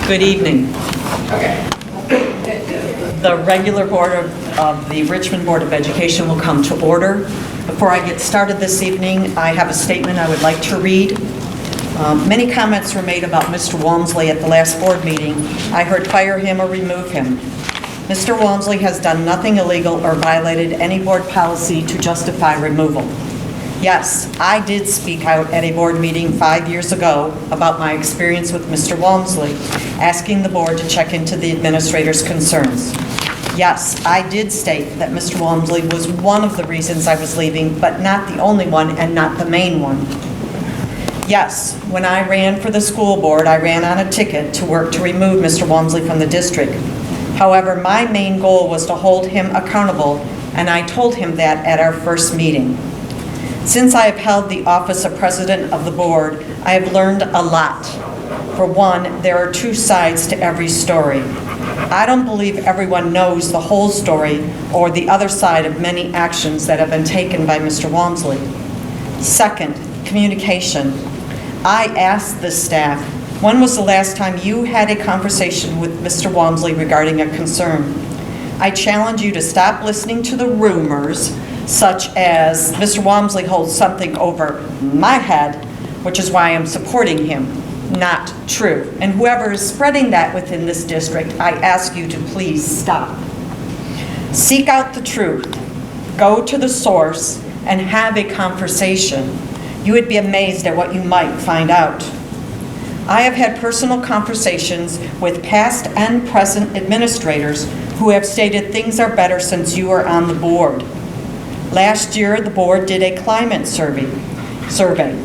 Good evening. The regular board of the Richmond Board of Education will come to order. Before I get started this evening, I have a statement I would like to read. Many comments were made about Mr. Walmsley at the last board meeting. I heard fire him or remove him. Mr. Walmsley has done nothing illegal or violated any board policy to justify removal. Yes, I did speak out at a board meeting 5 years ago about my experience with Mr. Walmsley, asking the board to check into the administrator's concerns. Yes, I did state that Mr. Walmsley was one of the reasons I was leaving, but not the only one and not the main one. Yes, when I ran for the school board, I ran on a ticket to work to remove Mr. Walmsley from the district. However, my main goal was to hold him accountable, and I told him that at our first meeting. Since I have held the office of president of the board, I have learned a lot. For one, there are two sides to every story. I don't believe everyone knows the whole story or the other side of many actions that have been taken by Mr. Walmsley. Second, communication. I asked the staff, when was the last time you had a conversation with Mr. Walmsley regarding a concern? I challenge you to stop listening to the rumors, such as Mr. Walmsley holds something over my head, which is why I'm supporting him. Not true. And whoever is spreading that within this district, I ask you to please stop. Seek out the truth. Go to the source and have a conversation. You would be amazed at what you might find out. I have had personal conversations with past and present administrators who have stated things are better since you are on the board. Last year, the board did a climate survey.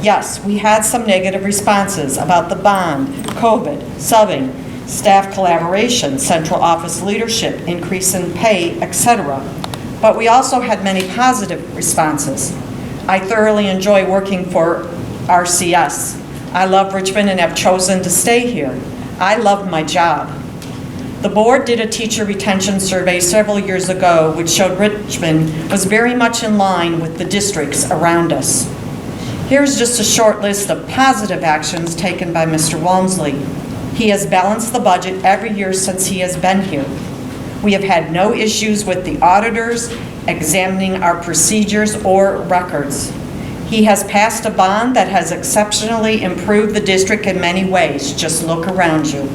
Yes, we had some negative responses about the bond, COVID, subbing, staff collaboration, central office leadership, increase in pay, etc. But we also had many positive responses. I thoroughly enjoy working for RCS. I love Richmond and have chosen to stay here. I love my job. The board did a teacher retention survey several years ago, which showed Richmond was very much in line with the districts around us. Here's just a short list of positive actions taken by Mr. Walmsley. He has balanced the budget every year since he has been here. We have had no issues with the auditors examining our procedures or records. He has passed a bond that has exceptionally improved the district in many ways. Just look around you.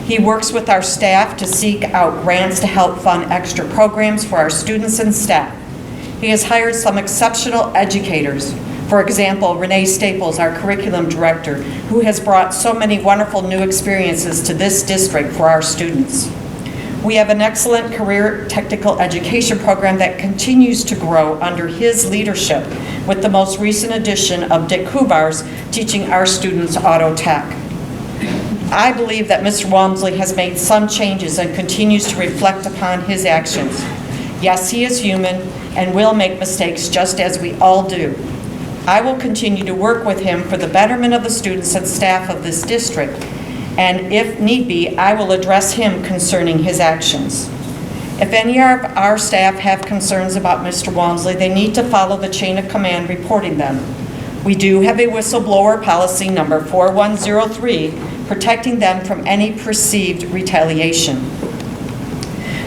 He works with our staff to seek out grants to help fund extra programs for our students and staff. He has hired some exceptional educators. For example, Renee Staples, our curriculum director, who has brought so many wonderful new experiences to this district for our students. We have an excellent career technical education program that continues to grow under his leadership, with the most recent addition of Dick Hubars teaching our students auto tech. I believe that Mr. Walmsley has made some changes and continues to reflect upon his actions. Yes, he is human and will make mistakes just as we all do. I will continue to work with him for the betterment of the students and staff of this district, and if need be, I will address him concerning his actions. If any of our staff have concerns about Mr. Walmsley, they need to follow the chain of command reporting them. We do have a whistleblower policy number 4103, protecting them from any perceived retaliation.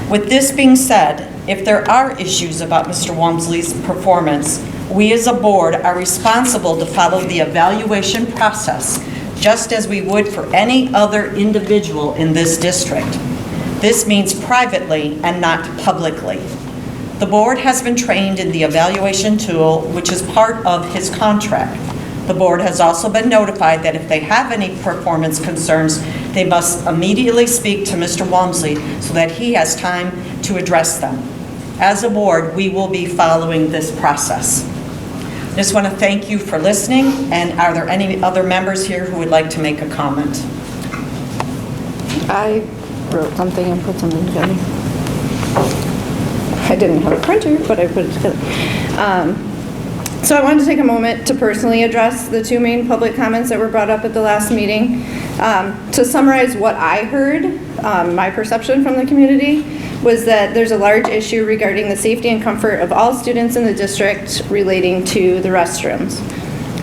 With this being said, if there are issues about Mr. Walmsley's performance, we as a board are responsible to follow the evaluation process, just as we would for any other individual in this district. This means privately and not publicly. The board has been trained in the evaluation tool, which is part of his contract. The board has also been notified that if they have any performance concerns, they must immediately speak to Mr. Walmsley so that he has time to address them. As a board, we will be following this process. I just want to thank you for listening, and are there any other members here who would like to make a comment? I wrote something and put something together. I didn't have a printer, but I put it together. So I wanted to take a moment to personally address the two main public comments that were brought up at the last meeting. To summarize what I heard, my perception from the community was that there's a large issue regarding the safety and comfort of all students in the district relating to the restrooms.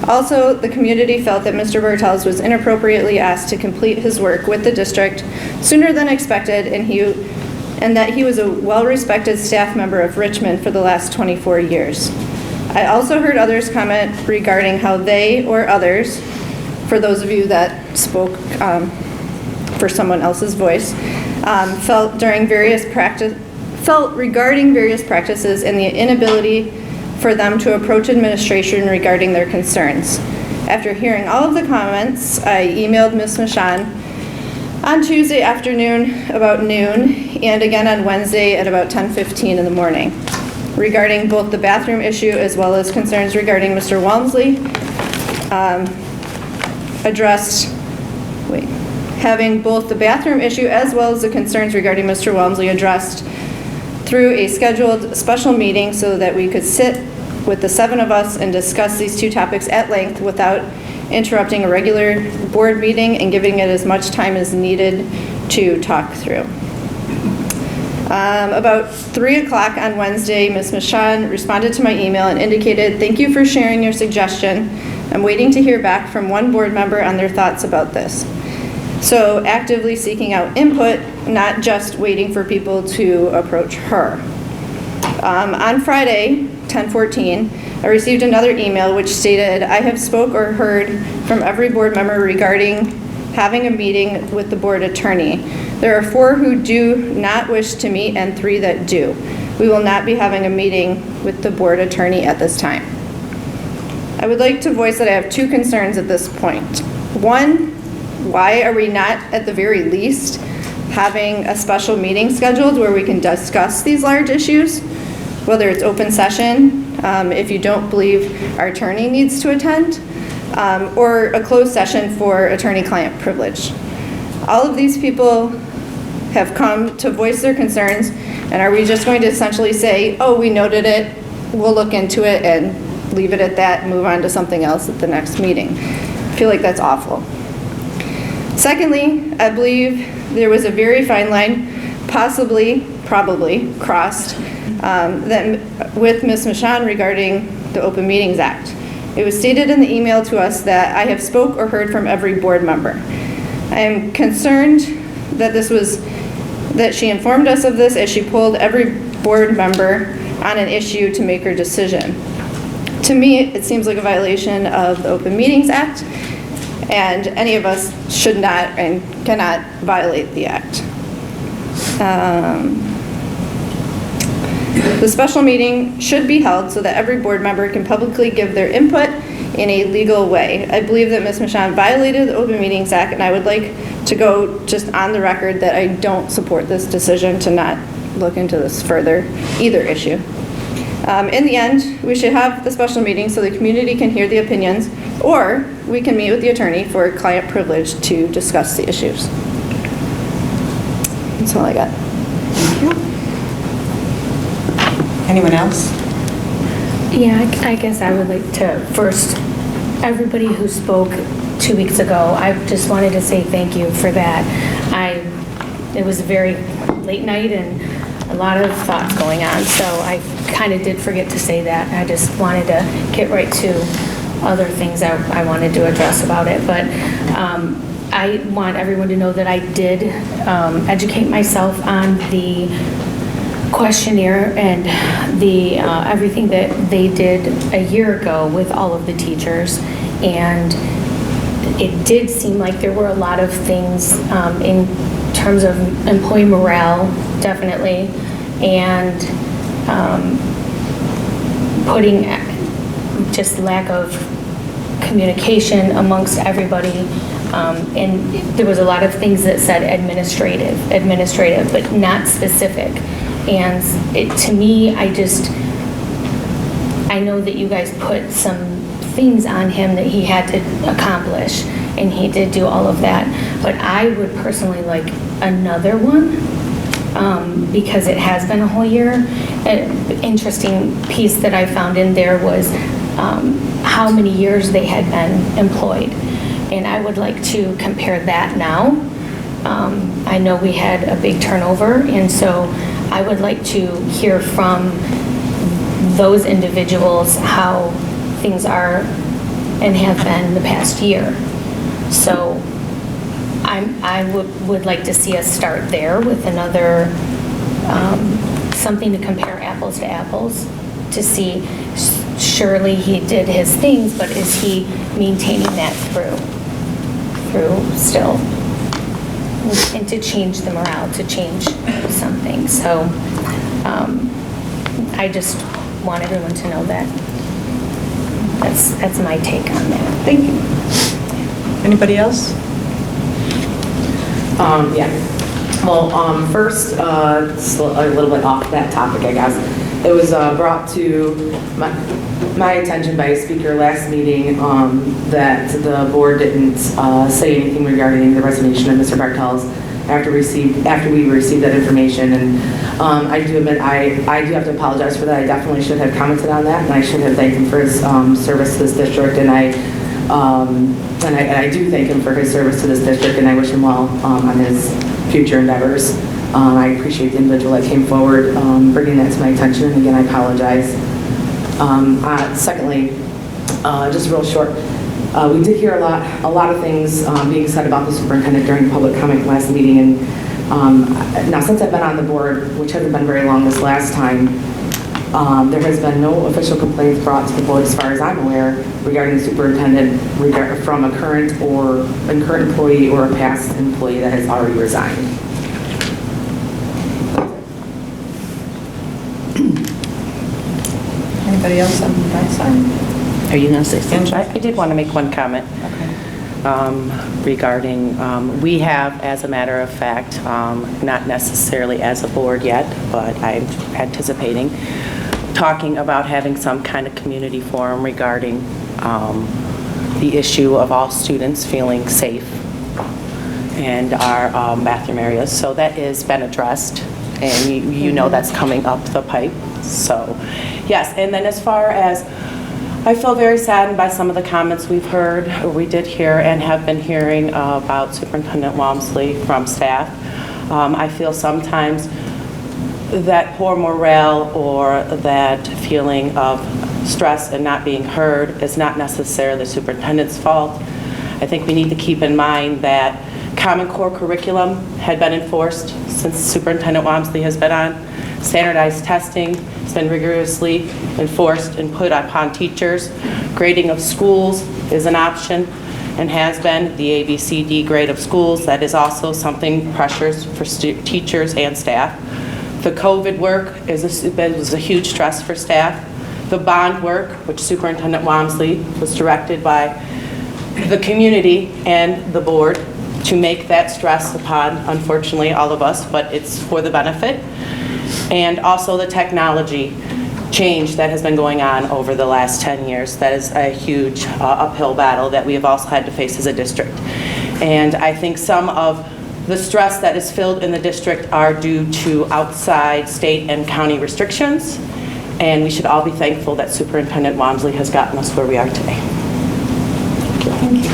Also, the community felt that Mr. Bartels was inappropriately asked to complete his work with the district sooner than expected, and that he was a well-respected staff member of Richmond for the last 24 years. I also heard others comment regarding how they or others, for those of you that spoke for someone else's voice, felt regarding various practices and the inability for them to approach administration regarding their concerns. After hearing all of the comments, I emailed Ms. Michon on Tuesday afternoon about noon and again on Wednesday at about 10:15 in the morning regarding both the bathroom issue as well as concerns regarding Mr. Walmsley, having both the bathroom issue as well as the concerns regarding Mr. Walmsley addressed through a scheduled special meeting so that we could sit with the 7 of us and discuss these 2 topics at length without interrupting a regular board meeting and giving it as much time as needed to talk through. About 3 o'clock on Wednesday, Ms. Michon responded to my email and indicated, "Thank you for sharing your suggestion. I'm waiting to hear back from one board member on their thoughts about this." So actively seeking out input, not just waiting for people to approach her. On Friday, 10/14, I received another email which stated, "I have spoke or heard from every board member regarding having a meeting with the board attorney. There are 4 who do not wish to meet and 3 that do. We will not be having a meeting with the board attorney at this time." I would like to voice that I have 2 concerns at this point. One, why are we not at the very least having a special meeting scheduled where we can discuss these large issues, whether it's open session, if you don't believe our attorney needs to attend, or a closed session for attorney-client privilege. All of these people have come to voice their concerns, and are we just going to essentially say, "Oh, we noted it, we'll look into it," and leave it at that and move on to something else at the next meeting? I feel like that's awful. Secondly, I believe there was a very fine line, probably crossed, with Ms. Michon regarding the Open Meetings Act. It was stated in the email to us that I have spoke or heard from every board member. I am concerned that she informed us of this as she polled every board member on an issue to make her decision. To me, it seems like a violation of the Open Meetings Act, and any of us should not and cannot violate the act. The special meeting should be held so that every board member can publicly give their input in a legal way. I believe that Ms. Michon violated the Open Meetings Act, and I would like to go just on the record that I don't support this decision to not look into this further, either issue. In the end, we should have the special meeting so the community can hear the opinions, or we can meet with the attorney for client privilege to discuss the issues. That's all I got. Anyone else? Yeah, I guess I would like to first, everybody who spoke 2 weeks ago, I just wanted to say thank you for that. It was a very late night and a lot of thoughts going on, so I kind of did forget to say that. I just wanted to get right to other things I wanted to address about it, but I want everyone to know that I did educate myself on the questionnaire and the everything that they did a year ago with all of the teachers, and it did seem like there were a lot of things in terms of employee morale, definitely, and putting just lack of communication amongst everybody, and there was a lot of things that said administrative, but not specific. And to me, I know that you guys put some things on him that he had to accomplish, and he did do all of that. But I would personally like another one, because it has been a whole year. An interesting piece that I found in there was how many years they had been employed. And I would like to compare that now. I know we had a big turnover, and so I would like to hear from those individuals how things are and have been the past year. So I would like to see us start there with another, something to compare apples to apples, to see, surely he did his things, but is he maintaining that through still? And to change the morale, to change something. So I just want everyone to know that. That's my take on that. Thank you. Anybody else? Yeah. Well, first, just a little bit off that topic, I guess. It was brought to my attention by a speaker last meeting that the board didn't say anything regarding the resignation of Mr. Bartels after we received that information. And I do admit, I do have to apologize for that. I definitely should have commented on that, and I should have thanked him for his service to this district. And I do thank him for his service to this district, and I wish him well on his future endeavors. I appreciate the individual that came forward bringing that to my attention, and again, I apologize. Secondly, just real short, we did hear a lot of things being said about the superintendent during public comment last meeting, and now since I've been on the board, which hasn't been very long this last time, there has been no official complaints brought to the board, as far as I'm aware, regarding the superintendent from a current employee or a past employee that has already resigned. Anybody else on that side? Are you going to say something? Angela? I did want to make one comment regarding, we have, as a matter of fact, not necessarily as a board yet, but I'm anticipating, talking about having some kind of community forum regarding the issue of all students feeling safe and our bathroom areas. So that has been addressed, and you know that's coming up the pipe. So, yes, and then as far as, I feel very saddened by some of the comments we did hear and have been hearing about Superintendent Walmsley from staff. I feel sometimes that poor morale or that feeling of stress and not being heard is not necessarily the superintendent's fault. I think we need to keep in mind that Common Core curriculum had been enforced since Superintendent Walmsley has been on. Standardized testing has been rigorously enforced and put upon teachers. Grading of schools is an option and has been the ABCD grade of schools. That is also something pressures for teachers and staff. The COVID work was a huge stress for staff. The bond work, which Superintendent Walmsley was directed by the community and the board to make that stress upon, unfortunately, all of us, but it's for the benefit. And also the technology change that has been going on over the last 10 years. That is a huge uphill battle that we have also had to face as a district. And I think some of the stress that is filled in the district are due to outside state and county restrictions, and we should all be thankful that Superintendent Walmsley has gotten us where we are today. Thank you.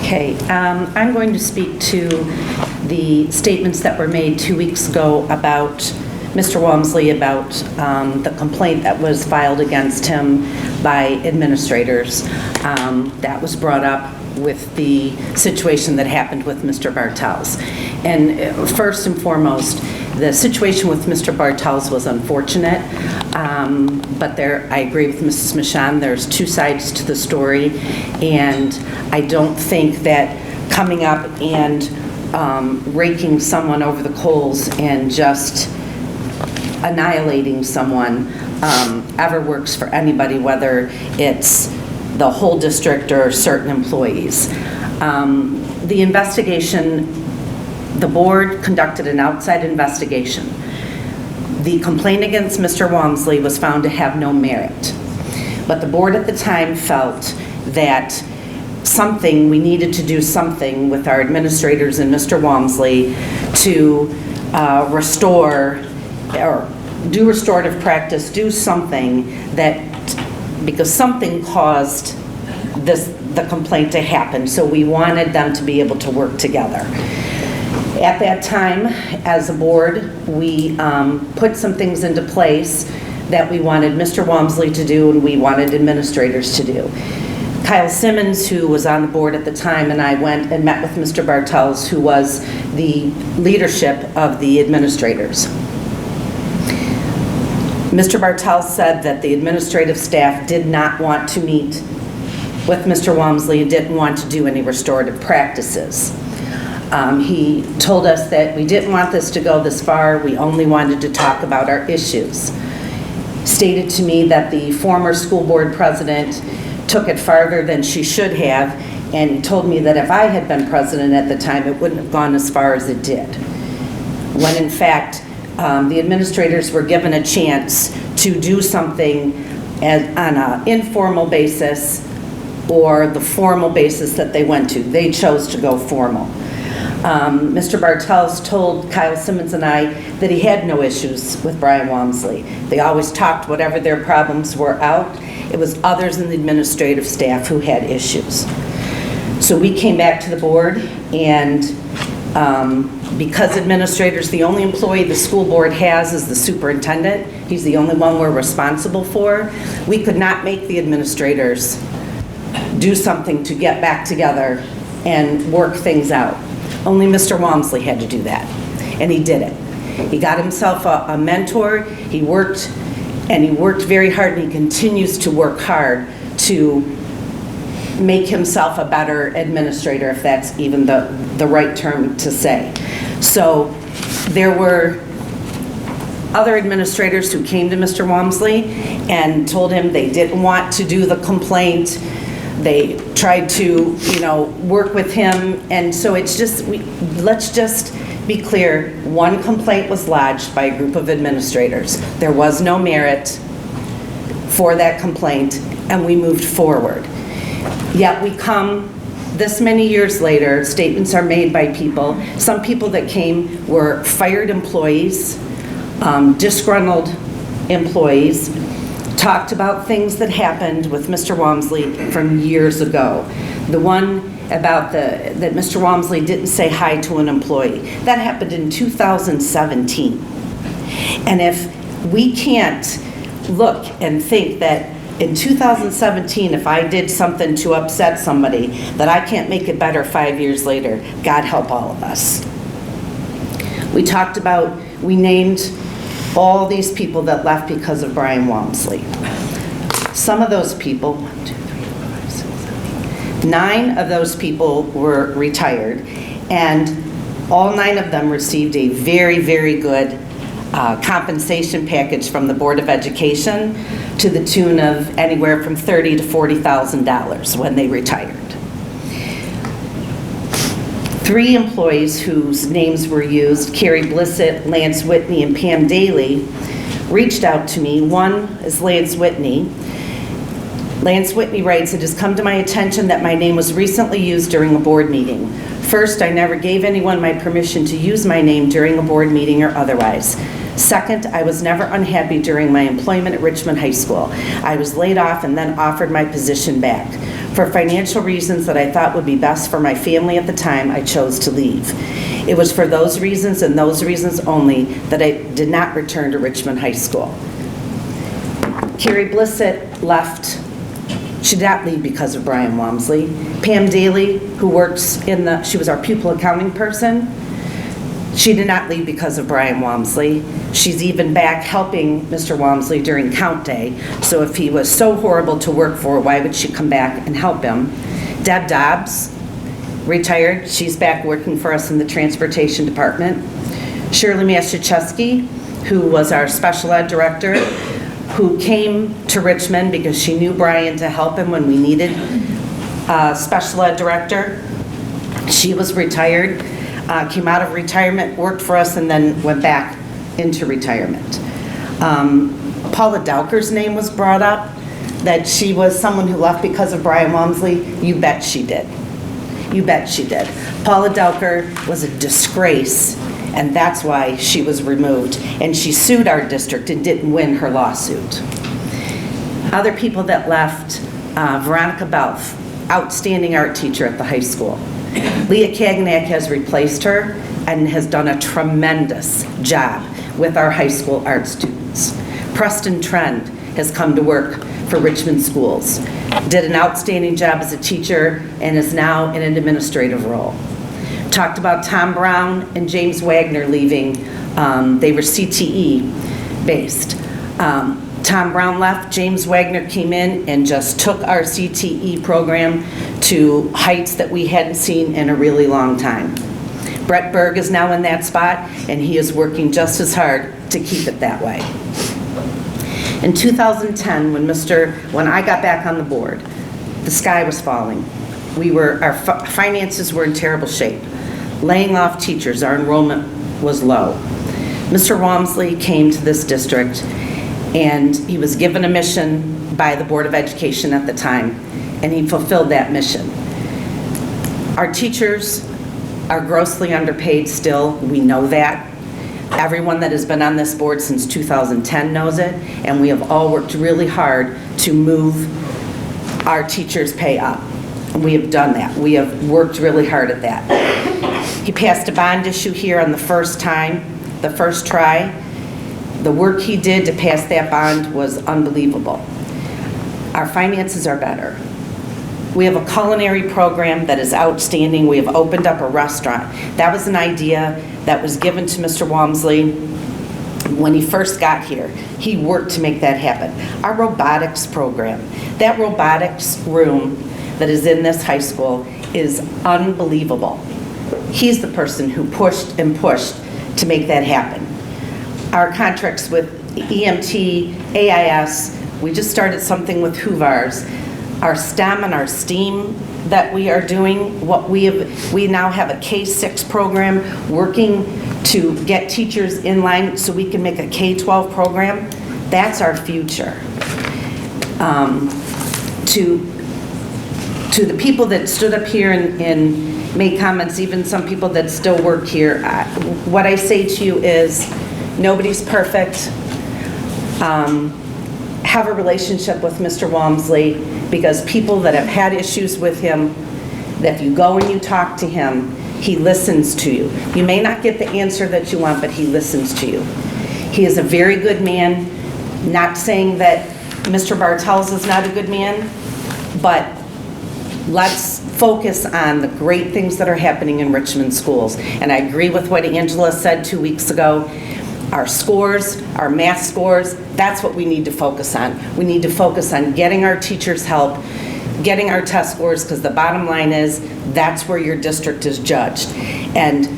Okay, I'm going to speak to the statements that were made 2 weeks ago about Mr. Walmsley, about the complaint that was filed against him by administrators. That was brought up with the situation that happened with Mr. Bartels. And first and foremost, the situation with Mr. Bartels was unfortunate, but I agree with Mrs. Michon, there's two sides to the story, and I don't think that coming up and raking someone over the coals and just annihilating someone ever works for anybody, whether it's the whole district or certain employees. The investigation, the board conducted an outside investigation. The complaint against Mr. Walmsley was found to have no merit. But the board at the time felt that we needed to do something with our administrators and Mr. Walmsley to restore or do restorative practice, do something because something caused the complaint to happen. So we wanted them to be able to work together. At that time, as a board, we put some things into place that we wanted Mr. Walmsley to do and we wanted administrators to do. Kyle Simmons, who was on the board at the time, and I went and met with Mr. Bartels, who was the leadership of the administrators. Mr. Bartels said that the administrative staff did not want to meet with Mr. Walmsley and didn't want to do any restorative practices. He told us that we didn't want this to go this far, we only wanted to talk about our issues. Stated to me that the former school board president took it farther than she should have, and he told me that if I had been president at the time, it wouldn't have gone as far as it did. When in fact, the administrators were given a chance to do something on an informal basis or the formal basis that they went to. They chose to go formal. Mr. Bartels told Kyle Simmons and I that he had no issues with Brian Walmsley. They always talked whatever their problems were out. It was others in the administrative staff who had issues. So we came back to the board, and because administrators, the only employee the school board has is the superintendent. He's the only one we're responsible for. We could not make the administrators do something to get back together and work things out. Only Mr. Walmsley had to do that, and he did it. He got himself a mentor. He worked, and he worked very hard, and he continues to work hard to make himself a better administrator, if that's even the right term to say. So there were other administrators who came to Mr. Walmsley and told him they didn't want to do the complaint. They tried to, work with him, and so it's just, let's just be clear, one complaint was lodged by a group of administrators. There was no merit for that complaint, and we moved forward. Yet we come this many years later, statements are made by people. Some people that came were fired employees, disgruntled employees, talked about things that happened with Mr. Walmsley from years ago. The one about that Mr. Walmsley didn't say hi to an employee. That happened in 2017. And if we can't look and think that in 2017, if I did something to upset somebody, that I can't make it better 5 years later, God help all of us. We talked about, we named all these people that left because of Brian Walmsley. Some of those people, 1, 2, 3, 4, 5, 6, 7, 9 of those people were retired, and all 9 of them received a very, very good compensation package from the Board of Education to the tune of anywhere from $30,000 to $40,000 when they retired. 3 employees whose names were used, Carrie Blissett, Lance Whitney, and Pam Daly, reached out to me. One is Lance Whitney. Lance Whitney writes, "It has come to my attention that my name was recently used during a board meeting. First, I never gave anyone my permission to use my name during a board meeting or otherwise. Second, I was never unhappy during my employment at Richmond High School. I was laid off and then offered my position back. For financial reasons that I thought would be best for my family at the time, I chose to leave. It was for those reasons and those reasons only that I did not return to Richmond High School." Carrie Blissett left. She did not leave because of Brian Walmsley. Pam Daly, who works she was our pupil accounting person, she did not leave because of Brian Walmsley. She's even back helping Mr. Walmsley during count day. So if he was so horrible to work for, why would she come back and help him? Deb Dobbs, retired. She's back working for us in the transportation department. Shirley Mastuchewski, who was our special ed director, who came to Richmond because she knew Brian to help him when we needed a special ed director. She was retired. Came out of retirement, worked for us, and then went back into retirement. Paula Dowker's name was brought up, that she was someone who left because of Brian Walmsley. You bet she did. You bet she did. Paula Dowker was a disgrace, and that's why she was removed. And she sued our district and didn't win her lawsuit. Other people that left, Veronica Belf, outstanding art teacher at the high school. Leah Kaganack has replaced her and has done a tremendous job with our high school art students. Preston Trend has come to work for Richmond Schools. Did an outstanding job as a teacher and is now in an administrative role. Talked about Tom Brown and James Wagner leaving. They were CTE based. Tom Brown left, James Wagner came in and just took our CTE program to heights that we hadn't seen in a really long time. Brett Berg is now in that spot, and he is working just as hard to keep it that way. In 2010, when I got back on the board, the sky was falling. Our finances were in terrible shape. Laying off teachers, our enrollment was low. Mr. Walmsley came to this district, and he was given a mission by the Board of Education at the time, and he fulfilled that mission. Our teachers are grossly underpaid still. We know that. Everyone that has been on this board since 2010 knows it, and we have all worked really hard to move our teachers' pay up. And we have done that. We have worked really hard at that. He passed a bond issue here on the first try. The work he did to pass that bond was unbelievable. Our finances are better. We have a culinary program that is outstanding. We have opened up a restaurant. That was an idea that was given to Mr. Walmsley when he first got here. He worked to make that happen. Our robotics program, that robotics room that is in this high school is unbelievable. He's the person who pushed and pushed to make that happen. Our contracts with EMT, AIS, we just started something with Hoovars. Our STEM and our STEAM that we are doing, we now have a K-6 program working to get teachers in line so we can make a K-12 program. That's our future. To the people that stood up here and made comments, even some people that still work here, what I say to you is, nobody's perfect. Have a relationship with Mr. Walmsley, because people that have had issues with him, that if you go and you talk to him, he listens to you. You may not get the answer that you want, but he listens to you. He is a very good man. Not saying that Mr. Bartels is not a good man, but let's focus on the great things that are happening in Richmond schools. And I agree with what Angela said 2 weeks ago. Our scores, our math scores, that's what we need to focus on. We need to focus on getting our teachers help, getting our test scores, because the bottom line is that's where your district is judged. And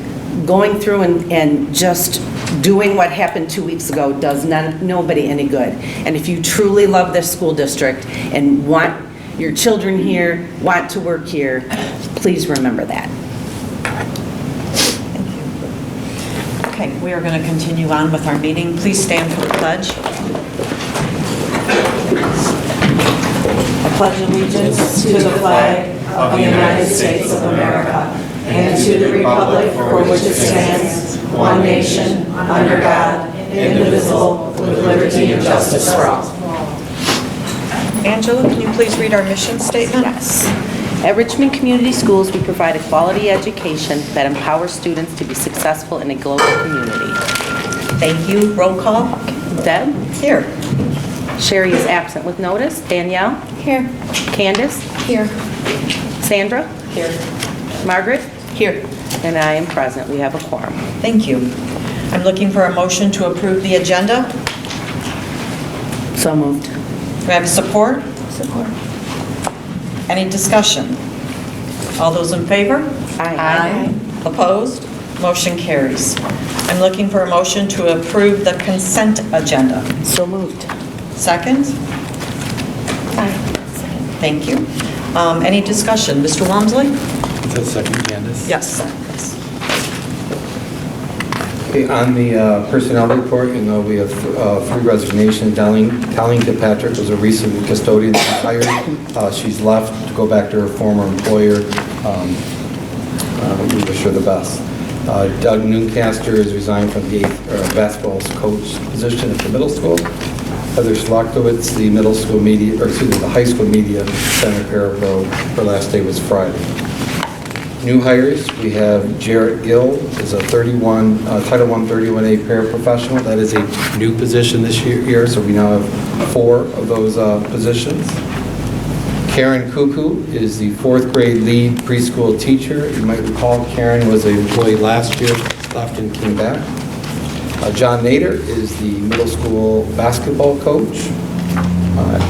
going through and just doing what happened 2 weeks ago does nobody any good. And if you truly love this school district and want your children here, want to work here, please remember that. Okay, we are going to continue on with our meeting. Please stand for the pledge. I pledge allegiance to the flag of the United States of America and to the republic for which it stands, one nation, under God, indivisible, with liberty and justice for all. Angela, can you please read our mission statement? Yes. At Richmond Community Schools, we provide a quality education that empowers students to be successful in a global community. Thank you. Roll call. Deb? Here. Sherry is absent with notice. Danielle? Here. Candace? Here. Sandra? Here. Margaret? Here. And I am present. We have a quorum. Thank you. I'm looking for a motion to approve the agenda. So moved. Do I have support? Support. Any discussion? All those in favor? Aye. Opposed? Motion carries. I'm looking for a motion to approve the consent agenda. So moved. Second? Aye. Thank you. Any discussion? Mr. Walmsley? Is that second, Candace? Yes. Okay, on the personnel report, you know, we have 3 resignations. Colleen Kilpatrick was a recent custodian that was hired. She's left to go back to her former employer. We wish her the best. Doug Newcaster has resigned from the basketball coach position at the middle school. Heather Schlochtowitz, the the high school media center parapro, her last day was Friday. new hires. We have Jarrett Gill, is a Title I 31A paraprofessional. That is a new position this year, so we now have 4 of those positions. Karen Kuku is the 4th grade lead preschool teacher. You might recall Karen was an employee last year, left and came back. John Nader is the middle school basketball coach.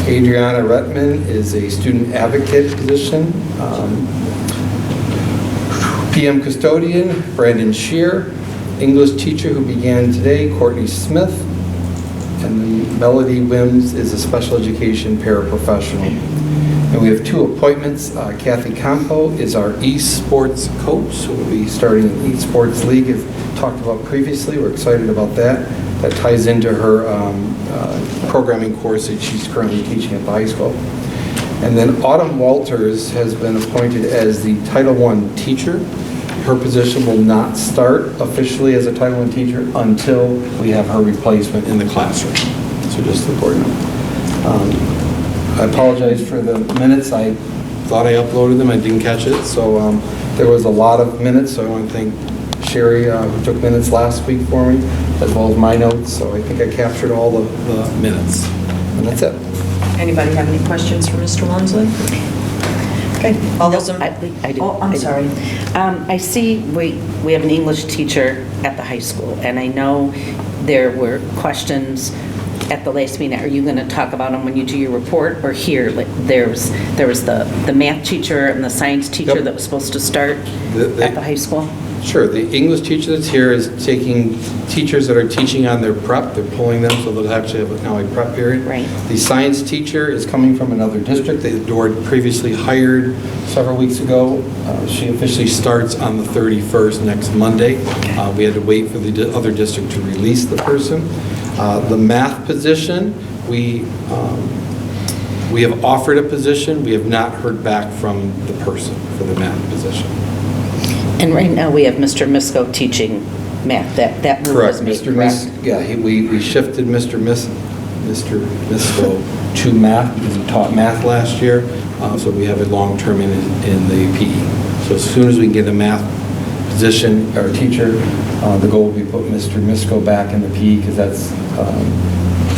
Adriana Retman is a student advocate position. PM custodian, Brandon Shear. English teacher who began today, Courtney Smith. And then Melody Wims is a special education paraprofessional. And we have 2 appointments. Kathy Campo is our esports coach, who will be starting an esports league, as talked about previously. We're excited about that. That ties into her programming course that she's currently teaching at the high school. And then Autumn Walters has been appointed as the Title I teacher. Her position will not start officially as a Title I teacher until we have her replacement in the classroom. So just important. I apologize for the minutes. I thought I uploaded them. I didn't catch it. So there was a lot of minutes. So I want to thank Sherry, who took minutes last week for me, as well as my notes. So I think I captured all the minutes. And that's it. Anybody have any questions for Mr. Walmsley? Okay, all those in... I do. Oh, I'm sorry. I see we have an English teacher at the high school, and I know there were questions at the last meeting. Are you going to talk about them when you do your report, or here? Like, there was the math teacher and the science teacher Yep. that was supposed to start at the high school? Sure. The English teacher that's here is taking teachers that are teaching on their prep. They're pulling them, so they'll actually have now a prep period. Right. The science teacher is coming from another district that Dord previously hired several weeks ago. She officially starts on the 31st, next Monday. We had to wait for the other district to release the person. The math position, we have offered a position. We have not heard back from the person for the math position. And right now, we have Mr. Misko teaching math. That move Correct. was made, Mr. correct? We shifted Mr. Misko to math because he taught math last year. So we have a long-term in the PE. So as soon as we can get a math position or teacher, the goal will be put Mr. Misko back in the PE because that's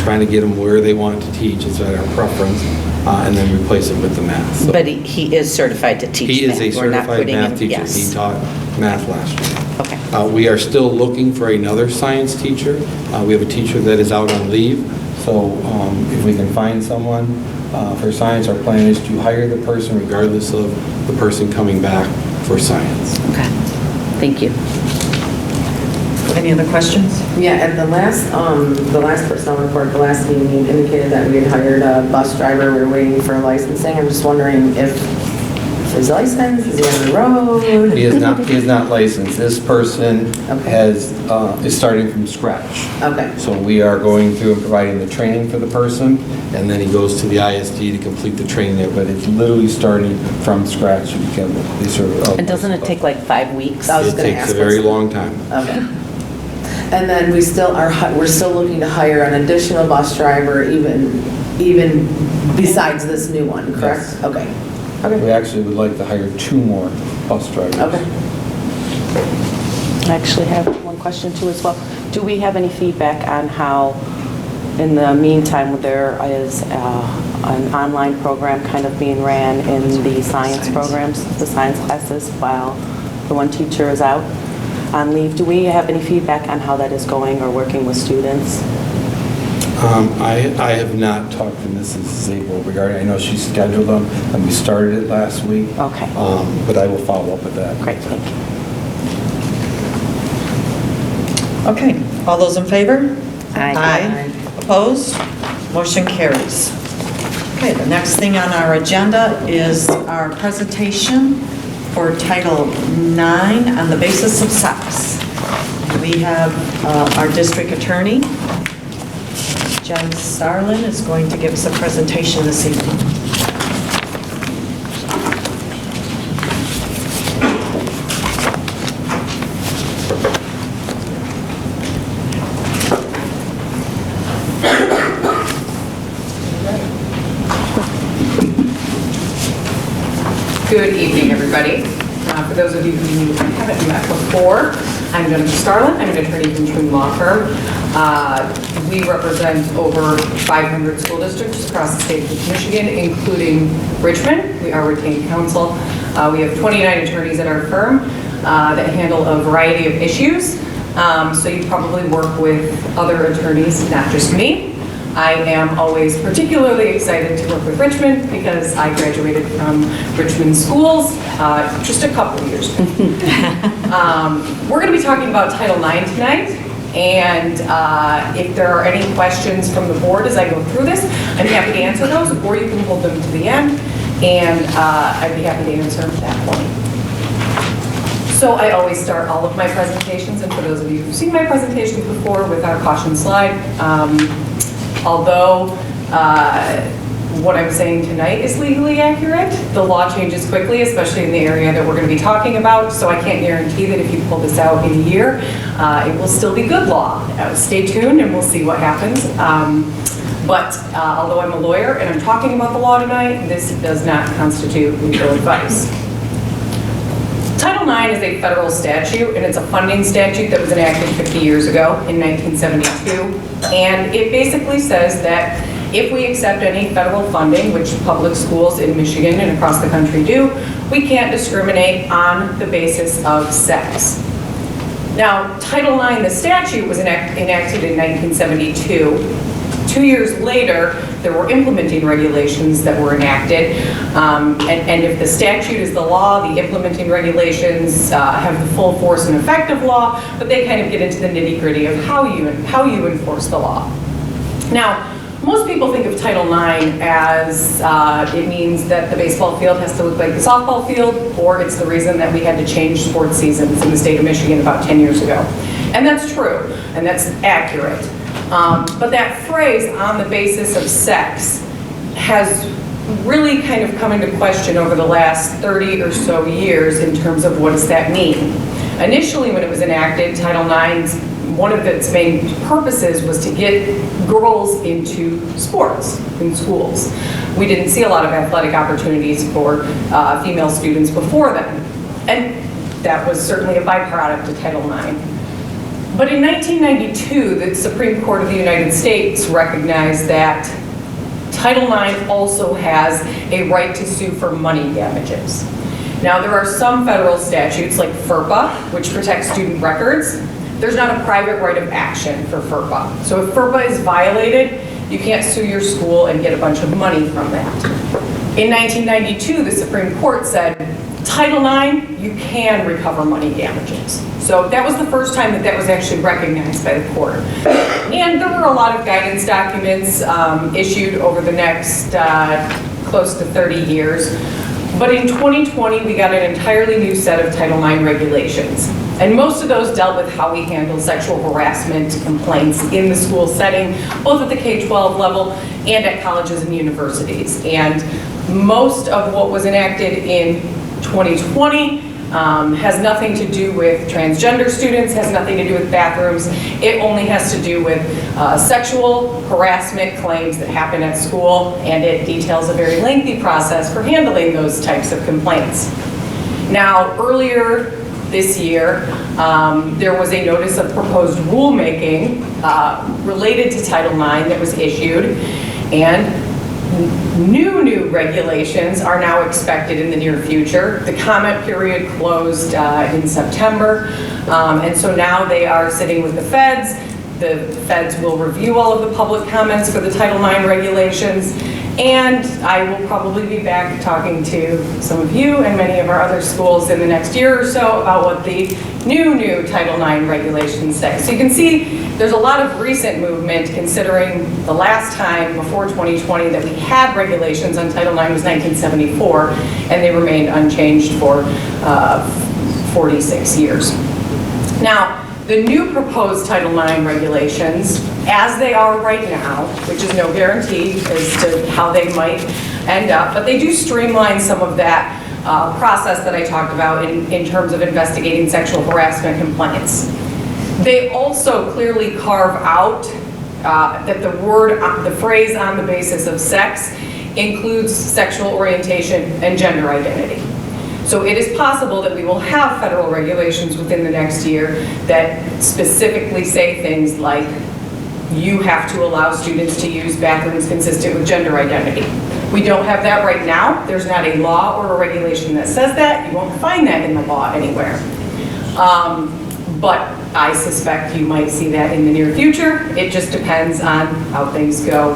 trying to get them where they want to teach. It's our preference. And then replace it with the math. So But he is certified to teach math. he is a We're not certified putting math him- teacher. yes. He taught math last year. Okay. We are still looking for another science teacher. We have a teacher that is out on leave. So if we can find someone for science, our plan is to hire the person regardless of the person coming back for science. Okay. Thank you. Any other questions? Yeah, at the last personnel report, the last meeting, you indicated that we had hired a bus driver. We were waiting for licensing. I'm just wondering if his license, is he on the road? He is not licensed. This person Okay. is starting from scratch. Okay. So we are going through and providing the training for the person, and then he goes to the ISD to complete the training there, but it's literally starting from scratch to become the sort. And doesn't it take like 5 weeks? I was It gonna takes ask a very what's- long time. Okay. And then we're still looking to hire an additional bus driver, even besides this new one, correct? Yes. Okay. We Okay. actually would like to hire 2 more bus drivers. Okay. I actually have one question too as well. Do we have any feedback on how, in the meantime, there is an online program kind of being ran in the science programs, the science classes, while the one teacher is out on leave? Do we have any feedback on how that is going or working with students? I have not talked to Mrs. Zabel regarding, I know she scheduled them, and we started it last week. Okay. But I will follow up with that. Great, thank you. Okay, all those in favor? Aye. Opposed? Motion carries. Okay, the next thing on our agenda is our presentation for Title IX on the basis of sex. We have our district attorney, Jen Starlin, is going to give us a presentation this evening. Good evening, everybody. For those of you who haven't met before, I'm Jennifer Starlin. I'm an attorney from Richmond Law Firm. We represent over 500 school districts across the state of Michigan, including Richmond. We are retained counsel. We have 29 attorneys at our firm that handle a variety of issues. So you probably work with other attorneys, not just me. I am always particularly excited to work with Richmond because I graduated from Richmond schools just a couple of years ago. We're going to be talking about Title IX tonight, and if there are any questions from the board as I go through this, I'm happy to answer those, or you can hold them to the end, and I'd be happy to answer them at that point. So I always start all of my presentations, and for those of you who've seen my presentations before, with our caution slide. Although what I'm saying tonight is legally accurate, the law changes quickly, especially in the area that we're going to be talking about, so I can't guarantee that if you pull this out in a year, it will still be good law. Stay tuned and we'll see what happens. But although I'm a lawyer and I'm talking about the law tonight, this does not constitute legal advice. Title IX is a federal statute, and it's a funding statute that was enacted 50 years ago in 1972. And it basically says that if we accept any federal funding, which public schools in Michigan and across the country do, we can't discriminate on the basis of sex. Now, Title IX, the statute, was enacted in 1972. 2 years later, there were implementing regulations that were enacted, and if the statute is the law, the implementing regulations have the full force and effect of law, but they kind of get into the nitty-gritty of how you enforce the law. Now, most people think of Title IX as it means that the baseball field has to look like the softball field, or it's the reason that we had to change sports seasons in the state of Michigan about 10 years ago. And that's true, and that's accurate. But that phrase, on the basis of sex, has really kind of come into question over the last 30 or so years in terms of what does that mean. Initially, when it was enacted, Title IX, one of its main purposes was to get girls into sports in schools. We didn't see a lot of athletic opportunities for female students before then, and that was certainly a byproduct of Title IX. But in 1992, the Supreme Court of the United States recognized that Title IX also has a right to sue for money damages. Now, there are some federal statutes like FERPA, which protects student records. There's not a private right of action for FERPA. So if FERPA is violated, you can't sue your school and get a bunch of money from that. In 1992, the Supreme Court said, Title IX, you can recover money damages. So that was the first time that that was actually recognized by the court. And there were a lot of guidance documents issued over the next close to 30 years. But in 2020, we got an entirely new set of Title IX regulations. And most of those dealt with how we handle sexual harassment complaints in the school setting, both at the K-12 level and at colleges and universities. And most of what was enacted in 2020 has nothing to do with transgender students, has nothing to do with bathrooms. It only has to do with sexual harassment claims that happen at school, and it details a very lengthy process for handling those types of complaints. Now, earlier this year, there was a notice of proposed rulemaking related to Title IX that was issued, and new regulations are now expected in the near future. The comment period closed in September, and so now they are sitting with the feds. The feds will review all of the public comments for the Title IX regulations, and I will probably be back talking to some of you and many of our other schools in the next year or so about what the new Title IX regulations say. So you can see there's a lot of recent movement, considering the last time before 2020 that we had regulations on Title IX was 1974, and they remained unchanged for 46 years. Now, the new proposed Title IX regulations, as they are right now, which is no guarantee as to how they might end up, but they do streamline some of that process that I talked about in terms of investigating sexual harassment complaints. They also clearly carve out that the phrase "on the basis of sex" includes sexual orientation and gender identity. So it is possible that we will have federal regulations within the next year that specifically say things like, you have to allow students to use bathrooms consistent with gender identity. We don't have that right now. There's not a law or a regulation that says that. You won't find that in the law anywhere. But I suspect you might see that in the near future. It just depends on how things go.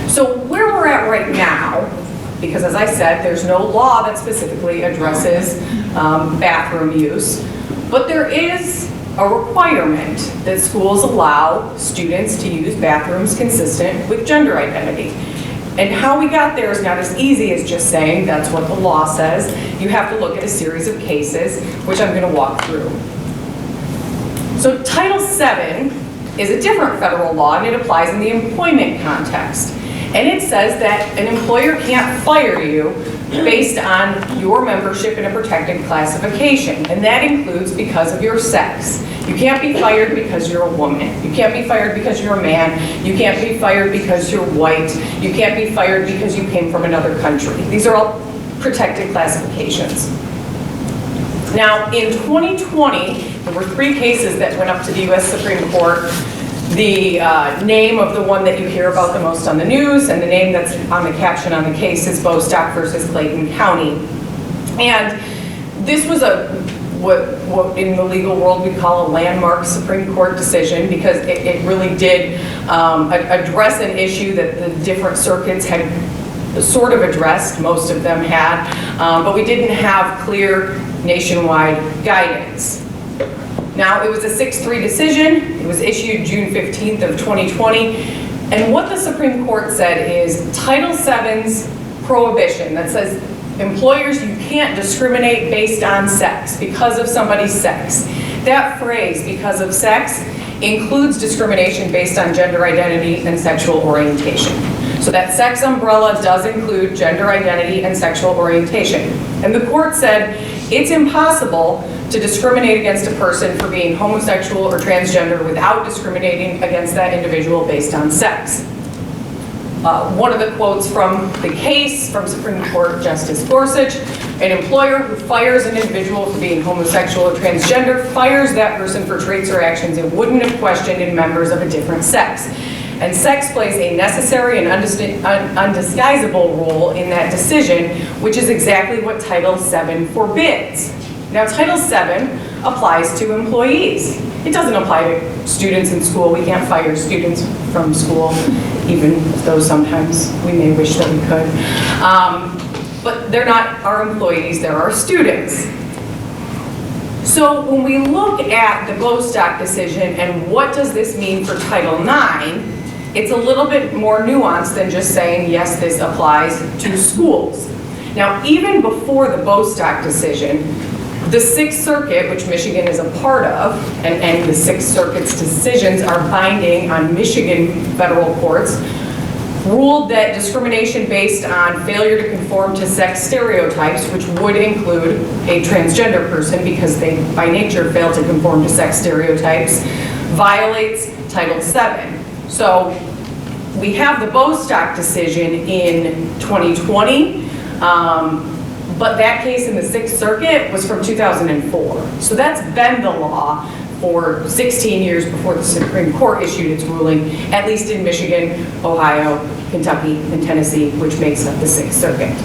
So where we're at right now, because as I said, there's no law that specifically addresses bathroom use, but there is a requirement that schools allow students to use bathrooms consistent with gender identity. And how we got there is not as easy as just saying that's what the law says. You have to look at a series of cases, which I'm going to walk through. So Title VII is a different federal law, and it applies in the employment context. And it says that an employer can't fire you based on your membership in a protected classification, and that includes because of your sex. You can't be fired because you're a woman. You can't be fired because you're a man. You can't be fired because you're white. You can't be fired because you came from another country. These are all protected classifications. Now, in 2020, there were 3 cases that went up to the U.S. Supreme Court. The name of the one that you hear about the most on the news and the name that's on the caption on the case is Bostock versus Clayton County. And this was what in the legal world we call a landmark Supreme Court decision, because it really did address an issue that the different circuits had sort of addressed, most of them had, but we didn't have clear nationwide guidance. Now, it was a 6-3 decision. It was issued June 15th of 2020. And what the Supreme Court said is Title VII's prohibition that says employers, you can't discriminate based on sex, because of somebody's sex. That phrase, because of sex, includes discrimination based on gender identity and sexual orientation. So that sex umbrella does include gender identity and sexual orientation. And the court said it's impossible to discriminate against a person for being homosexual or transgender without discriminating against that individual based on sex. One of the quotes from the case from Supreme Court Justice Gorsuch, an employer who fires an individual for being homosexual or transgender fires that person for traits or actions it wouldn't have questioned in members of a different sex. And sex plays a necessary and undisguisable role in that decision, which is exactly what Title VII forbids. Now, Title VII applies to employees. It doesn't apply to students in school. We can't fire students from school, even though sometimes we may wish that we could. But they're not our employees, they're our students. So when we look at the Bostock decision and what does this mean for Title IX, it's a little bit more nuanced than just saying, yes, this applies to schools. Now, even before the Bostock decision, the Sixth Circuit, which Michigan is a part of, and the Sixth Circuit's decisions are binding on Michigan federal courts, ruled that discrimination based on failure to conform to sex stereotypes, which would include a transgender person because they by nature fail to conform to sex stereotypes, violates Title VII. So we have the Bostock decision in 2020, but that case in the Sixth Circuit was from 2004. So that's been the law for 16 years before the Supreme Court issued its ruling, at least in Michigan, Ohio, Kentucky, and Tennessee, which makes up the Sixth Circuit.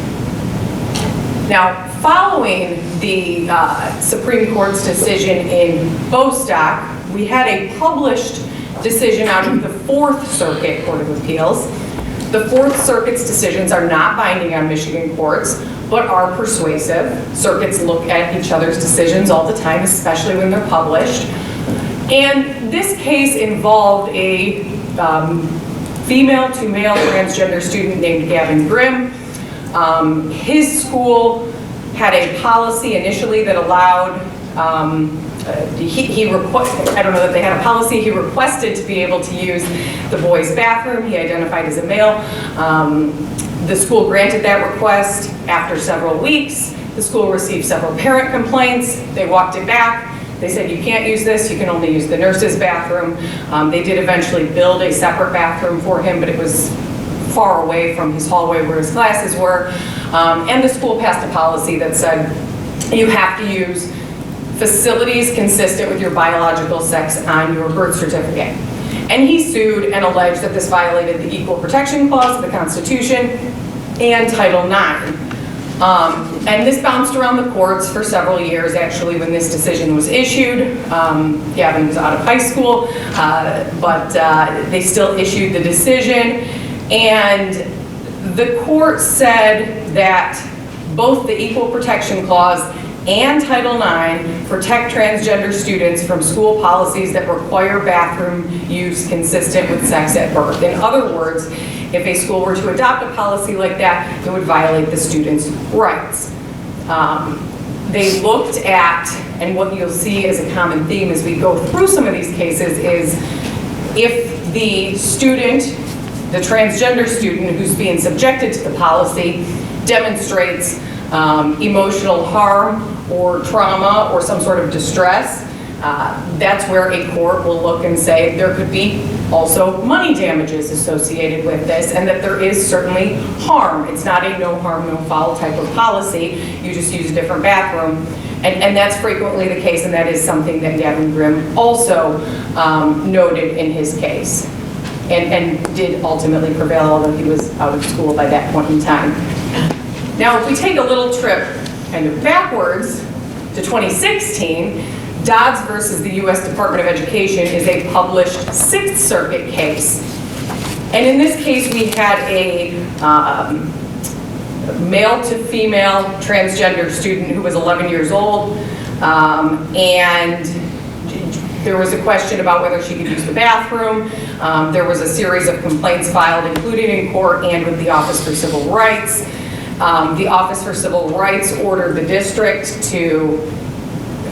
Now, following the Supreme Court's decision in Bostock, we had a published decision out of the Fourth Circuit Court of Appeals. The Fourth Circuit's decisions are not binding on Michigan courts, but are persuasive. Circuits look at each other's decisions all the time, especially when they're published. And this case involved a female to male transgender student named Gavin Grimm. His school had a policy initially that allowed, I don't know that they had a policy, he requested to be able to use the boys' bathroom. He identified as a male. The school granted that request. After several weeks, the school received several parent complaints. They walked it back. They said, you can't use this, you can only use the nurse's bathroom. They did eventually build a separate bathroom for him, but it was far away from his hallway where his classes were. And the school passed a policy that said you have to use facilities consistent with your biological sex on your birth certificate. And he sued and alleged that this violated the Equal Protection Clause of the Constitution and Title IX. And this bounced around the courts for several years, actually, when this decision was issued. Gavin was out of high school, but they still issued the decision. And the court said that both the Equal Protection Clause and Title IX protect transgender students from school policies that require bathroom use consistent with sex at birth. In other words, if a school were to adopt a policy like that, it would violate the students' rights. They looked at, and what you'll see as a common theme as we go through some of these cases is if the student, the transgender student who's being subjected to the policy demonstrates emotional harm or trauma or some sort of distress, that's where a court will look and say there could be also money damages associated with this, and that there is certainly harm. It's not a no harm, no foul type of policy. You just use a different bathroom. And that's frequently the case, and that is something that Gavin Grimm also noted in his case, and did ultimately prevail, although he was out of school by that point in time. Now, if we take a little trip kind of backwards to 2016, Dodds versus the U.S. Department of Education is a published Sixth Circuit case. And in this case, we had a male to female transgender student who was 11 years old, and there was a question about whether she could use the bathroom. There was a series of complaints filed, including in court and with the Office for Civil Rights. The Office for Civil Rights ordered the district to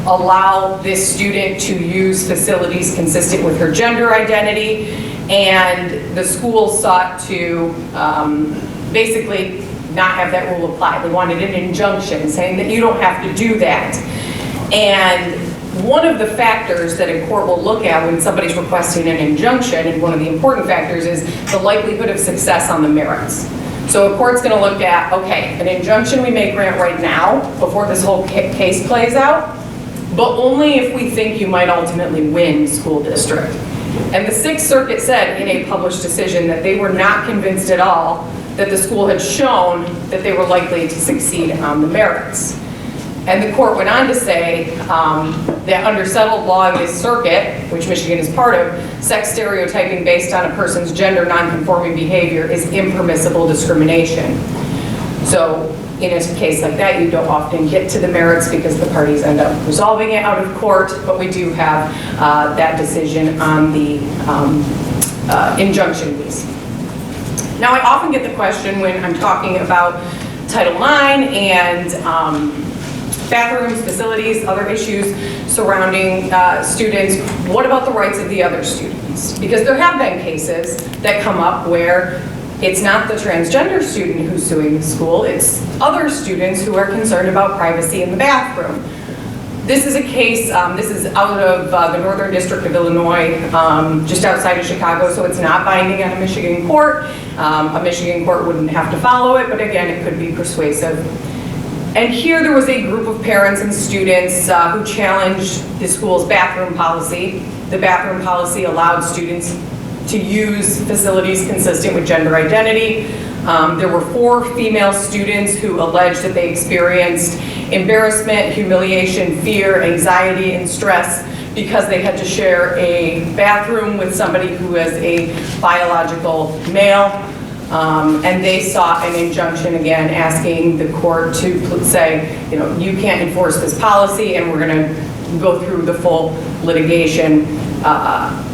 allow this student to use facilities consistent with her gender identity, and the school sought to basically not have that rule apply. They wanted an injunction saying that you don't have to do that. And one of the factors that a court will look at when somebody's requesting an injunction, and one of the important factors, is the likelihood of success on the merits. So a court's going to look at, okay, an injunction we may grant right now before this whole case plays out, but only if we think you might ultimately win school district. And the Sixth Circuit said in a published decision that they were not convinced at all that the school had shown that they were likely to succeed on the merits. And the court went on to say that under settled law in this circuit, which Michigan is part of, sex stereotyping based on a person's gender nonconforming behavior is impermissible discrimination. So in a case like that, you don't often get to the merits because the parties end up resolving it out of court, but we do have that decision on the injunction piece. Now, I often get the question when I'm talking about Title IX and bathrooms, facilities, other issues surrounding students, what about the rights of the other students? Because there have been cases that come up where it's not the transgender student who's suing the school, it's other students who are concerned about privacy in the bathroom. This is a case, this is out of the Northern District of Illinois, just outside of Chicago, so it's not binding on a Michigan court. A Michigan court wouldn't have to follow it, but again, it could be persuasive. And here there was a group of parents and students who challenged the school's bathroom policy. The bathroom policy allowed students to use facilities consistent with gender identity. There were 4 female students who alleged that they experienced embarrassment, humiliation, fear, anxiety, and stress because they had to share a bathroom with somebody who is a biological male. And they sought an injunction again, asking the court to say, you know, you can't enforce this policy, and we're going to go through the full litigation.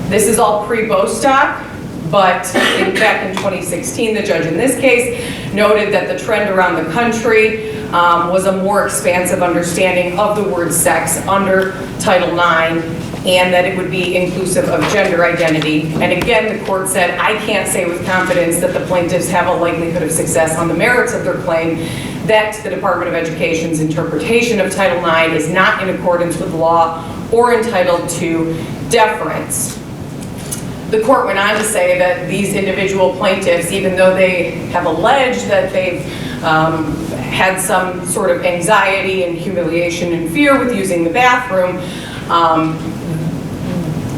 This is all pre-Bostock, but back in 2016, the judge in this case noted that the trend around the country was a more expansive understanding of the word sex under Title IX, and that it would be inclusive of gender identity. And again, the court said, I can't say with confidence that the plaintiffs have a likelihood of success on the merits of their claim, that the Department of Education's interpretation of Title IX is not in accordance with law or entitled to deference. The court went on to say that these individual plaintiffs, even though they have alleged that they've had some sort of anxiety and humiliation and fear with using the bathroom.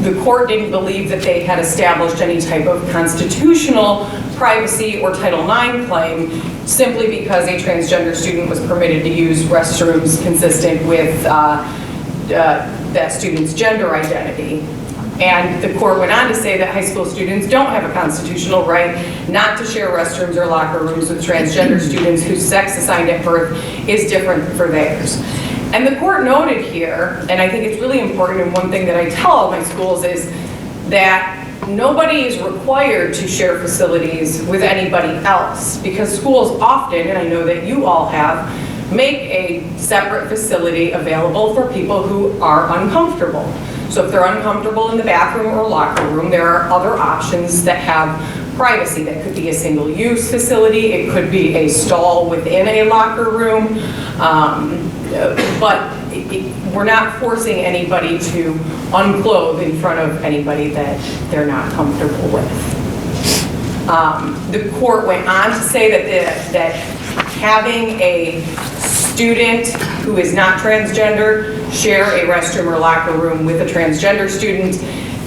The court didn't believe that they had established any type of constitutional privacy or Title IX claim simply because a transgender student was permitted to use restrooms consistent with that student's gender identity. And the court went on to say that high school students don't have a constitutional right not to share restrooms or locker rooms with transgender students whose sex assigned at birth is different for theirs. And the court noted here, and I think it's really important, and one thing that I tell all my schools is that nobody is required to share facilities with anybody else, because schools often, and I know that you all have, make a separate facility available for people who are uncomfortable. So if they're uncomfortable in the bathroom or locker room, there are other options that have privacy. That could be a single-use facility, it could be a stall within a locker room, but we're not forcing anybody to unclothe in front of anybody that they're not comfortable with. The court went on to say that having a student who is not transgender share a restroom or locker room with a transgender student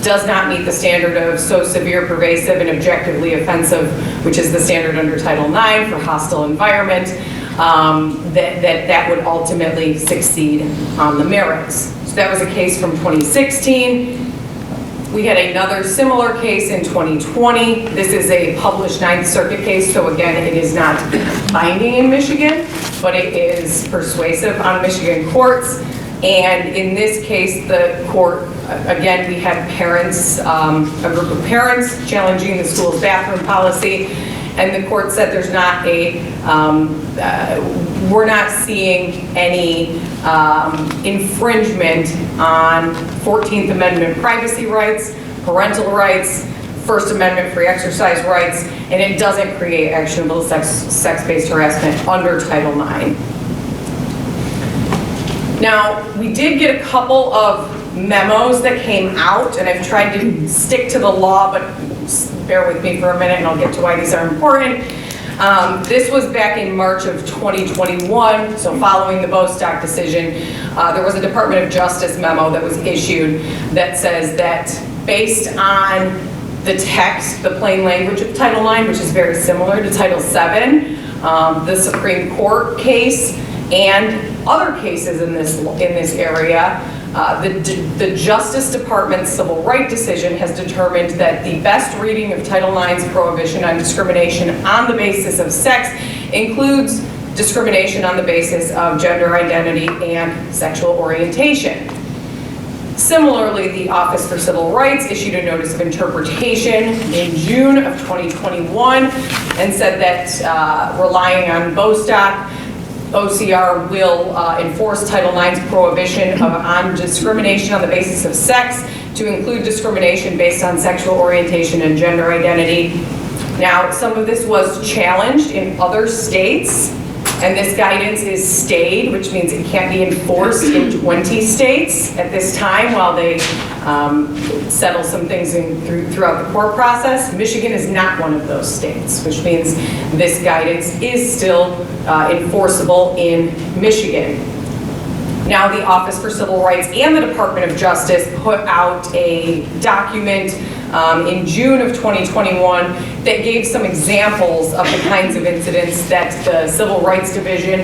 does not meet the standard of so severe, pervasive, and objectively offensive, which is the standard under Title IX for hostile environment, that would ultimately succeed on the merits. So that was a case from 2016. We had another similar case in 2020. This is a published Ninth Circuit case, so again, it is not binding in Michigan, but it is persuasive on Michigan courts. And in this case, the court, again, we had parents, a group of parents challenging the school's bathroom policy, and the court said there's not a, we're not seeing any infringement on 14th Amendment privacy rights, parental rights, First Amendment free exercise rights, and it doesn't create actionable sex-based harassment under Title IX. Now, we did get a couple of memos that came out, and I've tried to stick to the law, but bear with me for a minute and I'll get to why these are important. This was back in March of 2021, so following the Bostock decision, there was a Department of Justice memo that was issued that says that based on the text, the plain language of Title IX, which is very similar to Title VII, the Supreme Court case, and other cases in this area, the Justice Department's civil rights decision has determined that the best reading of Title IX's prohibition on discrimination on the basis of sex includes discrimination on the basis of gender identity and sexual orientation. Similarly, the Office for Civil Rights issued a notice of interpretation in June of 2021 and said that relying on Bostock, OCR will enforce Title IX's prohibition on discrimination on the basis of sex to include discrimination based on sexual orientation and gender identity. Now, some of this was challenged in other states, and this guidance is stayed, which means it can't be enforced in 20 states at this time while they settle some things throughout the court process. Michigan is not one of those states, which means this guidance is still enforceable in Michigan. Now, the Office for Civil Rights and the Department of Justice put out a document in June of 2021 that gave some examples of the kinds of incidents that the Civil Rights Division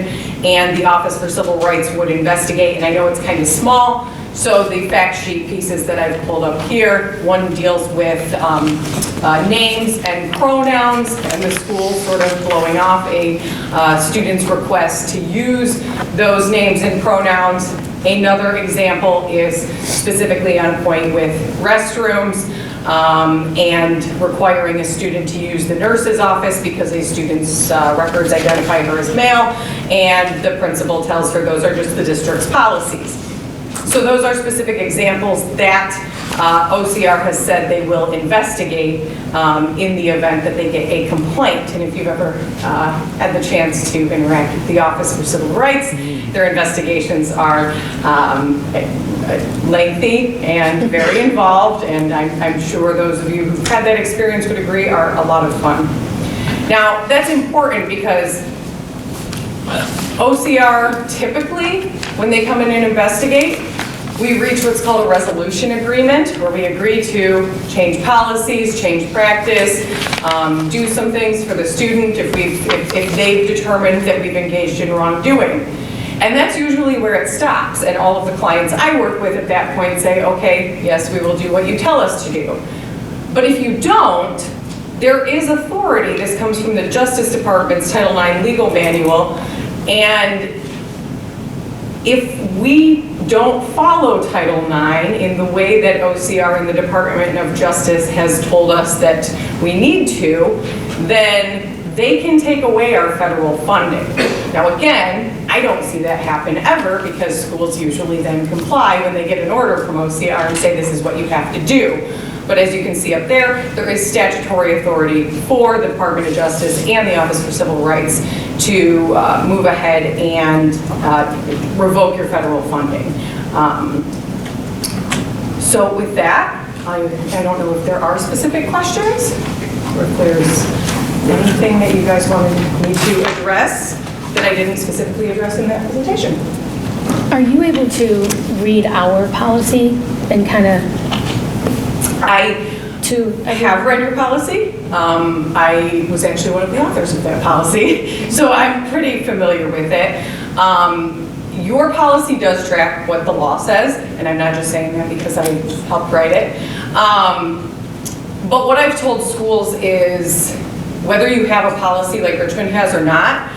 and the Office for Civil Rights would investigate. And I know it's kind of small, so the fact sheet pieces that I've pulled up here, one deals with names and pronouns, and the school sort of blowing off a student's request to use those names and pronouns. Another example is specifically on point with restrooms and requiring a student to use the nurse's office because a student's records identify her as male, and the principal tells her those are just the district's policies. So those are specific examples that OCR has said they will investigate in the event that they get a complaint. And if you've ever had the chance to interact with the Office for Civil Rights, their investigations are lengthy and very involved, and I'm sure those of you who've had that experience would agree are a lot of fun. Now, that's important because OCR, typically, when they come in and investigate, we reach what's called a resolution agreement, where we agree to change policies, change practice, do some things for the student if they've determined that we've engaged in wrongdoing. And that's usually where it stops. And all of the clients I work with at that point say, okay, yes, we will do what you tell us to do. But if you don't, there is authority. This comes from the Justice Department's Title IX legal manual. And if we don't follow Title IX in the way that OCR and the Department of Justice has told us that we need to, then they can take away our federal funding. Now again, I don't see that happen ever because schools usually then comply when they get an order from OCR and say this is what you have to do. But as you can see up there, there is statutory authority for the Department of Justice and the Office for Civil Rights to move ahead and revoke your federal funding. So with that, I don't know if there are specific questions or if there's anything that you guys wanted me to address that I didn't specifically address in that presentation. Are you able to read our policy and kind of I have read your policy. I was actually one of the authors of that policy, so I'm pretty familiar with it. Your policy does track what the law says, and I'm not just saying that because I helped write it. But what I've told schools is whether you have a policy like Richmond has or not,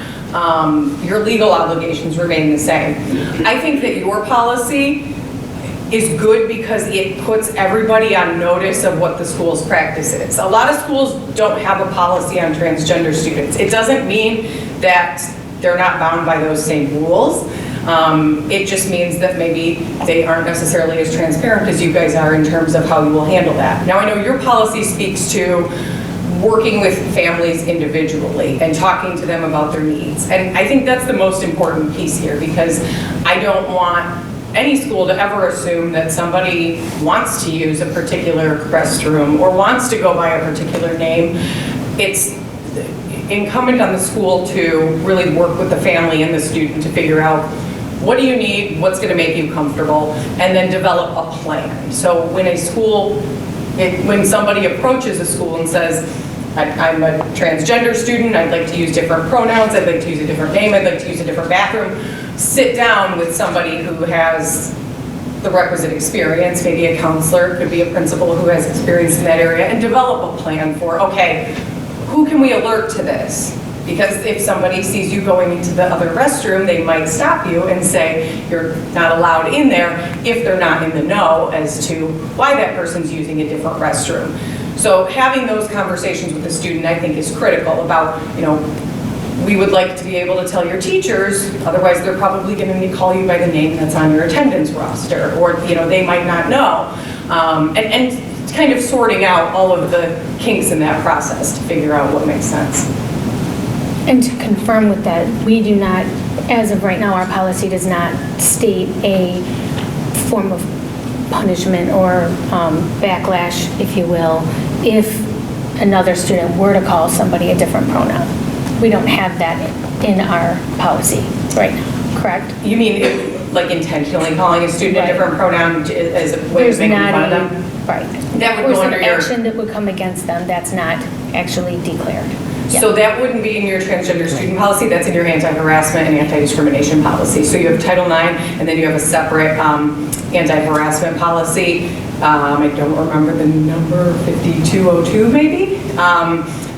your legal obligations remain the same. I think that your policy is good because it puts everybody on notice of what the school's practice is. A lot of schools don't have a policy on transgender students. It doesn't mean that they're not bound by those same rules. It just means that maybe they aren't necessarily as transparent as you guys are in terms of how you will handle that. Now, I know your policy speaks to working with families individually and talking to them about their needs. And I think that's the most important piece here because I don't want any school to ever assume that somebody wants to use a particular restroom or wants to go by a particular name. It's incumbent on the school to really work with the family and the student to figure out what do you need, what's going to make you comfortable, and then develop a plan. So when a school, when somebody approaches a school and says, I'm a transgender student, I'd like to use different pronouns, I'd like to use a different name, I'd like to use a different bathroom, sit down with somebody who has the requisite experience, maybe a counselor, could be a principal who has experience in that area, and develop a plan for, okay, who can we alert to this? Because if somebody sees you going into the other restroom, they might stop you and say you're not allowed in there if they're not in the know as to why that person's using a different restroom. So having those conversations with the student, I think, is critical about, we would like to be able to tell your teachers, otherwise they're probably going to call you by the name that's on your attendance roster, or they might not know. And kind of sorting out all of the kinks in that process to figure out what makes sense. And to confirm with that, we do not, as of right now, our policy does not state a form of punishment or backlash, if you will, if another student were to call somebody a different pronoun. We don't have that in our policy right now, correct? You mean like intentionally calling a student a different pronoun as a way of making fun of them? Right. That would go under your action that would come against them that's not actually declared. Yeah. So that wouldn't be in your transgender student policy, that's in your anti-harassment and anti-discrimination policy. So you have Title IX, and then you have a separate anti-harassment policy. I don't remember the number, 5202 maybe?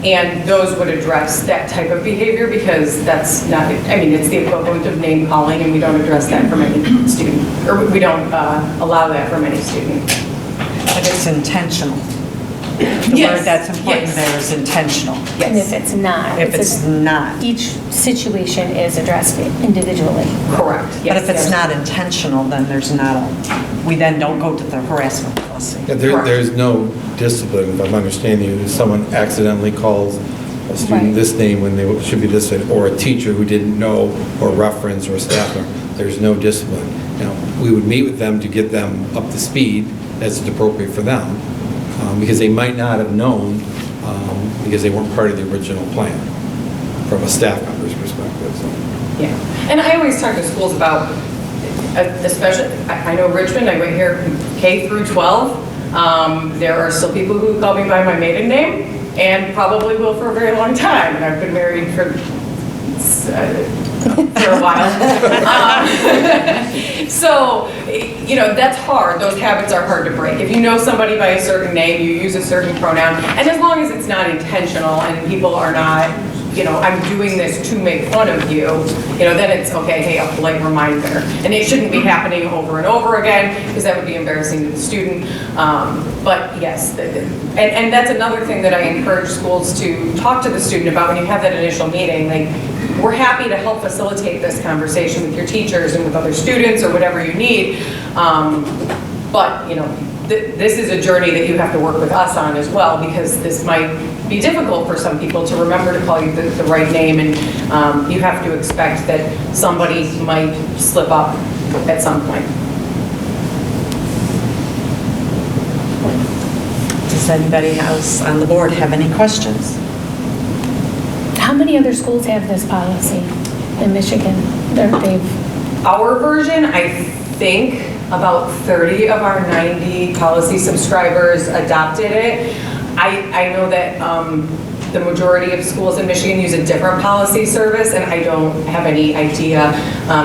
And those would address that type of behavior because that's not, it's the equivalent of name calling, and we don't address that from any student, or we don't allow that from any student. But it's intentional. The word that's important there is intentional. And if it's not. If it's not. Each situation is addressed individually. Correct. But if it's not intentional, then there's not we then don't go to the harassment policy. Yeah, there's no discipline, if I'm understanding you. If someone accidentally calls a student this name when they should be this name, or a teacher who didn't know, or reference, or a staff member, there's no discipline. We would meet with them to get them up to speed as it's appropriate for them, because they might not have known because they weren't part of the original plan from a staff member's perspective. So. Yeah, and I always talk to schools about, especially, I know Richmond, I went here K through 12. There are still people who call me by my maiden name, and probably will for a very long time, and I've been married for a while. So, you know, that's hard. Those habits are hard to break. If you know somebody by a certain name, you use a certain pronoun, and as long as it's not intentional and people are not, you know, I'm doing this to make fun of you, you know, then it's okay, hey, a polite reminder. And it shouldn't be happening over and over again, because that would be embarrassing to the student. But yes, and that's another thing that I encourage schools to talk to the student about when you have that initial meeting. Like, we're happy to help facilitate this conversation with your teachers and with other students or whatever you need. But, you know, this is a journey that you have to work with us on as well, because this might be difficult for some people to remember to call you the right name, and you have to expect that somebody might slip up at some point. Does anybody else on the board have any questions? How many other schools have this policy in Michigan? Our version, I think about 30 of our 90 policy subscribers adopted it. I know that the majority of schools in Michigan use a different policy service, and I don't have any idea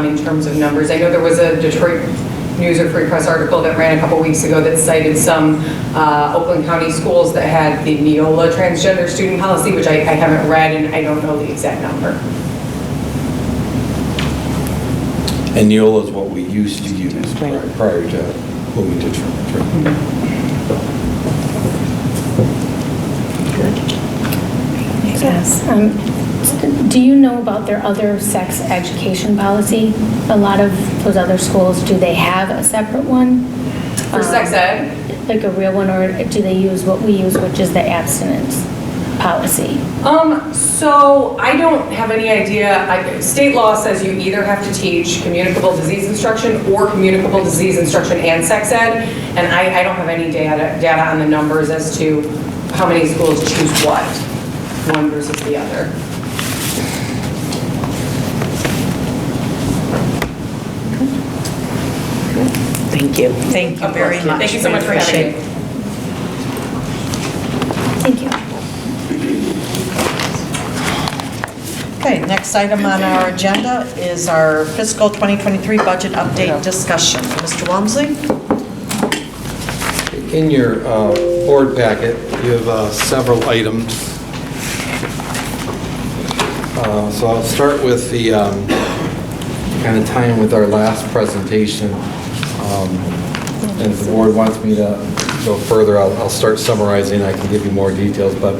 in terms of numbers. I know there was a Detroit News or Free Press article that ran a couple weeks ago that cited some Oakland County schools that had the Neola transgender student policy, which I haven't read, and I don't know the exact number. And Neola is what we used to use prior to moving to Detroit. Yes. Do you know about their other sex education policy? A lot of those other schools, do they have a separate one? For sex ed? Like a real one, or do they use what we use, which is the abstinence policy? So I don't have any idea. State law says you either have to teach communicable disease instruction or communicable disease instruction and sex ed, and I don't have any data on the numbers as to how many schools choose what, one versus the other. Thank you. Thank you very much. Thank you so much for having me. Thank you. Okay, next item on our agenda is our fiscal 2023 budget update discussion. Mr. Walmsley? In your board packet, you have several items. So I'll start with the kind of tying with our last presentation. And if the board wants me to go further, I'll start summarizing. I can give you more details. But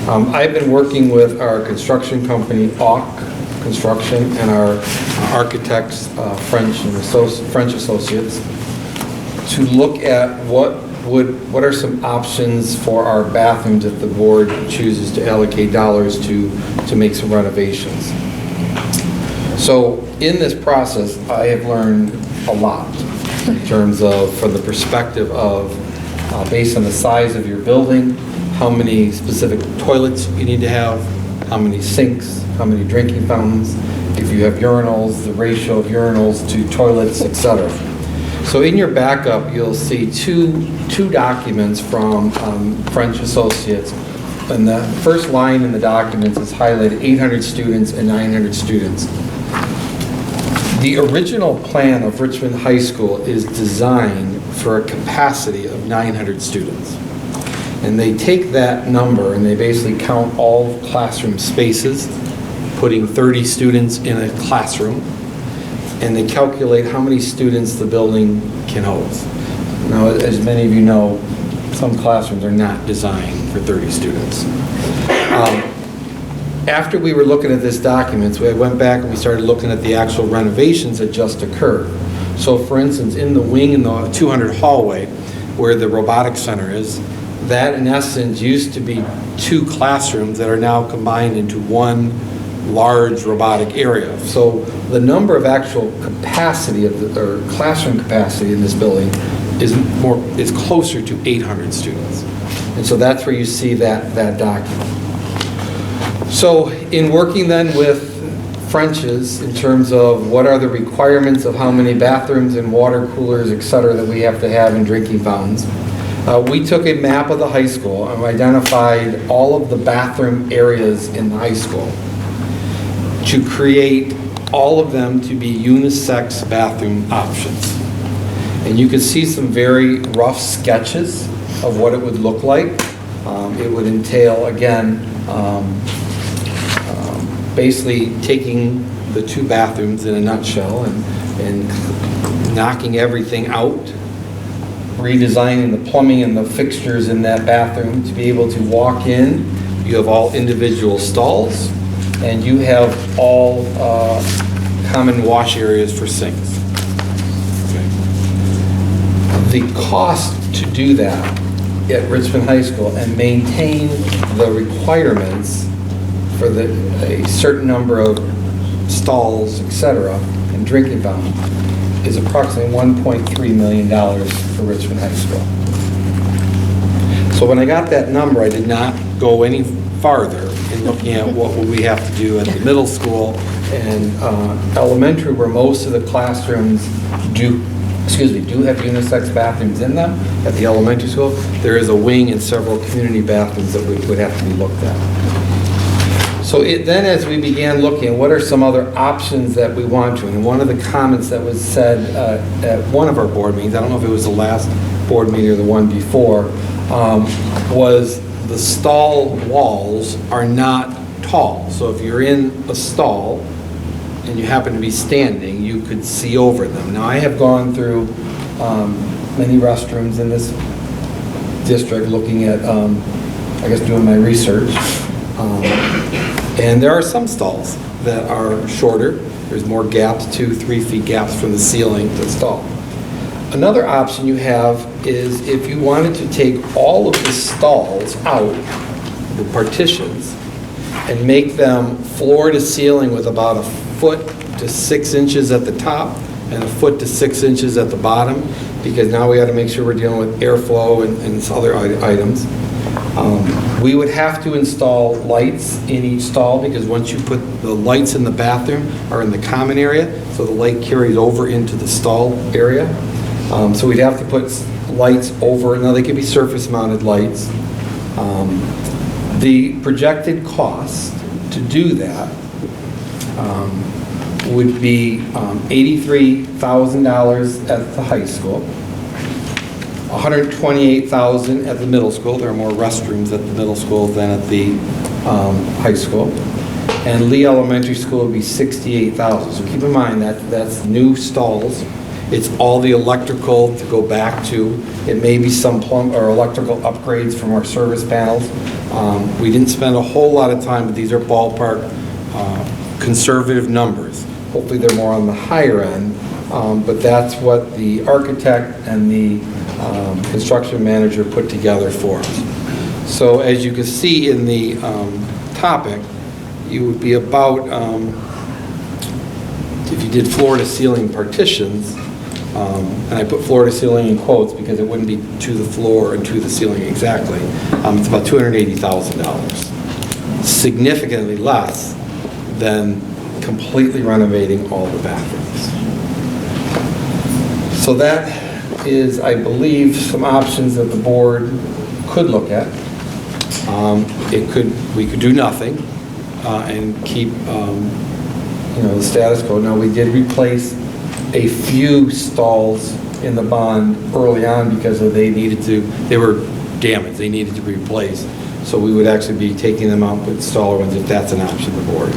I've been working with our construction company, AUK Construction, and our architects, French Associates, to look at what are some options for our bathrooms if the board chooses to allocate dollars to make some renovations. So in this process, I have learned a lot in terms of, from the perspective of, based on the size of your building, how many specific toilets you need to have, how many sinks, how many drinking fountains, if you have urinals, the ratio of urinals to toilets, etc. So in your backup, you'll see two documents from French Associates. And the first line in the documents is highlighted 800 students and 900 students. The original plan of Richmond High School is designed for a capacity of 900 students. And they take that number and they basically count all classroom spaces, putting 30 students in a classroom, and they calculate how many students the building can host. Now, as many of you know, some classrooms are not designed for 30 students. After we were looking at this document, we went back and we started looking at the actual renovations that just occurred. So for instance, in the wing in the 200 hallway, where the robotics center is, that in essence used to be 2 classrooms that are now combined into one large robotic area. So the number of actual capacity of or classroom capacity in this building is closer to 800 students. And so that's where you see that document. So in working then with French's in terms of what are the requirements of how many bathrooms and water coolers, et cetera, that we have to have in drinking fountains. We took a map of the high school and identified all of the bathroom areas in the high school to create all of them to be unisex bathroom options. And you can see some very rough sketches of what it would look like. It would entail, again, basically taking the two bathrooms in a nutshell and knocking everything out, redesigning the plumbing and the fixtures in that bathroom to be able to walk in. You have all individual stalls, and you have all common wash areas for sinks. Okay. The cost to do that at Richmond High School and maintain the requirements for a certain number of stalls, et cetera, and drinking fountains is approximately $1.3 million for Richmond High School. So when I got that number, I did not go any farther in looking at what would we have to do at the middle school and elementary, where most of the classrooms do have unisex bathrooms in them. At the elementary school, there is a wing and several community bathrooms that would have to be looked at. So then as we began looking at what are some other options that we want to, and one of the comments that was said at one of our board meetings, I don't know if it was the last board meeting or the one before, was the stall walls are not tall. So if you're in a stall and you happen to be standing, you could see over them. Now, I have gone through many restrooms in this district looking at, I guess, doing my research. And there are some stalls that are shorter. There's more gaps, 2-3 feet gaps from the ceiling to the stall. Another option you have is if you wanted to take all of the stalls out, the partitions, and make them floor to ceiling with about 1 foot to 6 inches at the top and 1 foot to 6 inches at the bottom, because now we got to make sure we're dealing with airflow and other items. We would have to install lights in each stall, because once you put the lights in the bathroom are in the common area, so the light carries over into the stall area. So we'd have to put lights over. Now, they could be surface mounted lights. The projected cost to do that would be $83,000 at the high school, $128,000 at the middle school. There are more restrooms at the middle school than at the high school. And Lee Elementary School would be $68,000. So keep in mind that that's new stalls. It's all the electrical to go back to. It may be some plumb or electrical upgrades from our service panels. We didn't spend a whole lot of time, but these are ballpark conservative numbers. Hopefully they're more on the higher end, but that's what the architect and the construction manager put together for us. So as you can see in the topic, you would be about, if you did floor to ceiling partitions, and I put floor to ceiling in quotes because it wouldn't be to the floor and to the ceiling exactly, it's about $280,000. Significantly less than completely renovating all the bathrooms. So that is, I believe, some options that the board could look at. We could do nothing and keep the status quo. Now, we did replace a few stalls in the bond early on because they were damaged, they needed to be replaced. So we would actually be taking them out with staller ones if that's an option to the board.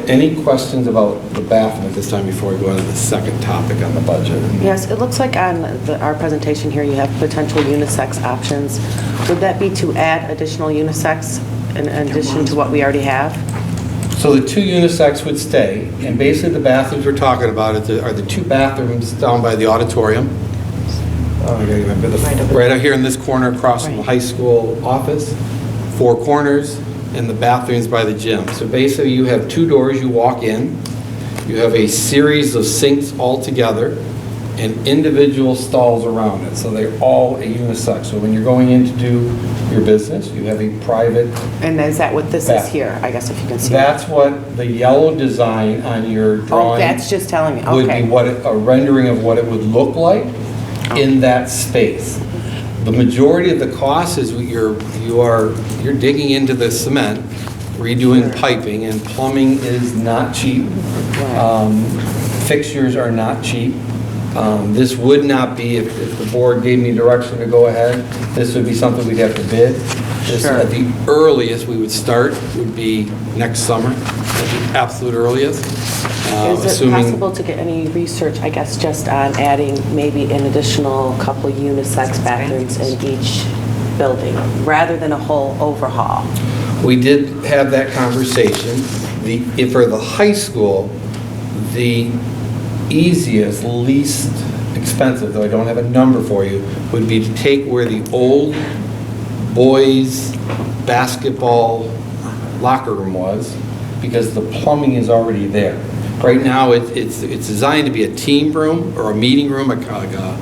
Any questions about the bathroom at this time before we go on to the second topic on the budget? Yes, it looks like on our presentation here you have potential unisex options. Would that be to add additional unisex in addition to what we already have? So the 2 unisex would stay, and basically the bathrooms we're talking about are the 2 bathrooms down by the auditorium. Right out here in this corner across from the high school office, 4 corners, and the bathrooms by the gym. So basically you have 2 doors, you walk in, you have a series of sinks all together, and individual stalls around it, so they're all a unisex. So when you're going in to do your business, you have a private. And is that what this is That- here? I guess if you can see. That's what the yellow design on your Oh, drawing. that's just telling me, Would be okay. what, a rendering of what it would look like in that space. The majority of the cost is you're digging into the cement, redoing piping, and plumbing is not cheap. Fixtures are not cheap. This would not be, if the board gave me direction to go ahead, this would be something we'd have to bid. This, Sure. at the earliest we would start would be next summer, at the absolute earliest. Is it assuming- possible to get any research, I guess, just on adding maybe an additional couple unisex bathrooms in each building, rather than a whole overhaul? We did have that conversation. If for the high school, the easiest, least expensive, though I don't have a number for you, would be to take where the old boys' basketball locker room was, because the plumbing is already there. Right now, it's designed to be a team room or a meeting room, like a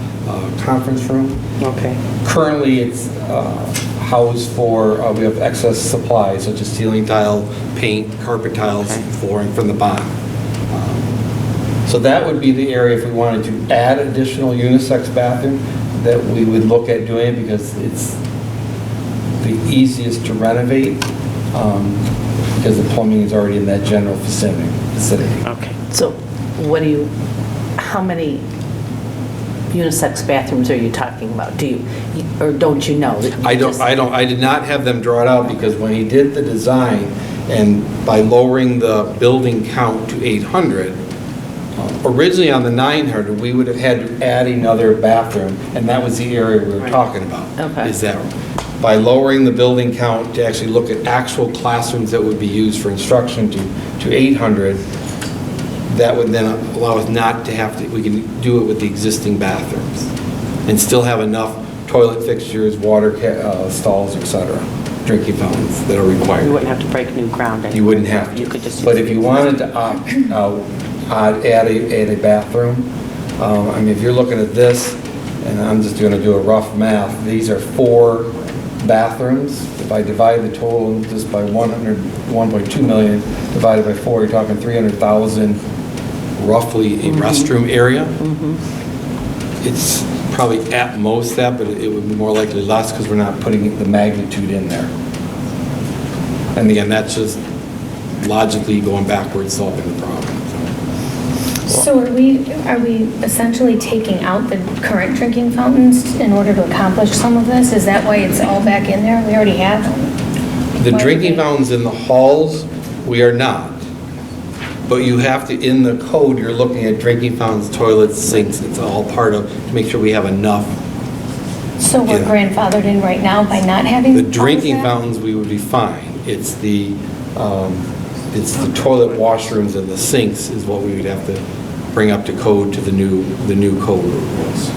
conference room. Okay. Currently, it's housed for, we have excess supplies such as ceiling tile, paint, carpet tiles, flooring from the bond. So that would be the area if we wanted to add additional unisex bathroom that we would look at doing, because it's the easiest to renovate, because the plumbing is already in that general vicinity. Okay. So how many unisex bathrooms are you talking about? Do you, or don't you know? I did not have them draw it out, because when he did the design, and by lowering the building count to 800, originally on the 900, we would have had to add another bathroom, and that was the area we were talking about. Okay. Is that by lowering the building count to actually look at actual classrooms that would be used for instruction to 800, that would then allow us not to have to, we can do it with the existing bathrooms and still have enough toilet fixtures, water stalls, etc., drinking fountains that are required. You wouldn't have to break new ground anymore. You wouldn't have to. You could just. But use if you the wanted to opt out, add a bathroom, I mean, if you're looking at this, and I'm just going to do a rough math, these are 4 bathrooms. If I divide the total just by 1.2 million, divided by 4, you're talking 300,000, roughly a restroom area. It's probably at most that, but it would be more likely less, because we're not putting the magnitude in there. And again, that's just logically going backwards, solving the problem. So are we essentially taking out the current drinking fountains in order to accomplish some of this? Is that why it's all back in there? We already have them. The Why drinking would they- fountains in the halls, we are not. But you have to, in the code, you're looking at drinking fountains, toilets, sinks, it's all part of, to make sure we have enough. So we're Yeah. grandfathered in right now by not having The all of drinking that? fountains, we would be fine. It's the toilet washrooms and the sinks is what we would have to bring up to code, to the new code rules.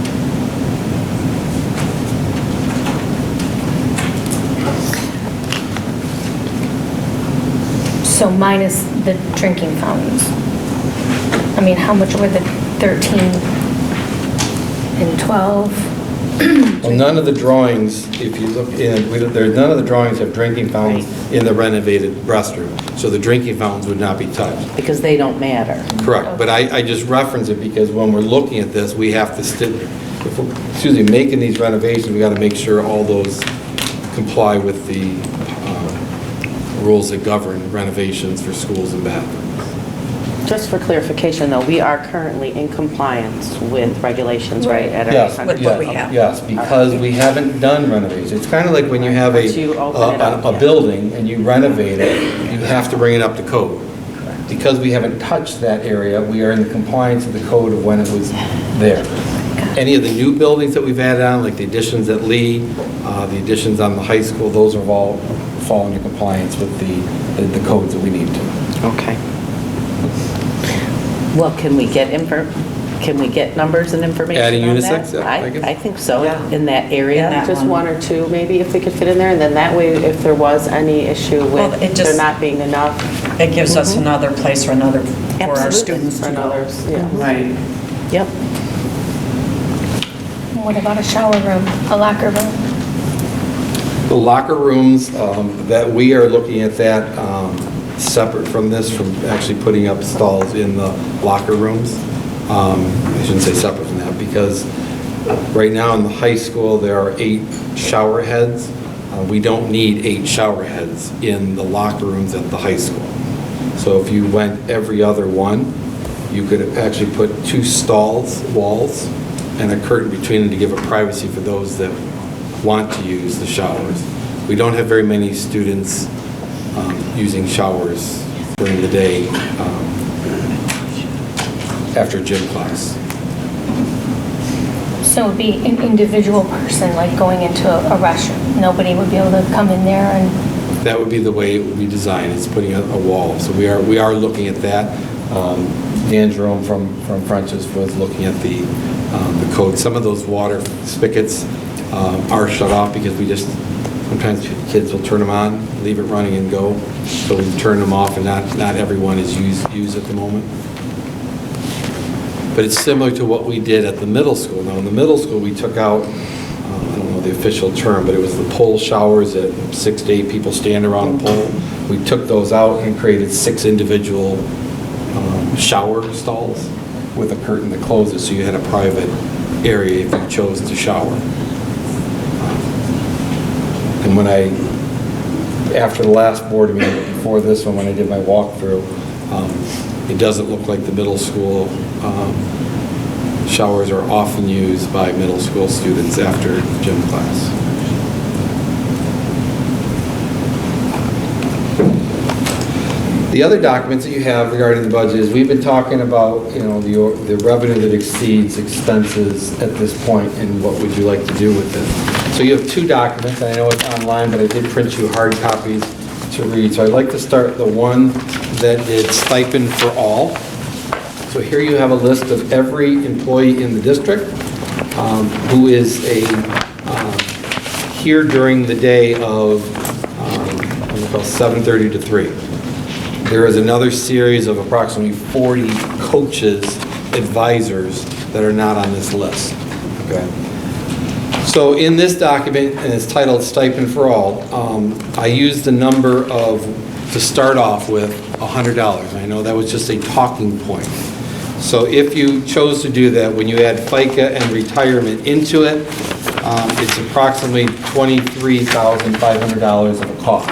So minus the drinking fountains. I mean, how much were the 13 and 12? Well, none of the drawings, if you look in, none of the drawings have drinking fountains in the renovated restroom. So the drinking fountains would not be touched. Because they don't matter. Correct, but I just reference it because when we're looking at this, we have to if we're, making these renovations, we got to make sure all those comply with the rules that govern renovations for schools and bathrooms. Just for clarification, though, we are currently in compliance with regulations, right? At our Yes, 800? With what we have. yes, because we haven't done renovations. It's kind of like when you have Once you open it up, a yeah. building and you renovate it, you have to bring it up to code. Because we haven't touched that area, we are in compliance with the code of when it was there. Any of the new buildings that we've added on, like the additions at Lee, the additions on the high school, those are all fall into compliance with the codes that we need to. Okay. Well, can we get numbers and information Adding on unisex? that? Yeah, I guess. I think so, Yeah. in that area. In that Just one. one or two, maybe, if we could fit in there, and then that way, if there was any issue Well, with it there just- not being enough It gives us another place for our Absolutely. students for to go. others, yeah. Right. Yep. What about a shower room, a locker room? The locker rooms, that we are looking at that separate from this, from actually putting up stalls in the locker rooms. I shouldn't say separate from that, because right now in the high school, there are 8 shower heads. We don't need 8 shower heads in the locker rooms at the high school. So if you went every other one, you could actually put 2 stalls, walls, and a curtain between them to give a privacy for those that want to use the showers. We don't have very many students using showers during the day after gym class. So it would be an individual person, like going into a restroom. Nobody would be able to come in there and... That would be the way it would be designed, it's putting a wall. So we are looking at that. Dan Jerome from French's was looking at the code. Some of those water spigots are shut off because sometimes kids will turn them on, leave it running and go. So we turn them off, and not everyone is used at the moment. But it's similar to what we did at the middle school. Now, in the middle school, we took out, I don't know the official term, but it was the pole showers that 6 to 8 people stand around a pole. We took those out and created 6 individual shower stalls with a curtain that closes, so you had a private area if you chose to shower. And after the last board meeting, before this one, when I did my walkthrough, it doesn't look like the middle school showers are often used by middle school students after gym class. The other documents that you have regarding the budget is we've been talking about, the revenue that exceeds expenses at this point, and what would you like to do with it. So you have 2 documents. I know it's online, but I did print you hard copies to read. So I'd like to start the one that is stipend for all. So here you have a list of every employee in the district who is here during the day of 7:30 to 3. There is another series of approximately 40 coaches, advisors that are not on this list. Okay. So in this document, and it's titled Stipend for All, I used the number to start off with $100. I know that was just a talking point. So if you chose to do that, when you add FICA and retirement into it, it's approximately $23,500 of a cost.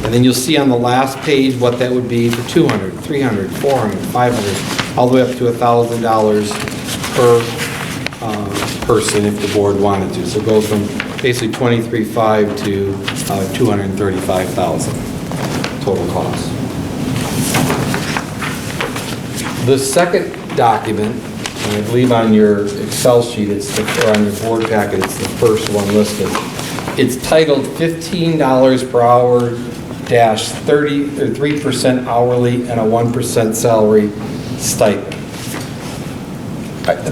And then you'll see on the last page what that would be for $200, $300, $400, $500, all the way up to $1,000 per person if the board wanted to. So it goes from basically $23,500 to $235,000 total cost. The second document, and I believe on your Excel sheet, or on your board packet, it's the first one listed. It's titled $15 per hour dash 3% hourly and a 1% salary stipend.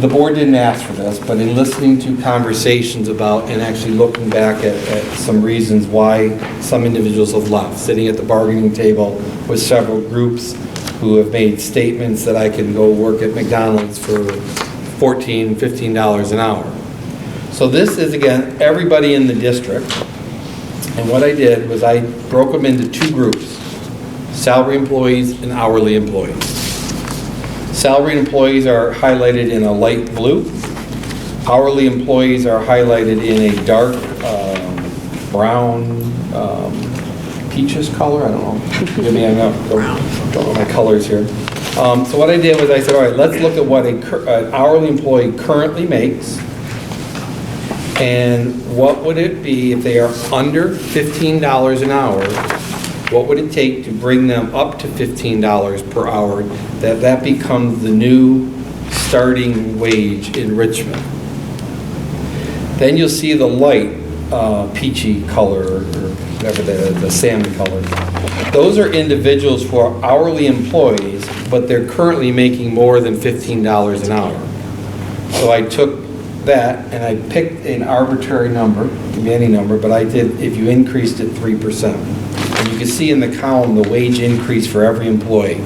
The board didn't ask for this, but in listening to conversations about and actually looking back at some reasons why some individuals have left, sitting at the bargaining table with several groups who have made statements that I can go work at McDonald's for $14, $15 an hour. So this is, again, everybody in the district. And what I did was I broke them into 2 groups, salary employees and hourly employees. Salary employees are highlighted in a light blue. Hourly employees are highlighted in a dark brown, peaches color. I don't know. Give me enough. Don't know my colors here. So what I did was I said, all right, let's look at what an hourly employee currently makes, and what would it be if they are under $15 an hour? What would it take to bring them up to $15 per hour? That becomes the new starting wage in Richmond. Then you'll see the light peachy color, or whatever the salmon color. Those are individuals who are hourly employees, but they're currently making more than $15 an hour. So I took that and I picked an arbitrary number, it can be any number, but I did, if you increased it 3%. And you can see in the column the wage increase for every employee.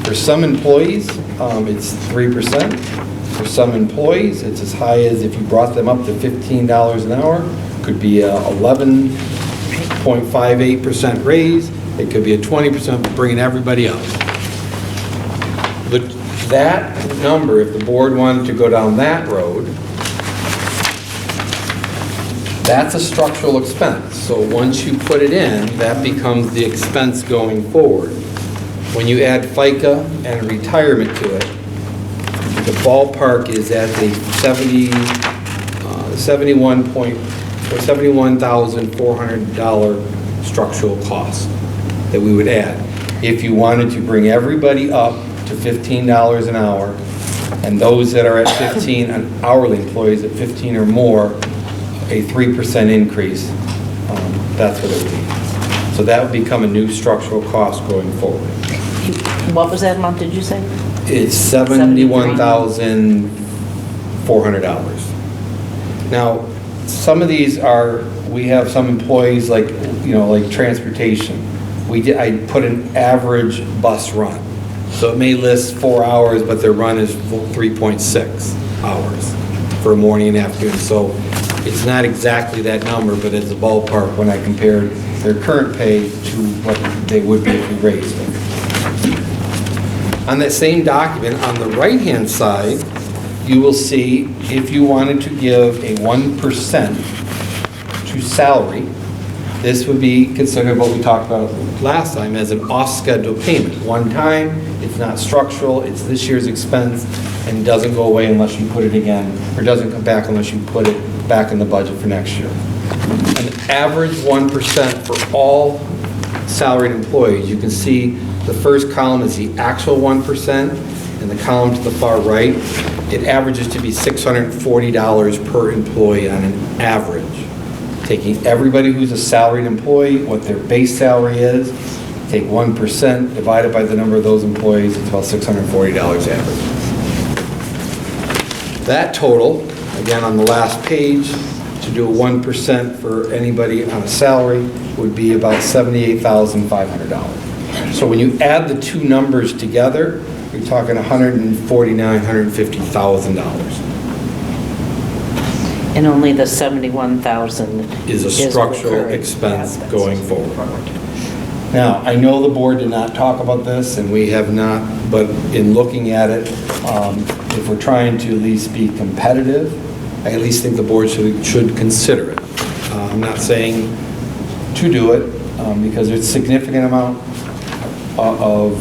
For some employees, it's 3%. For some employees, it's as high as if you brought them up to $15 an hour, could be a 11.58% raise, it could be a 20% for bringing everybody up. But that number, if the board wanted to go down that road, that's a structural expense. So once you put it in, that becomes the expense going forward. When you add FICA and retirement to it, the ballpark is at the $71,400 structural cost that we would add. If you wanted to bring everybody up to $15 an hour, and those that are at 15, and hourly employees at 15 or more, a 3% increase, that's what it would be. So that would become a new structural cost going forward. What was that amount, did you say? It's $71,400. Now, some of these are, we have some employees like, like transportation. I put an average bus run. So it may list 4 hours, but their run is 3.6 hours for a morning and afternoon. So it's not exactly that number, but it's a ballpark when I compared their current pay to what they would be if we raised it. On that same document, on the right-hand side, you will see if you wanted to give a 1% to salary, this would be considered what we talked about last time as an off-schedule payment. One time, it's not structural, it's this year's expense, and doesn't go away unless you put it again, or doesn't come back unless you put it back in the budget for next year. An average 1% for all salaried employees. You can see the first column is the actual 1%, and the column to the far right, it averages to be $640 per employee on an average. Taking everybody who's a salaried employee, what their base salary is, take 1%, divide it by the number of those employees, it's about $640 average. That total, again on the last page, to do a 1% for anybody on a salary would be about $78,500. So when you add the two numbers together, you're talking $149,000, $150,000. And only the $71,000 is a structural expense going forward. Now, I know the board did not talk about this, and we have not, but in looking at it, if we're trying to at least be competitive, I at least think the board should consider it. I'm not saying to do it, because it's a significant amount of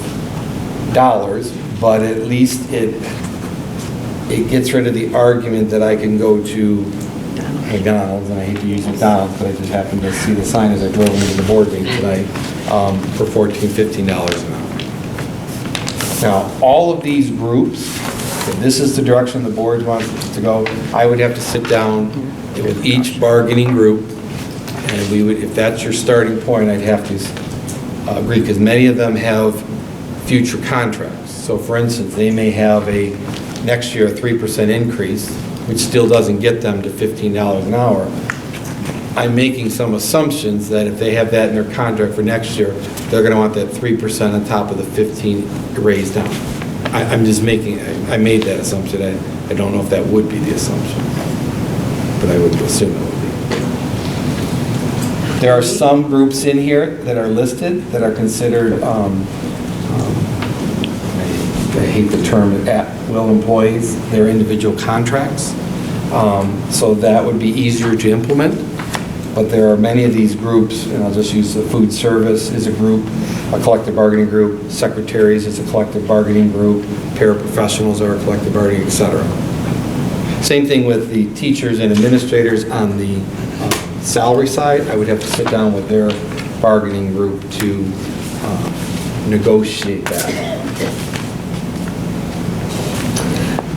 dollars, but at least it gets rid of the argument that I can go to McDonald's, and I hate to use McDonald's, but I just happened to see the sign as I drove into the board meeting tonight, for $14, $15 an hour. Now, all of these groups, if this is the direction the board wants to go, I would have to sit down with each bargaining group, and we would, if that's your starting point, I'd have to agree, because many of them have future contracts. So for instance, they may have next year a 3% increase, which still doesn't get them to $15 an hour. I'm making some assumptions that if they have that in their contract for next year, they're going to want that 3% on top of the 15 raised down. I'm just making, I made that assumption. I don't know if that would be the assumption, but I would assume it would be. There are some groups in here that are listed that are considered, I hate the term, at-will employees. They're individual contracts. So that would be easier to implement. But there are many of these groups, and I'll just use the food service as a group, a collective bargaining group, secretaries is a collective bargaining group, paraprofessionals are a collective bargaining, et cetera. Same thing with the teachers and administrators on the salary side. I would have to sit down with their bargaining group to negotiate that.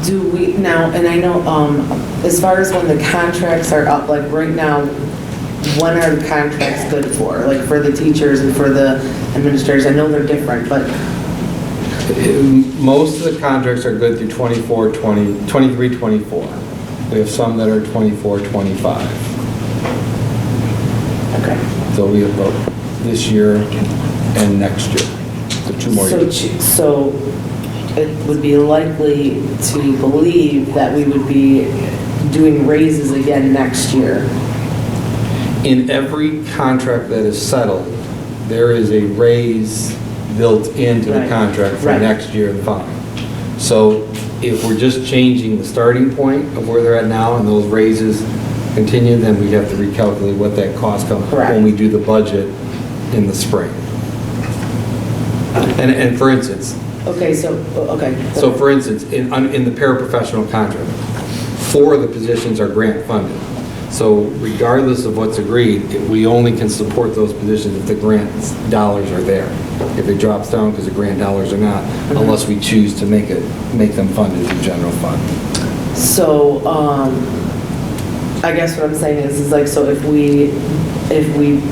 Do we now, and I know, as far as when the contracts are up, like right now, when are the contracts good for? Like for the teachers and for the administrators? I know they're different, but. Most of the contracts are good through 23, 24. We have some that are 24, 25. Okay. So we have both this year and next year. So 2 more years. So it would be likely to believe that we would be doing raises again next year. In every contract that is settled, there is a raise built into the Right. contract for Right. next year and following. So if we're just changing the starting point of where they're at now and those raises continue, then we have to recalculate what that cost comes Correct. when we do the budget in the spring. And for instance, Okay, so for instance, in the paraprofessional contract, 4 of the positions are grant funded. So regardless of what's agreed, we only can support those positions if the grant dollars are there. If it drops down because the grant dollars are not, unless we choose to make them funded through general fund. So, I guess what I'm saying is like, so if we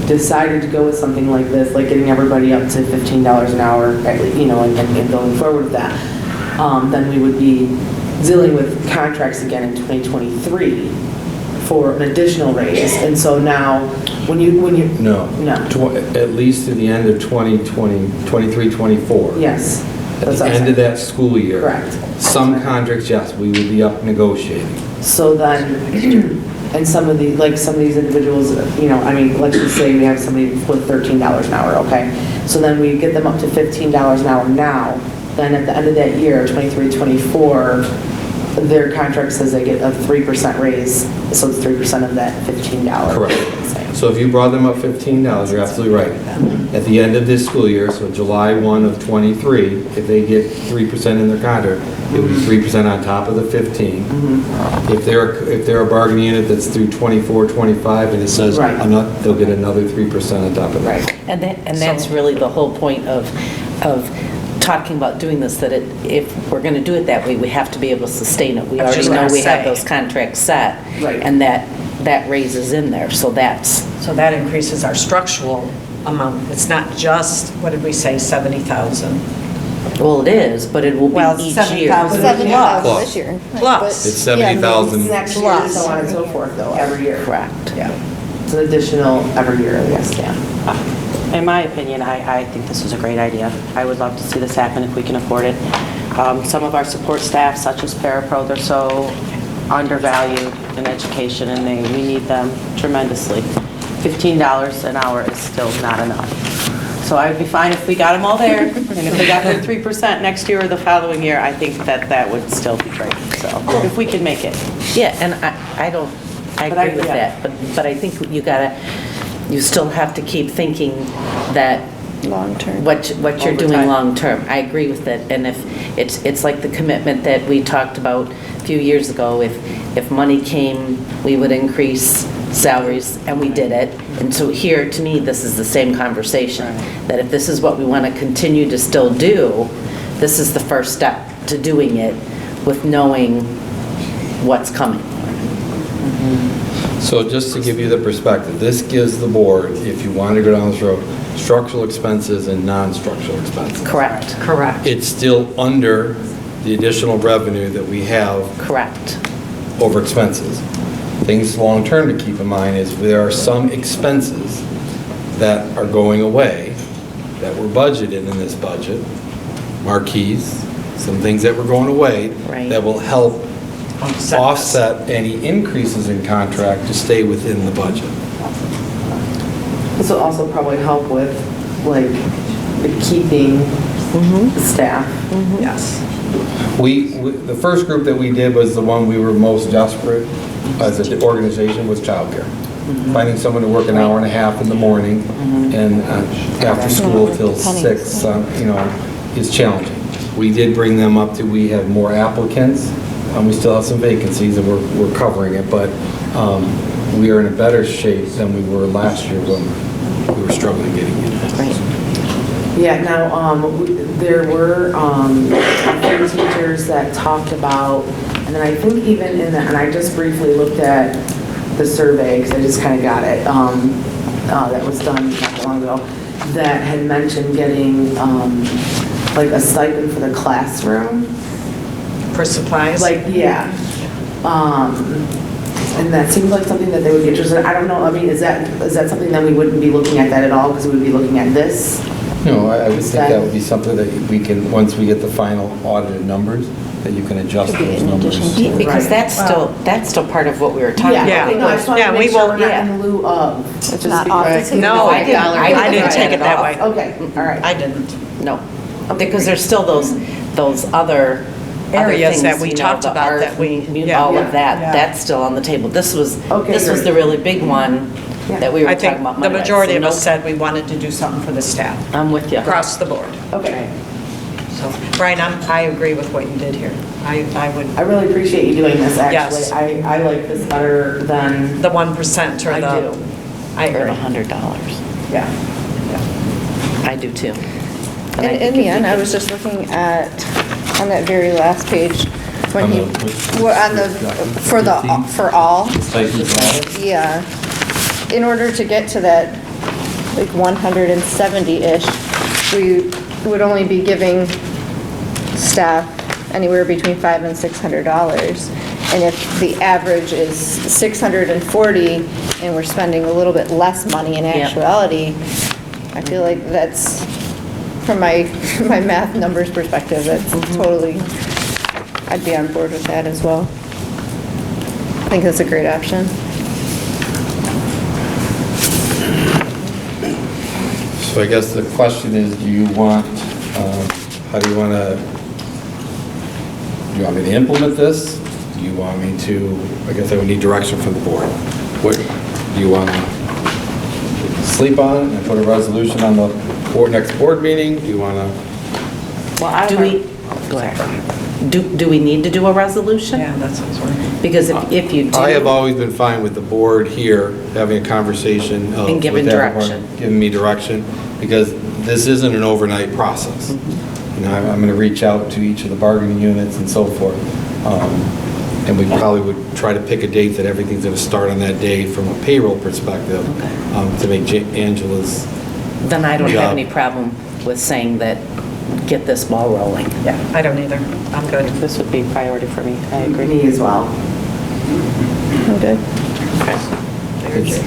decided to go with something like this, like getting everybody up to $15 an hour, you know, and going forward with that, then we would be dealing with contracts again in 2023 for an additional raise. And so now, when you. No. No. At least to the end of 2020, 23, 24. Yes. At That's the what I'm end of saying. that school year. Correct. Some contracts, yes, we would be up negotiating. So then, and some of these individuals, you know, I mean, let's just say we have somebody with $13 an hour, okay? So then we get them up to $15 an hour now, then at the end of that year, 23, 24, their contract says they get a 3% raise, so it's 3% of that $15. Correct. So if you brought them up $15, you're absolutely right. At the end of this school year, so July 1 of '23, if they get 3% in their contract, it would be 3% on top of the 15. If they're a bargaining unit that's through 24, 25, and it says, Right. they'll get another 3% on top of that. Right. And that's really the whole point of talking about doing this, that if we're going to do it that way, we have to be able to sustain it. We I was already just know gonna we have say. those contracts set. Right. And that raises in there, so that's, So that increases our structural amount. It's not just, what did we say, 70,000? well, it is, but it will be Well, each 70,000 year. 70,000 this year. Plus. It's 70,000. Next year, and so on and so forth, though, every year. Correct. Yeah. It's an additional every year, I guess, yeah. In my opinion, I think this is a great idea. I would love to see this happen if we can afford it. Some of our support staff, such as parapro, they're so undervalued in education, and we need them tremendously. $15 an hour is still not enough. So I'd be fine if we got them all there, and if they got their 3% next year or the following year, I think that would still be great, so, if we can make it. Yeah, and I But I- agree with yeah. that, but I think you still have to keep thinking that Long-term. what you're Over doing time. long-term. I agree with that, and if, it's like the commitment that we talked about a few years ago, if money came, we would increase salaries, and we did it. And so here, to me, this is the same conversation, that if this is what we want to continue to still do, this is the first step to doing it with knowing what's coming. So just to give you the perspective, this gives the board, if you want to go down this road, structural expenses and non-structural expenses. Correct. Correct. It's still under the additional revenue that we have Correct. over expenses. Things long-term to keep in mind is there are some expenses that are going away that were budgeted in this budget, marquees, some things that were going away Right. that will help Offset. offset any increases in contract to stay within the budget. This will also probably help with, like, the keeping staff. Yes. The first group that we did was the one we were most desperate as an organization was childcare. Finding someone to work an hour and a half in the morning and after school till 6, is challenging. We did bring them up to, we have more applicants. We still have some vacancies and we're covering it, but we are in a better shape than we were last year when we were struggling getting in. Right. Yeah, now, there were a few teachers that talked about, and then I think even in that, and I just briefly looked at the survey, because I just kind of got it, that was done not that long ago, that had mentioned getting like a stipend for the classroom. For supplies? Like, yeah. And that seems like something that they would be interested in. I don't know, I mean, is that something that we wouldn't be looking at that at all, because we would be looking at this? No, I would think that would be something that we can, once we get the final audited numbers, that you can adjust those numbers. Because that's still part of what we were talking Yeah. about. No, I just wanted Yeah, to we make sure we're won't- not in lieu of. It's not off the table. No, I didn't. I didn't write take it that way. Okay, all right. I didn't. No, because there's still those other Areas that things, we you know, talked the about art, that we- mu- yeah. all Yeah. of that, Yeah. that's still on the table. This was Okay, great. the really big one that we were I talking think about. the money-wise. majority So of us no- said we wanted to do something for the staff, I'm with you. across the board. Okay. So, Brian, I agree with what you did here. I would, I really appreciate you doing this, actually. Yes. I like this better than, the 1% or I the. do. I Or agree. $100. yeah. I do too. And I In think the if end, we I could- was just looking at, on that very last page, when On he, the- which- well, on the, for all, Stipends. yeah. In order to get to that, like 170-ish, we would only be giving staff anywhere between $500 and $600. And if the average is 640 and we're spending a little bit less money in actuality, I feel like that's, from my math numbers perspective, that's totally, I'd be on board with that as well. I think that's a great option. So I guess the question is, do you want, how do you want to, do you want me to implement this? Do you want me to, I guess I would need direction from the board. What, do you want to sleep on it and put a resolution on the next board meeting? Do you want to? Well, do we, go ahead. Do we need to do a resolution? Yeah, that's what I was wondering. Because if you do. I have always been fine with the board here having a conversation. And giving with everyone, direction. Giving me direction, because this isn't an overnight process. You know, I'm going to reach out to each of the bargaining units and so forth. And we probably would try to pick a date that everything's going to start on that day from a payroll perspective to make Angela's. Then I don't Yeah. have any problem with saying that, get this ball rolling. Yeah, I don't either. I'm good. This would be a priority for me. I agree. Me as well. I'm good.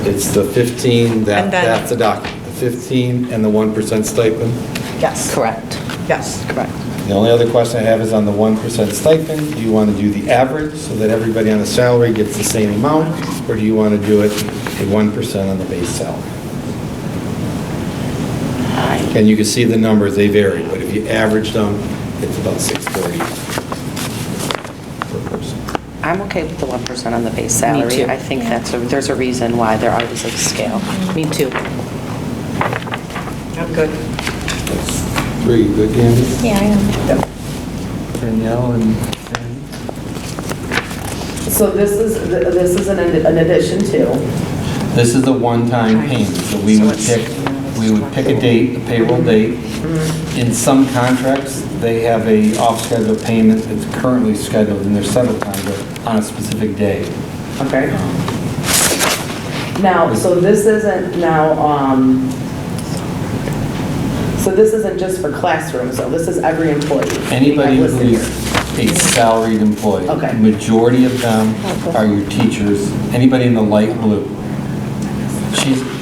It's the 15, And then- that's the document, the 15 and the 1% stipend. Yes, Correct. yes. Correct. The only other question I have is on the 1% stipend. Do you want to do the average so that everybody on the salary gets the same amount? Or do you want to do it at 1% on the base salary? And you can see the numbers, they vary, but if you average them, it's about $640 per person. I'm okay with the 1% on the base salary. too. I think there's a reason why there always is a scale. Me too. I'm good. That's three, good, Candy? Yeah, I am. Danielle and So this is an addition to, this is a one-time payment, so we would pick a date, a payroll date. In some contracts, they have a off-schedule payment that's currently scheduled in their several contracts on a specific day. okay? Now, so this isn't so this isn't just for classrooms, so this is every employee. Anybody Like listed who's here. a salaried employee. Okay. The majority of them are your teachers, anybody in the light blue.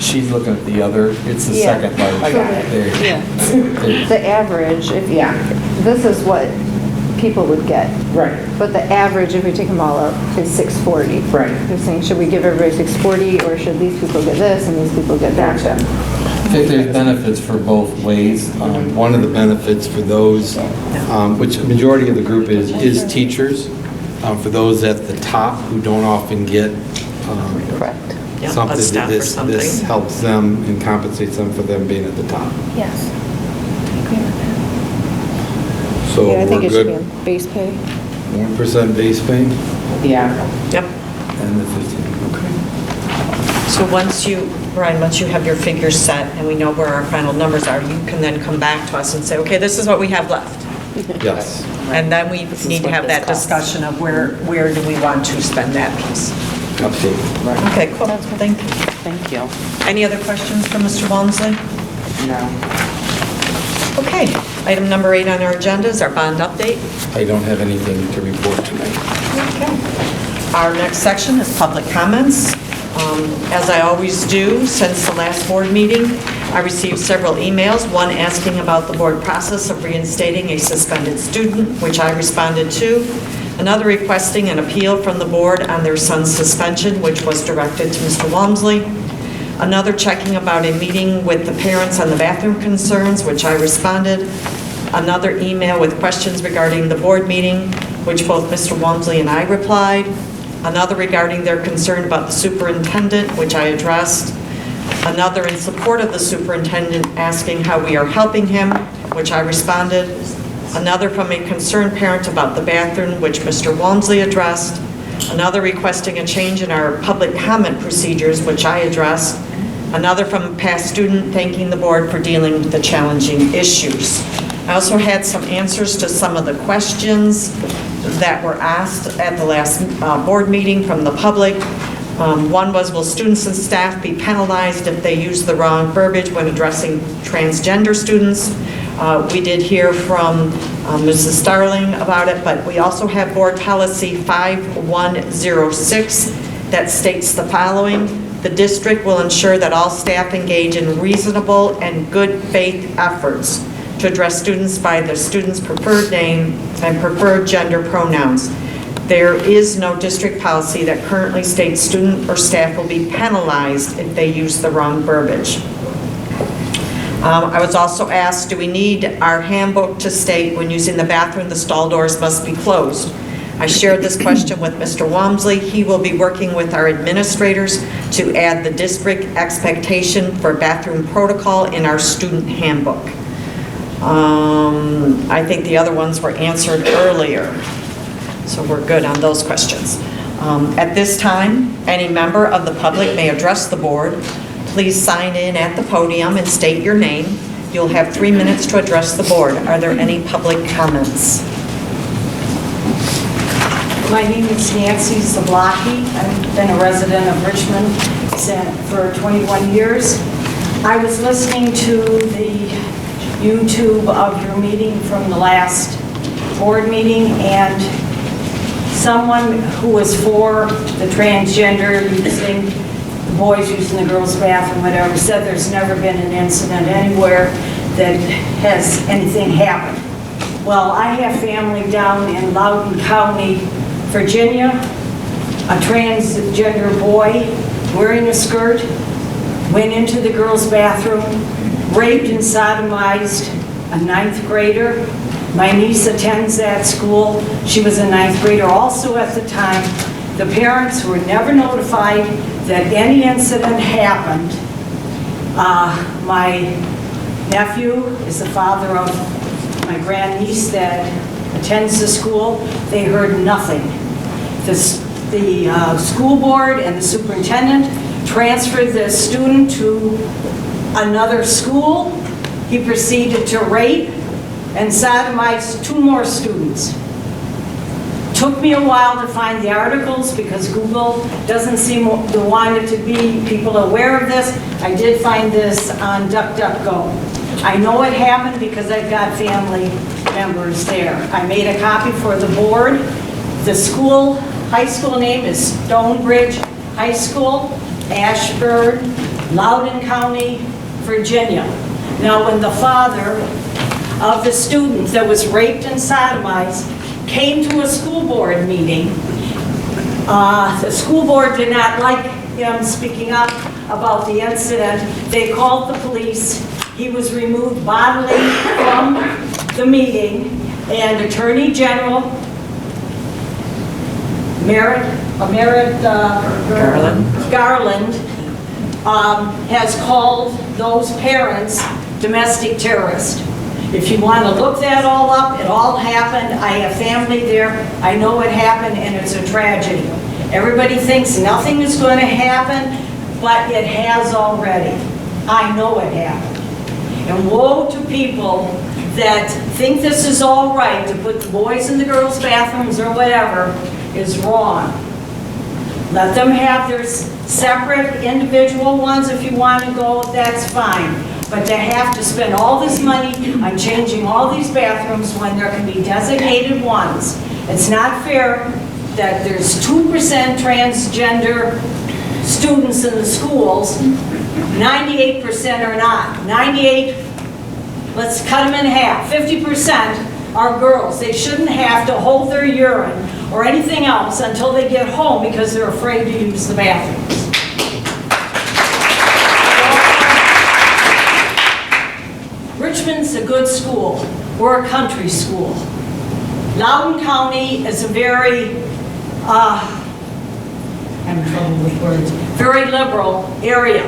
She's looking at the other, it's the Yeah. second largest. I got it. There. The average, if, Yeah. this is what people would get. Right. But the average, if we take them all up, is 640. Right. They're saying, should we give everybody 640, or should these people get this and these people get that? Gotcha. I think there's benefits for both ways. One of the benefits for those, which the majority of the group is teachers. For those at the top who don't often get Correct. Yeah, a something, staff or this something. helps them and compensates them for them being at the top. Yes. I agree with that. So Yeah, I think we're it should be good. on base pay. 1% base pay Yeah. Yep. and the 15. So Brian, once you have your figures set and we know where our final numbers are, you can then come back to us and say, okay, this is what we have left. Yes. And then we This is need to what have this that costs. discussion of where do we want to spend that piece. Absolutely. Okay, cool. Thank you. Thank you. Any other questions for Mr. Walmsley? No. Okay, item number 8 on our agenda is our bond update. I don't have anything to report tonight. Okay. Our next section is public comments. As I always do, since the last board meeting, I received several emails, one asking about the board process of reinstating a suspended student, which I responded to, another requesting an appeal from the board on their son's suspension, which was directed to Mr. Walmsley, another checking about a meeting with the parents on the bathroom concerns, which I responded, another email with questions regarding the board meeting, which both Mr. Walmsley and I replied, another regarding their concern about the superintendent, which I addressed, another in support of the superintendent asking how we are helping him, which I responded, another from a concerned parent about the bathroom, which Mr. Walmsley addressed, another requesting a change in our public comment procedures, which I addressed, another from a past student thanking the board for dealing with the challenging issues. I also had some answers to some of the questions that were asked at the last board meeting from the public. One was, will students and staff be penalized if they use the wrong verbiage when addressing transgender students? We did hear from Mrs. Starling about it, but we also have Board Policy 5106 that states the following: the district will ensure that all staff engage in reasonable and good faith efforts to address students by their student's preferred name and preferred gender pronouns. There is no district policy that currently states student or staff will be penalized if they use the wrong verbiage. I was also asked, do we need our handbook to state when using the bathroom the stall doors must be closed? I shared this question with Mr. Walmsley. He will be working with our administrators to add the district expectation for bathroom protocol in our student handbook. I think the other ones were answered earlier, so we're good on those questions. At this time, any member of the public may address the board. Please sign in at the podium and state your name. You'll have 3 minutes to address the board. Are there any public comments? My name is Nancy Zablocki. I've been a resident of Richmond for 21 years. I was listening to the YouTube of your meeting from the last board meeting, and someone who was for the transgender using the boys using the girls' bathroom, whatever, said there's never been an incident anywhere that has anything happened. Well, I have family down in Loudoun County, Virginia. A transgender boy wearing a skirt went into the girls' bathroom, raped and sodomized a 9th grader. My niece attends that school. She was a 9th grader also at the time. The parents were never notified that any incident happened. My nephew is the father of my grandniece that attends the school. They heard nothing. The school board and the superintendent transferred the student to another school. He proceeded to rape and sodomize 2 more students. Took me a while to find the articles because Google doesn't seem to want it to be people aware of this. I did find this on DuckDuckGo. I know it happened because I've got family members there. I made a copy for the board. The high school name is Stonebridge High School, Ashburn, Loudoun County, Virginia. Now, when the father of the student that was raped and sodomized came to a school board meeting, the school board did not like him speaking up about the incident. They called the police. He was removed bodily from the meeting, and Attorney General Garland has called those parents domestic terrorists. If you want to look that all up, it all happened. I have family there. I know it happened, and it's a tragedy. Everybody thinks nothing is going to happen, but it has already. I know it happened. And woe to people that think this is all right to put the boys in the girls' bathrooms or whatever is wrong. Let them have their separate individual ones if you want to go, that's fine. But to have to spend all this money on changing all these bathrooms when there can be designated ones, it's not fair that there's 2% transgender students in the schools, 98% are not. 98, let's cut them in half. 50% are girls. They shouldn't have to hold their urine or anything else until they get home because they're afraid to use the bathrooms. Richmond's a good school. We're a country school. Loudoun County is a very, I'm in trouble with words, very liberal area.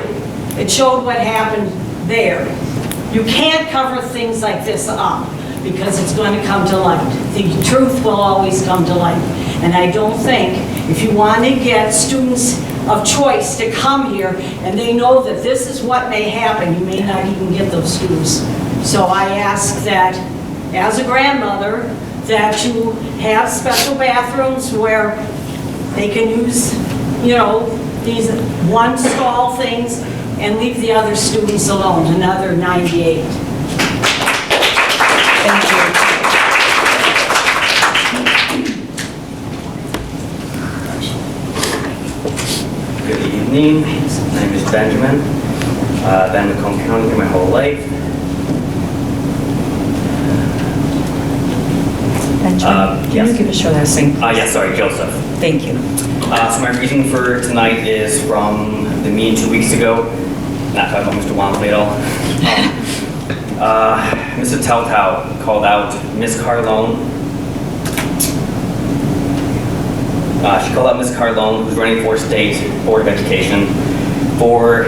It showed what happened there. You can't cover things like this up because it's going to come to light. The truth will always come to light. And I don't think if you want to get students of choice to come here and they know that this is what may happen, you may not even get those students. So I ask that, as a grandmother, that you have special bathrooms where they can use, you know, these one stall things and leave the other students alone, another 98. Thank you. Good evening. My name is Benjamin. I've been in Macomb County my whole life. Benjamin, can you give us your last name? Yes, sorry, Joseph. Thank you. So my reason for tonight is from the meeting 2 weeks ago. Not talking about Mr. Wamsley at all. Mr. Teltow called out Ms. Carlone. She called out Ms. Carlone, who's running for State Board of Education, for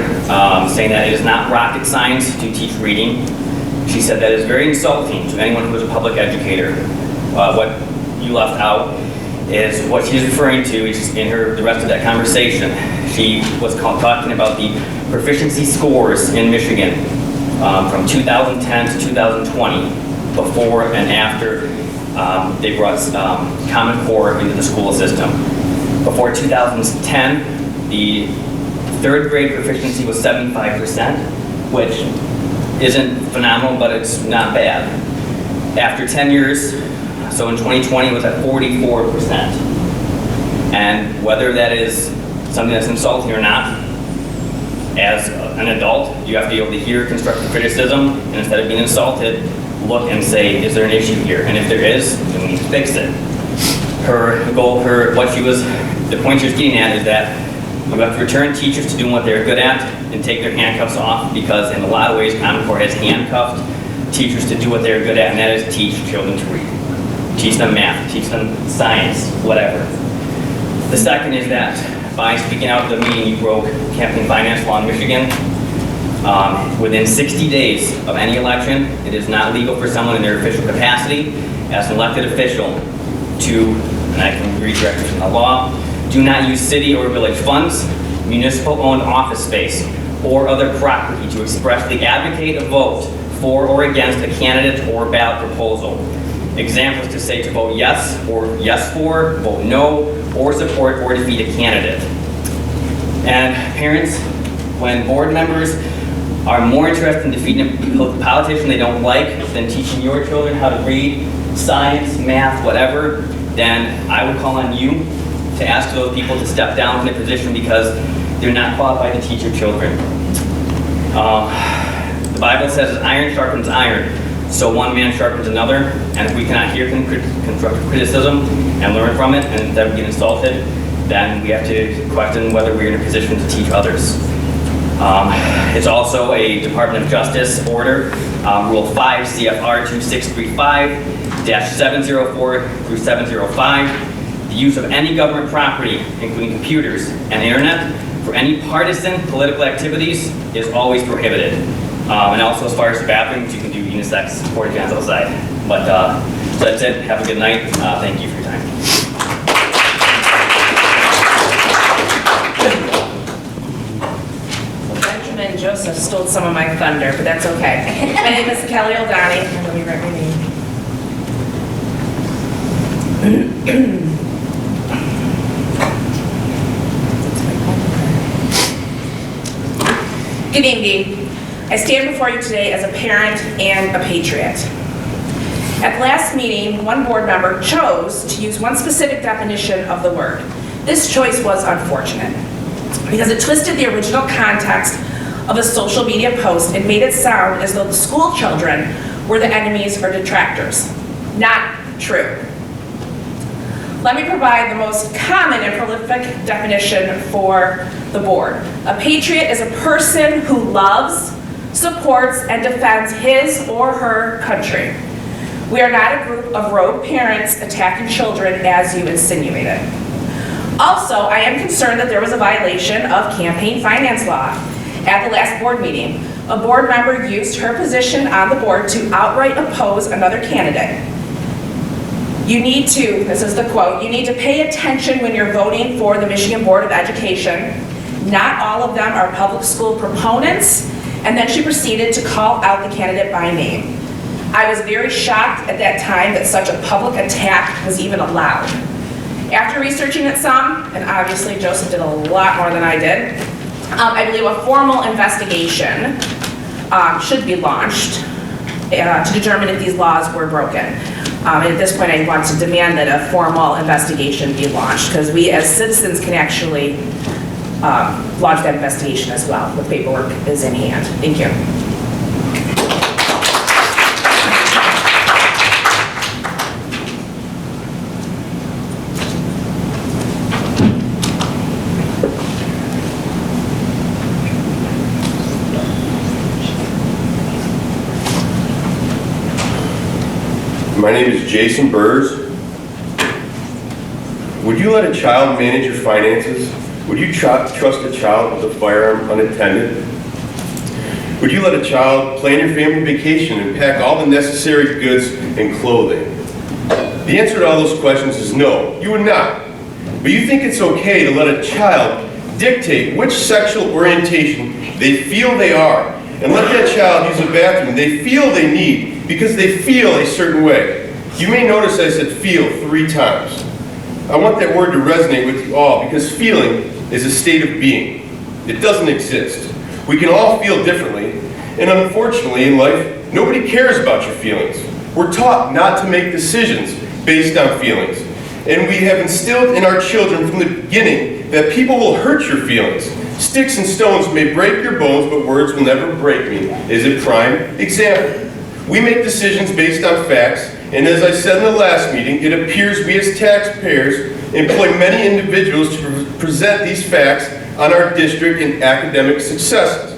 saying that it is not rocket science to teach reading. She said that is very insulting to anyone who is a public educator. What you left out is what she's referring to in the rest of that conversation. She was talking about the proficiency scores in Michigan from 2010 to 2020, before and after they brought Common Core into the school system. Before 2010, the third grade proficiency was 75%, which isn't phenomenal, but it's not bad. After 10 years, so in 2020, it was at 44%. And whether that is something that's insulting or not, as an adult, you have to be able to hear constructive criticism, and instead of being insulted, look and say, is there an issue here? And if there is, then we need to fix it. Her goal, the point she was getting at is that you have to return teachers to doing what they're good at and take their handcuffs off, because in a lot of ways, Common Core has handcuffed teachers to do what they're good at, and that is teach children to read. Teach them math, teach them science, whatever. The second is that by speaking out at the meeting, you broke campaign finance law in Michigan. Within 60 days of any election, it is not legal for someone in their official capacity as an elected official to, and I can read directly from the law, do not use city or village funds, municipal-owned office space, or other property to expressly advocate a vote for or against a candidate or ballot proposal. Examples to say to vote yes or yes for, vote no, or support or defeat a candidate. And parents, when board members are more interested in defeating a politician they don't like than teaching your children how to read, science, math, whatever, then I would call on you to ask those people to step down from their position because they're not qualified to teach your children. The Bible says iron sharpens iron, so one man sharpens another, and if we cannot hear constructive criticism and learn from it and then get insulted, then we have to question whether we're in a position to teach others. It's also a Department of Justice order, Rule 5 CFR 2635-704 through 705. The use of any government property, including computers and internet, for any partisan political activities is always prohibited. And also, as far as the bathrooms, you can do unisex porta johns outside. But so that's it. Have a good night. Thank you for your time. Benjamin Joseph stole some of my thunder, but that's okay. My name is Kelly O'Donnell. Let me write my name. Good evening. I stand before you today as a parent and a patriot. At the last meeting, one board member chose to use one specific definition of the word. This choice was unfortunate because it twisted the original context of a social media post and made it sound as though the school children were the enemies or detractors. Not true. Let me provide the most common and prolific definition for the board. A patriot is a person who loves, supports, and defends his or her country. We are not a group of rogue parents attacking children as you insinuated. Also, I am concerned that there was a violation of campaign finance law. At the last board meeting, a board member used her position on the board to outright oppose another candidate. You need to, this is the quote, you need to pay attention when you're voting for the Michigan Board of Education. Not all of them are public school proponents. And then she proceeded to call out the candidate by name. I was very shocked at that time that such a public attack was even allowed. After researching it some, and obviously Joseph did a lot more than I did, I believe a formal investigation should be launched to determine if these laws were broken. And at this point, I want to demand that a formal investigation be launched, because we as citizens can actually launch that investigation as well. The paperwork is in hand. Thank you. My name is Jason Burrs. Would you let a child manage your finances? Would you trust a child with a firearm unattended? Would you let a child plan your family vacation and pack all the necessary goods and clothing? The answer to all those questions is no, you would not. But you think it's okay to let a child dictate which sexual orientation they feel they are, and let that child use a bathroom they feel they need because they feel a certain way. You may notice I said feel 3 times. I want that word to resonate with you all, because feeling is a state of being. It doesn't exist. We can all feel differently, and unfortunately in life, nobody cares about your feelings. We're taught not to make decisions based on feelings. And we have instilled in our children from the beginning that people will hurt your feelings. Sticks and stones may break your bones, but words will never break me is a prime example. We make decisions based on facts, and as I said in the last meeting, it appears we as taxpayers employ many individuals to present these facts on our district and academic successes.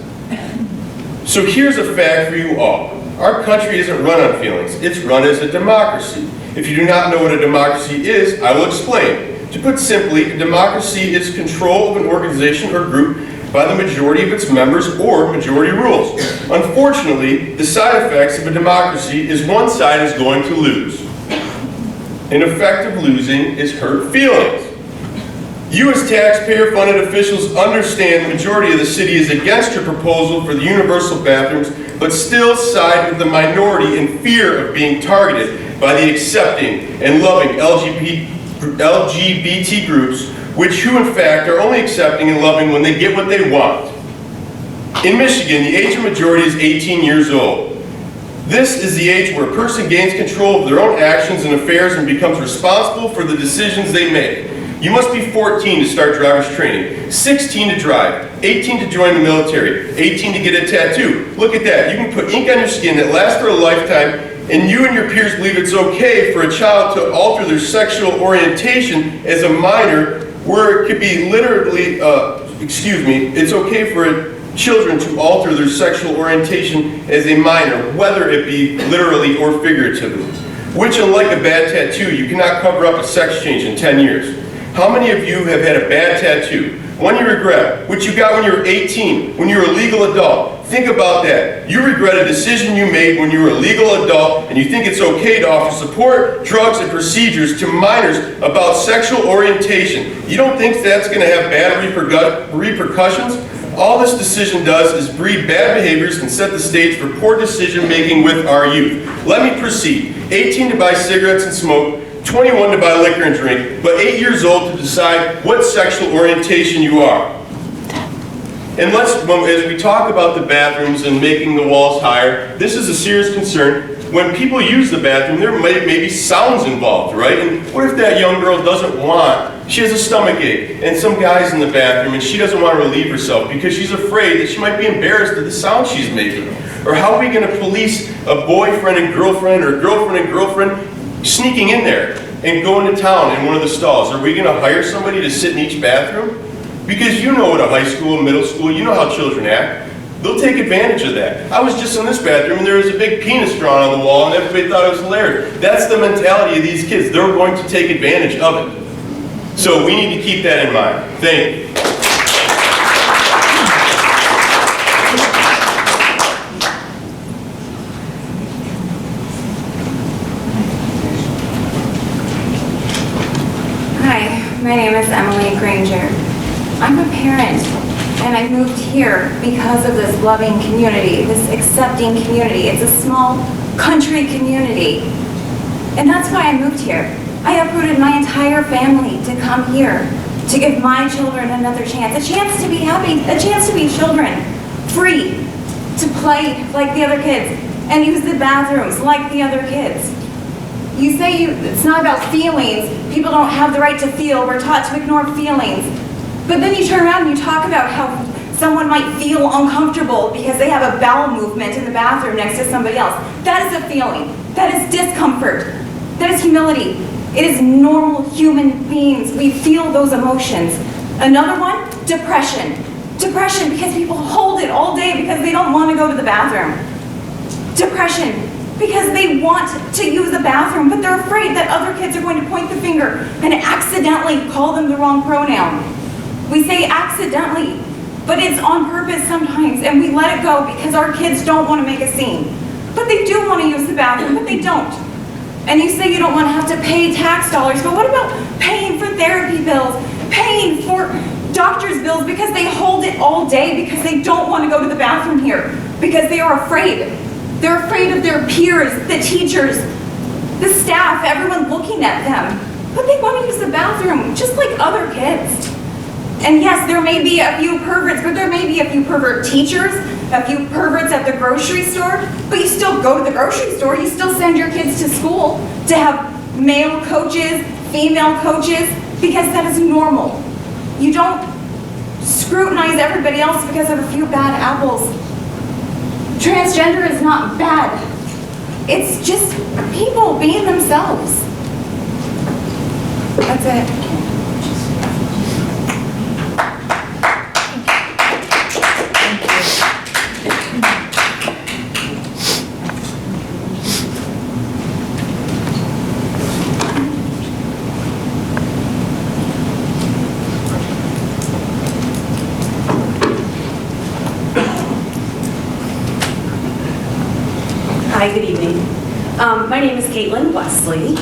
So here's a fact for you all. Our country isn't run on feelings, it's run as a democracy. If you do not know what a democracy is, I will explain. To put simply, a democracy is control of an organization or group by the majority of its members or majority rules. Unfortunately, the side effects of a democracy is one side is going to lose. An effect of losing is hurt feelings. You as taxpayer-funded officials understand the majority of the city is against your proposal for the universal bathrooms, but still side with the minority in fear of being targeted by the accepting and loving LGBT groups, who in fact are only accepting and loving when they get what they want. In Michigan, the age of majority is 18 years old. This is the age where a person gains control of their own actions and affairs and becomes responsible for the decisions they make. You must be 14 to start driver's training, 16 to drive, 18 to join the military, 18 to get a tattoo. Look at that. You can put ink on your skin that lasts for a lifetime, and you and your peers believe it's okay for a child to alter their sexual orientation as a minor, where it could be literally, it's okay for children to alter their sexual orientation as a minor, whether it be literally or figuratively. Which, unlike a bad tattoo, you cannot cover up a sex change in 10 years. How many of you have had a bad tattoo, one you regret, which you got when you were 18, when you were a legal adult? Think about that. You regret a decision you made when you were a legal adult, and you think it's okay to offer support, drugs, and procedures to minors about sexual orientation. You don't think that's going to have bad repercussions? All this decision does is breed bad behaviors and set the stage for poor decision making with our youth. Let me proceed. 18 to buy cigarettes and smoke, 21 to buy liquor and drink, but 8 years old to decide what sexual orientation you are. And as we talk about the bathrooms and making the walls higher, this is a serious concern. when people use the bathroom, there may be sounds involved, right? And what if that young girl doesn't want, she has a stomach ache, and some guy's in the bathroom, and she doesn't want to relieve herself because she's afraid that she might be embarrassed at the sound she's making? Or how are we going to police a boyfriend and girlfriend or girlfriend and girlfriend sneaking in there and going to town in one of the stalls? Are we going to hire somebody to sit in each bathroom? Because you know at a high school, middle school, you know how children act. They'll take advantage of that. I was just in this bathroom and there was a big penis drawn on the wall and everybody thought it was hilarious. That's the mentality of these kids. They're going to take advantage of it. So we need to keep that in mind. Thank you. Hi, my name is Emily Granger. I'm a parent, and I moved here because of this loving community, this accepting community. It's a small country community, and that's why I moved here. I uprooted my entire family to come here, to give my children another chance, a chance to be happy, a chance to be children, free, to play like the other kids, and use the bathrooms like the other kids. You say it's not about feelings. People don't have the right to feel. We're taught to ignore feelings. But then you turn around and you talk about how someone might feel uncomfortable because they have a bowel movement in the bathroom next to somebody else. That is a feeling. That is discomfort. That is humility. It is normal human beings. We feel those emotions. Another one, depression. Depression because people hold it all day because they don't want to go to the bathroom. Depression because they want to use the bathroom, but they're afraid that other kids are going to point the finger and accidentally call them the wrong pronoun. We say accidentally, but it's on purpose sometimes, and we let it go because our kids don't want to make a scene. But they do want to use the bathroom, but they don't. And you say you don't want to have to pay tax dollars, but what about paying for therapy bills, paying for doctor's bills because they hold it all day because they don't want to go to the bathroom here, because they are afraid. They're afraid of their peers, the teachers, the staff, everyone looking at them. But they want to use the bathroom just like other kids. And yes, there may be a few perverts, but there may be a few pervert teachers, a few perverts at the grocery store, but you still go to the grocery store, you still send your kids to school to have male coaches, female coaches, because that is normal. You don't scrutinize everybody else because of a few bad apples. Transgender is not bad. It's just people being themselves. That's it. Hi, good evening. My name is Caitlin Wesley.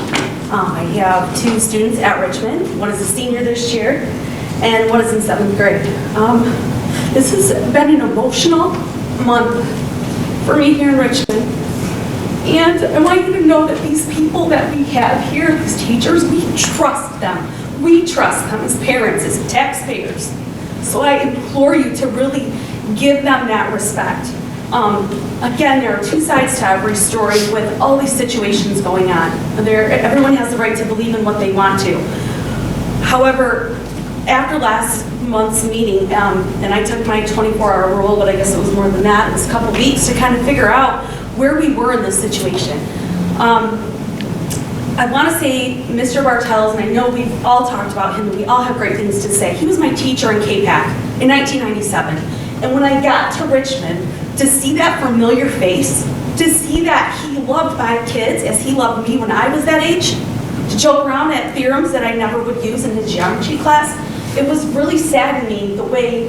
I have two students at Richmond. One is a senior this year, and one is in 7th grade. This has been an emotional month for me here in Richmond. And I want you to know that these people that we have here, these teachers, we trust them. We trust them as parents, as taxpayers. So I implore you to really give them that respect. Again, there are two sides to every story with all these situations going on. Everyone has the right to believe in what they want to. However, after last month's meeting, and I took my 24-hour rule, but I guess it was more than that, it was a couple weeks to kind of figure out where we were in this situation. I want to say Mr. Bartels, and I know we've all talked about him, and we all have great things to say. He was my teacher in K-PAC in 1997. And when I got to Richmond, to see that familiar face, to see that he loved 5 kids as he loved me when I was that age, to joke around at theorems that I never would use in his geometry class, it was really saddening the way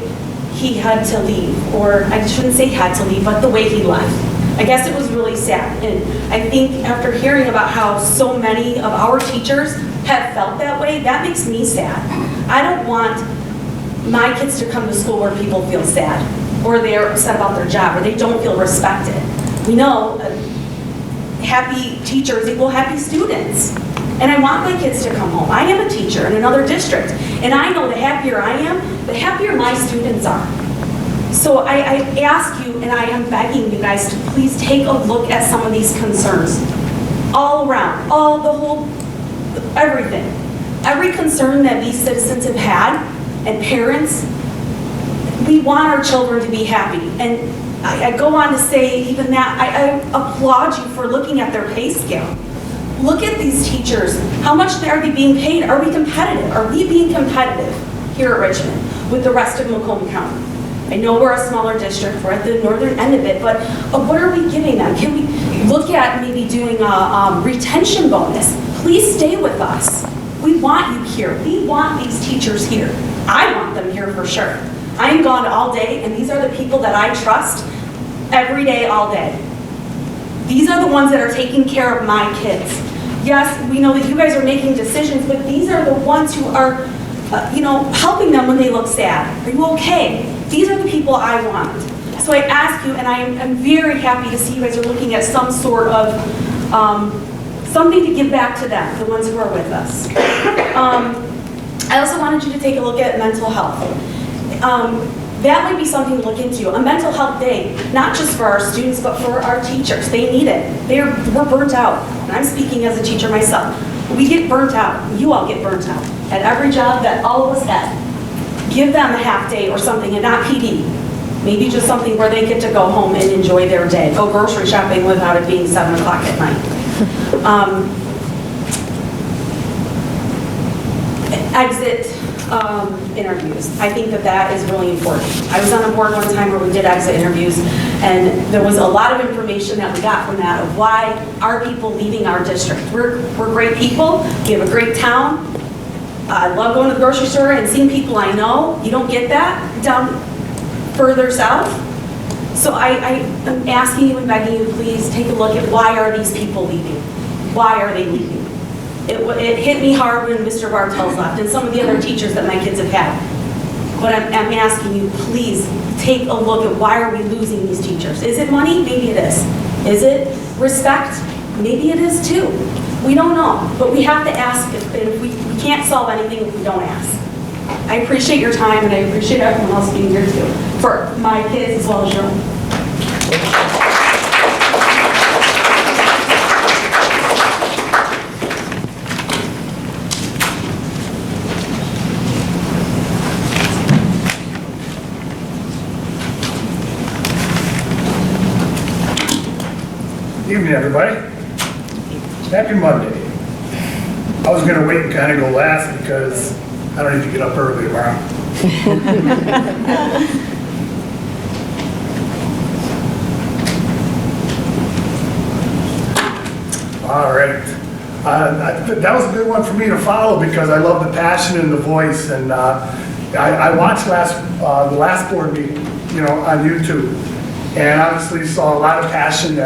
he had to leave, or I shouldn't say had to leave, but the way he left. I guess it was really sad, and I think after hearing about how so many of our teachers have felt that way, that makes me sad. I don't want my kids to come to school where people feel sad, or they're upset about their job, or they don't feel respected. We know happy teachers equal happy students. And I want my kids to come home. I am a teacher in another district, and I know the happier I am, the happier my students are. So I ask you, and I am begging you guys to please take a look at some of these concerns. All around, everything. Every concern that these citizens have had, and parents, we want our children to be happy. And I go on to say even that, I applaud you for looking at their pay scale. Look at these teachers. How much are they being paid? Are we competitive? Are we being competitive here at Richmond with the rest of Macomb County? I know we're a smaller district, we're at the northern end of it, but what are we giving them? Can we look at maybe doing a retention bonus? Please stay with us. We want you here. We want these teachers here. I want them here for sure. I am gone all day, and these are the people that I trust every day, all day. These are the ones that are taking care of my kids. Yes, we know that you guys are making decisions, but these are the ones who are, helping them when they look sad. Are you okay? These are the people I want. So I ask you, and I'm very happy to see you guys are looking at some sort of something to give back to them, the ones who are with us. I also wanted you to take a look at mental health. That might be something to look into. A mental health day, not just for our students, but for our teachers. They need it. We're burnt out. And I'm speaking as a teacher myself. We get burnt out. You all get burnt out at every job that all of us have. Give them a half day or something, and not PD. Maybe just something where they get to go home and enjoy their day. Go grocery shopping without it being 7 o'clock at night. Exit interviews. I think that is really important. I was on a board one time where we did exit interviews, and there was a lot of information that we got from that of why are people leaving our district. We're great people. We have a great town. I love going to the grocery store and seeing people I know. You don't get that down further south. So I'm asking you and begging you, please take a look at why are these people leaving? Why are they leaving? It hit me hard when Mr. Bartels left and some of the other teachers that my kids have had. But I'm asking you, please take a look at why are we losing these teachers? Is it money? Maybe it is. Is it respect? Maybe it is too. We don't know, but we have to ask. If we can't solve anything if we don't ask. I appreciate your time, and I appreciate everyone else being here too, for my kids as well as your own. Evening, everybody. Happy Monday. I was going to wait and kind of go last because I don't need to get up early tomorrow. All right. That was a good one for me to follow because I love the passion and the voice. And I watched the last board meeting, on YouTube. And obviously saw a lot of passion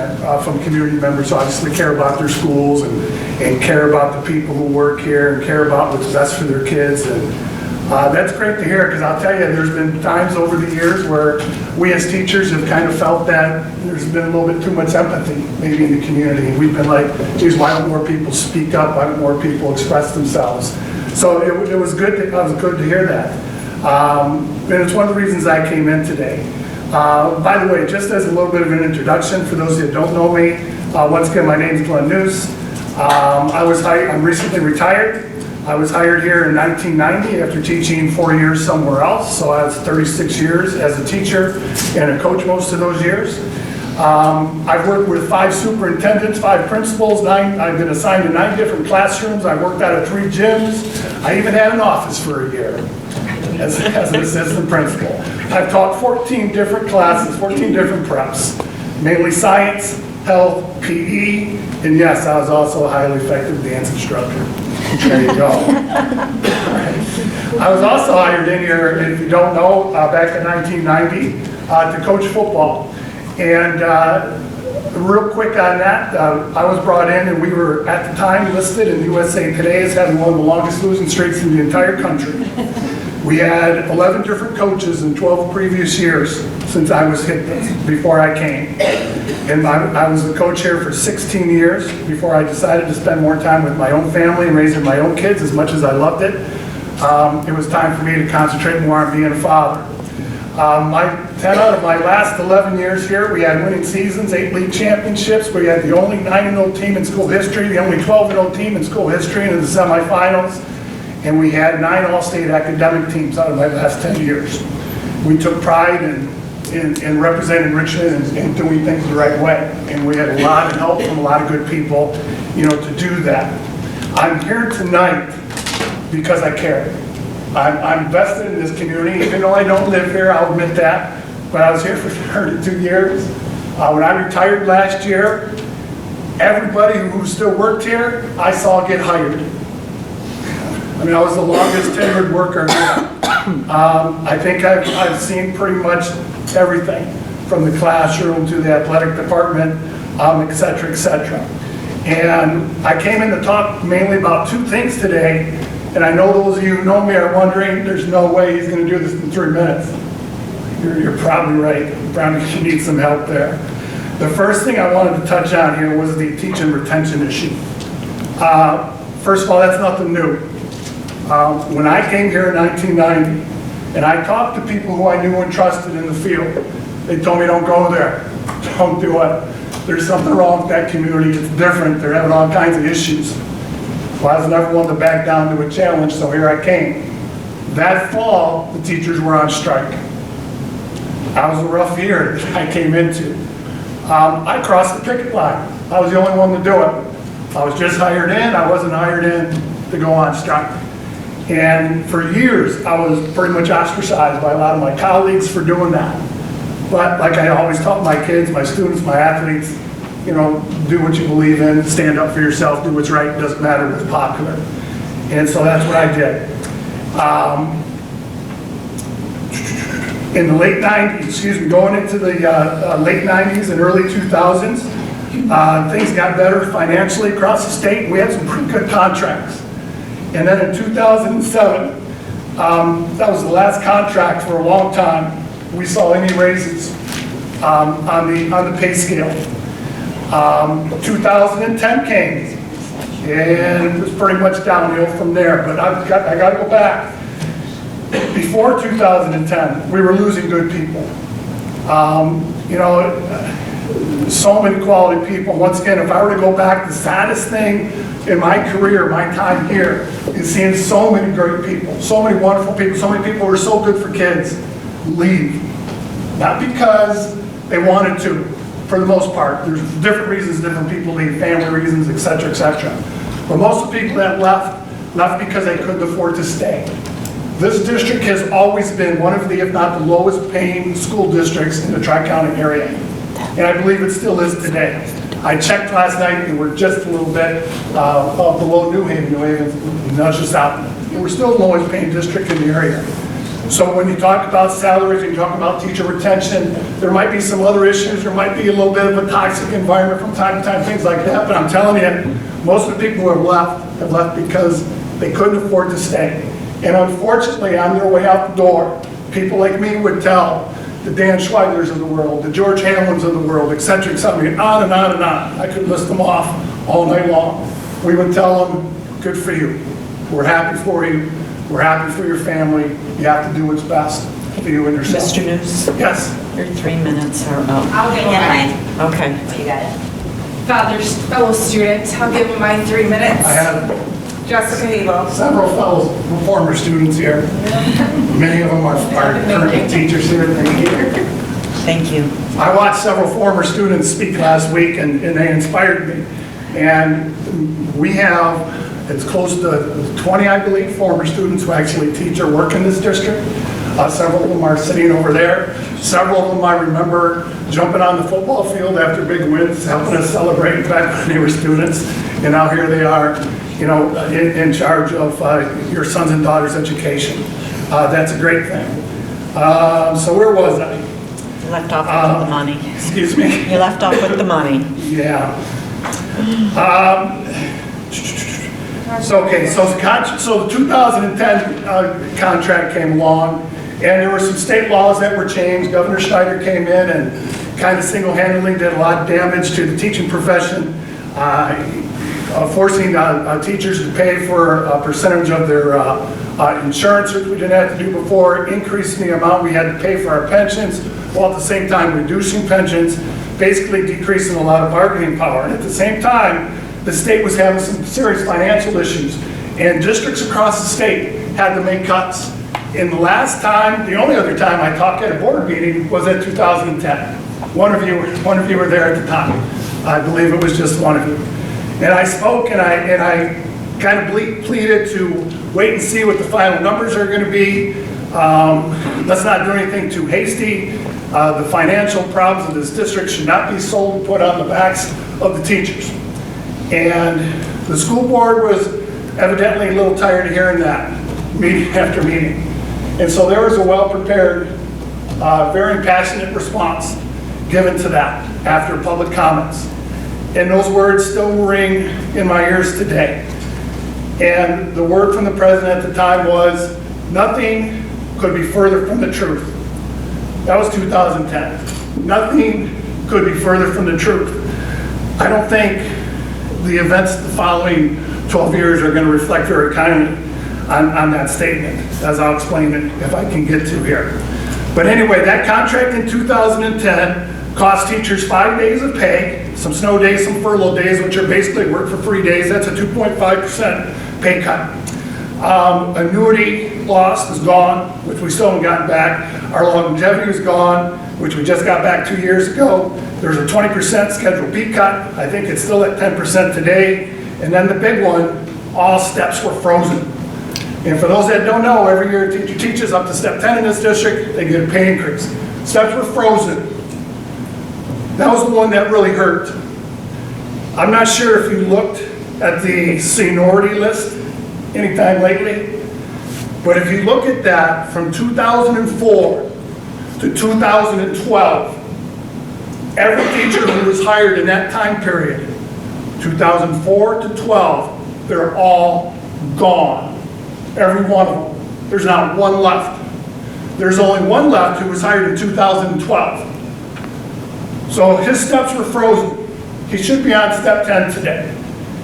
from community members who obviously care about their schools and care about the people who work here and care about what's best for their kids. And that's great to hear because I'll tell you, there's been times over the years where we as teachers have kind of felt that there's been a little bit too much empathy maybe in the community. And we've been like, geez, why don't more people speak up? Why don't more people express themselves? So it was good to hear that. And it's one of the reasons I came in today. By the way, just as a little bit of an introduction, for those that don't know me, once again, my name is Glenn News. I'm recently retired. I was hired here in 1990 after teaching 4 years somewhere else, so I was 36 years as a teacher and a coach most of those years. I've worked with 5 superintendents, 5 principals, I've been assigned to 9 different classrooms, I worked out of 3 gyms, I even had an office for a year as an assistant principal. I've taught 14 different classes, 14 different preps, mainly science, health, PE, and yes, I was also a highly effective dance instructor. There you go. I was also hired in here, if you don't know, back in 1990 to coach football. And real quick on that, I was brought in and we were at the time listed in USA Today as having one of the longest losing streaks in the entire country. We had 11 different coaches in 12 previous years since I was hit before I came. And I was the coach here for 16 years before I decided to spend more time with my own family and raising my own kids as much as I loved it. It was time for me to concentrate more on being a father. My 10 out of my last 11 years here, we had winning seasons, 8 league championships. We had the only 9-0 team in school history, the only 12-0 team in school history in the semifinals, and we had 9 all-state academic teams out of my last 10 years. We took pride in representing Richmond and doing things the right way, and we had a lot of help from a lot of good people, to do that. I'm here tonight because I care. I'm vested in this community, even though I don't live here, I'll admit that, but I was here for 32 years. When I retired last year, everybody who still worked here, I saw get hired. I mean, I was the longest tenured worker. I think I've seen pretty much everything, from the classroom to the athletic department, et cetera, et cetera. And I came in to talk mainly about 2 things today. And I know those of you who know me are wondering, there's no way he's going to do this in 3 minutes. You're probably right. Probably need some help there. The first thing I wanted to touch on here was the teaching retention issue. First of all, that's nothing new. When I came here in 1990, and I talked to people who I knew and trusted in the field, they told me, don't go there. Don't do it. There's something wrong with that community. It's different. They're having all kinds of issues. Well, I was never one to back down to a challenge, so here I came. That fall, the teachers were on strike. That was a rough year that I came into. I crossed the picket line. I was the only one to do it. I was just hired in. I wasn't hired in to go on strike. And for years, I was pretty much ostracized by a lot of my colleagues for doing that. But like I always taught my kids, my students, my athletes, do what you believe in, stand up for yourself, do what's right, it doesn't matter what's popular. And so that's what I did. In the late 90s, going into the late 90s and early 2000s, things got better financially across the state, and we had some pretty good contracts. And then in 2007, that was the last contract for a long time, we saw any raises on the pay scale. 2010 came, and it was pretty much downhill from there, but I got to go back. Before 2010, we were losing good people. So many quality people. Once again, if I were to go back, the saddest thing in my career, my time here, is seeing so many great people, so many wonderful people, so many people who are so good for kids leave. Not because they wanted to, for the most part. There's different reasons different people leave, family reasons, et cetera, et cetera. But most of the people that left because they couldn't afford to stay. This district has always been one of the, if not the lowest paying school districts in the Tri-County area. And I believe it still is today. I checked last night and we're just a little bit below New Haven. New Haven nudged us out. And we're still the lowest paying district in the area. So when you talk about salaries, and you talk about teacher retention, there might be some other issues. There might be a little bit of a toxic environment from time to time, things like that. But I'm telling you, most of the people who have left because they couldn't afford to stay. And unfortunately, on their way out the door, people like me would tell the Dan Schweigers of the world, the George Hamlins of the world, et cetera, on and on and on. I could list them off all night long. We would tell them, good for you. We're happy for you. We're happy for your family. You have to do what's best for you and yourself. Mr. News? Yes. Your 3 minutes are up. I'll give him mine. Okay. You got it. Fellow students, I'll give him my 3 minutes. I have Jessica Habo. several fellow former students here. Many of them are current teachers here. Thank you. I watched several former students speak last week, and they inspired me. And we have, it's close to 20, I believe, former students who actually teach or work in this district. Several of them are sitting over there. Several of them I remember jumping on the football field after big wins, helping us celebrate back when they were students. And now here they are, in charge of your sons and daughters' education. That's a great thing. So where was I? You left off with the money. Excuse me? You left off with the money. Yeah. So the 2010 contract came along, and there were some state laws that were changed. Governor Schneider came in and kind of single-handedly did a lot of damage to the teaching profession forcing teachers to pay for a percentage of their insurance, which we didn't have to do before, increasing the amount we had to pay for our pensions, while at the same time reducing pensions, basically decreasing a lot of bargaining power. And at the same time, the state was having some serious financial issues, and districts across the state had to make cuts. In the last time, the only other time I talked at a board meeting was at 2010. One of you were there at the time. I believe it was just one of you. And I spoke and I kind of pleaded to wait and see what the final numbers are going to be. Let's not do anything too hasty. The financial problems of this district should not be solely put on the backs of the teachers. And the school board was evidently a little tired of hearing that meeting after meeting. And so there was a well-prepared, very passionate response given to that after public comments. And those words still ring in my ears today. And the word from the president at the time was, nothing could be further from the truth. That was 2010. Nothing could be further from the truth. I don't think the events the following 12 years are going to reflect very kindly on that statement, as I'll explain it if I can get to here. But anyway, that contract in 2010 cost teachers 5 days of pay, some snow days, some furlough days, which are basically work for free days. That's a 2.5% pay cut. Annuity loss is gone, which we still haven't gotten back. Our longevity is gone, which we just got back 2 years ago. There's a 20% scheduled B cut. I think it's still at 10% today. And then the big one, all steps were frozen. And for those that don't know, every year a teacher teaches up to step 10 in this district, they get a pay increase. Steps were frozen. That was the one that really hurt. I'm not sure if you looked at the seniority list anytime lately, but if you look at that from 2004 to 2012, every teacher who was hired in that time period, 2004 to 12, they're all gone. Every one of them. There's not one left. There's only one left who was hired in 2012. So his steps were frozen. He should be on step 10 today.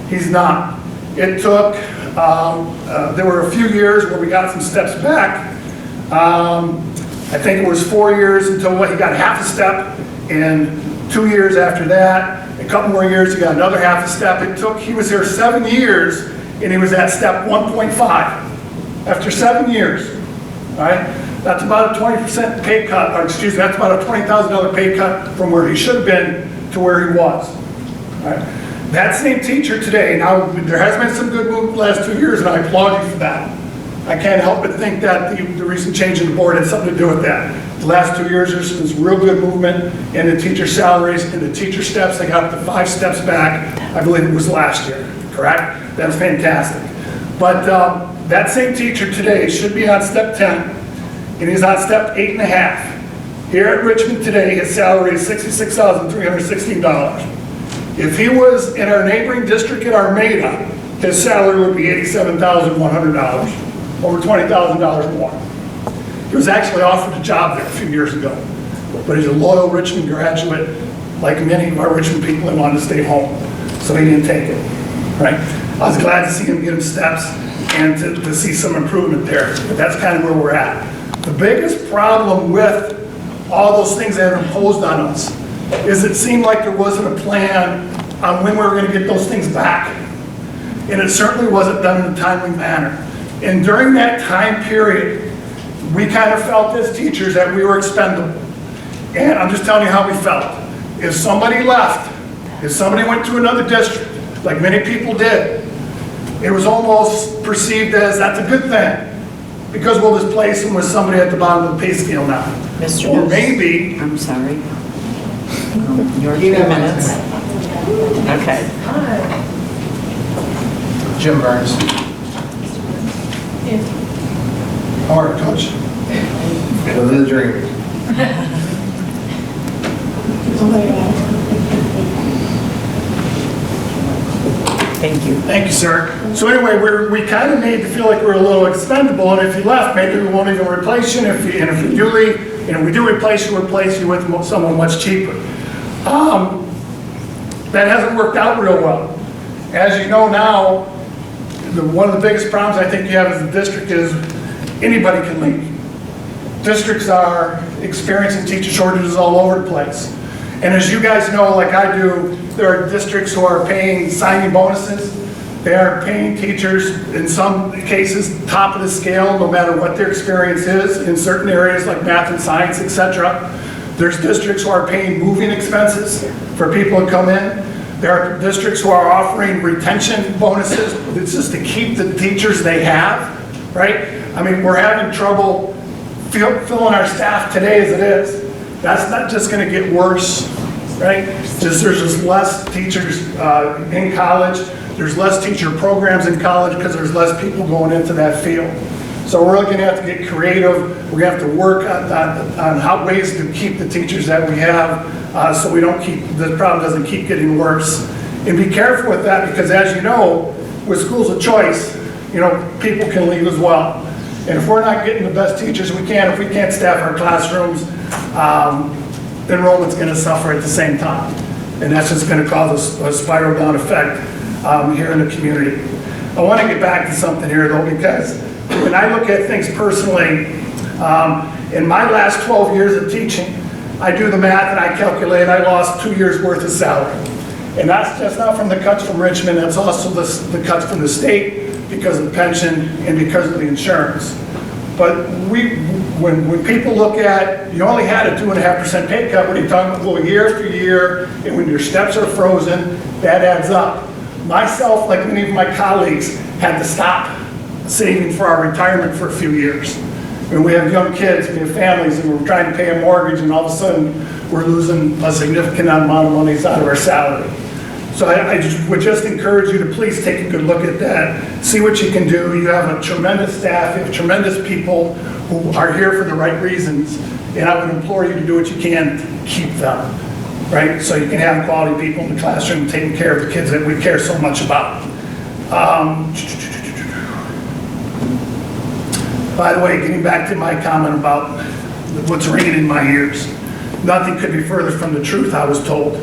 He's not. It took, there were a few years where we got some steps back. I think it was 4 years until he got half a step, and 2 years after that, a couple more years, he got another half a step. He was here 7 years, and he was at step 1.5 after 7 years, all right? That's about a 20% pay cut, or excuse me, that's about a $20,000 pay cut from where he should have been to where he was, all right? That same teacher today, now there has been some good movement the last 2 years, and I applaud you for that. I can't help but think that the recent change in the board had something to do with that. The last 2 years, there's this real good movement in the teacher salaries and the teacher steps. They got up to 5 steps back, I believe it was last year, correct? That's fantastic. But that same teacher today should be on step 10, and he's on step 8.5. Here at Richmond today, his salary is $66,316. If he was in our neighboring district at Armada, his salary would be $87,100, over $20,000 more. He was actually offered a job there a few years ago, but he's a loyal Richmond graduate, like many of our Richmond people that wanted to stay home, so he didn't take it, right? I was glad to see him get him steps and to see some improvement there, but that's kind of where we're at. The biggest problem with all those things that are imposed on us is it seemed like there wasn't a plan on when we were going to get those things back. And it certainly wasn't done in a timely manner. And during that time period, we kind of felt as teachers that we were expendable. And I'm just telling you how we felt. If somebody left, if somebody went to another district, like many people did, it was almost perceived as that's a good thing, because we'll just place them with somebody at the bottom of the pay scale now. Mr. Or maybe... I'm sorry. Your 3 minutes. Okay. Jim Burns. How are you, Coach? Living the dream. Thank you. Thank you, sir. So anyway, we kind of made to feel like we're a little expendable, and if you left, maybe we won't even replace you, and if you do leave, and if we do replace you, we'll replace you with someone much cheaper. That hasn't worked out real well. As you know now, one of the biggest problems I think you have as a district is anybody can leave. Districts are experiencing teacher shortages all over the place. And as you guys know, like I do, there are districts who are paying signing bonuses. They are paying teachers, in some cases, top of the scale, no matter what their experience is, in certain areas like math and science, etc. There's districts who are paying moving expenses for people to come in. There are districts who are offering retention bonuses. It's just to keep the teachers they have, right? I mean, we're having trouble filling our staff today as it is. That's not just going to get worse, right? There's just less teachers in college. There's less teacher programs in college because there's less people going into that field. So we're going to have to get creative. We're going to have to work on how ways to keep the teachers that we have so we don't keep, the problem doesn't keep getting worse. And be careful with that because as you know, with schools of choice, you know, people can leave as well. And if we're not getting the best teachers we can, if we can't staff our classrooms, enrollment's going to suffer at the same time. And that's just going to cause a spiral down effect here in the community. I want to get back to something here though, because when I look at things personally, in my last 12 years of teaching, I do the math and I calculate I lost 2 years worth of salary. And that's not from the cuts from Richmond, that's also the cuts from the state because of the pension and because of the insurance. But when people look at, you only had a 2.5% pay cut, when you're talking about going year after year, and when your steps are frozen, that adds up. Myself, like many of my colleagues, had to stop saving for our retirement for a few years. When we have young kids, we have families, and we're trying to pay a mortgage, and all of a sudden, we're losing a significant amount of money out of our salary. So I would just encourage you to please take a good look at that. See what you can do. You have a tremendous staff, you have tremendous people who are here for the right reasons, and I would implore you to do what you can to keep them, right? So you can have quality people in the classroom taking care of the kids that we care so much about. By the way, getting back to my comment about what's ringing in my ears, nothing could be further from the truth, I was told.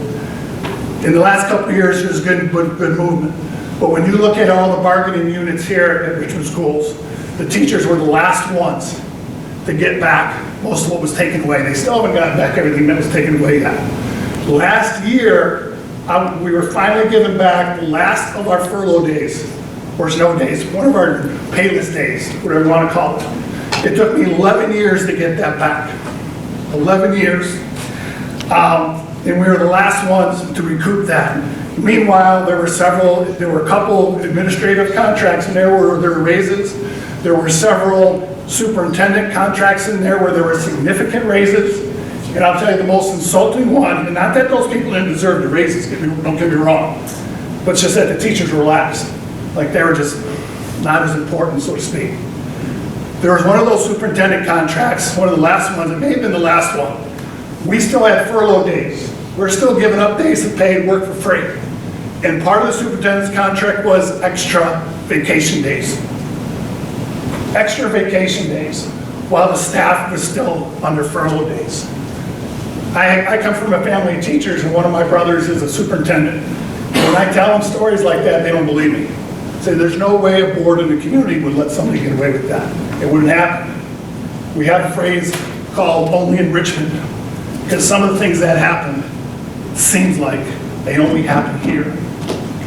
In the last couple of years, there's good movement. But when you look at all the bargaining units here at Richmond Schools, the teachers were the last ones to get back most of what was taken away. They still haven't gotten back everything that was taken away yet. Last year, we were finally given back the last of our furlough days, or snow days, one of our payless days, whatever you want to call it. It took me 11 years to get that back. 11 years. And we were the last ones to recoup that. Meanwhile, there were a couple administrative contracts in there where there were raises. There were several superintendent contracts in there where there were significant raises. And I'll tell you the most insulting one, and not that those people didn't deserve the raises, don't get me wrong, but it's just that the teachers were last. Like they were just not as important, so to speak. There was one of those superintendent contracts, one of the last ones, it may have been the last one. We still had furlough days. We're still giving up days of paid work for free. And part of the superintendent's contract was extra vacation days. Extra vacation days, while the staff was still under furlough days. I come from a family of teachers, and one of my brothers is a superintendent. When I tell them stories like that, they don't believe me. Say, there's no way a board in the community would let somebody get away with that. It wouldn't happen. We have a phrase called only in Richmond, because some of the things that happen seems like they only happen here.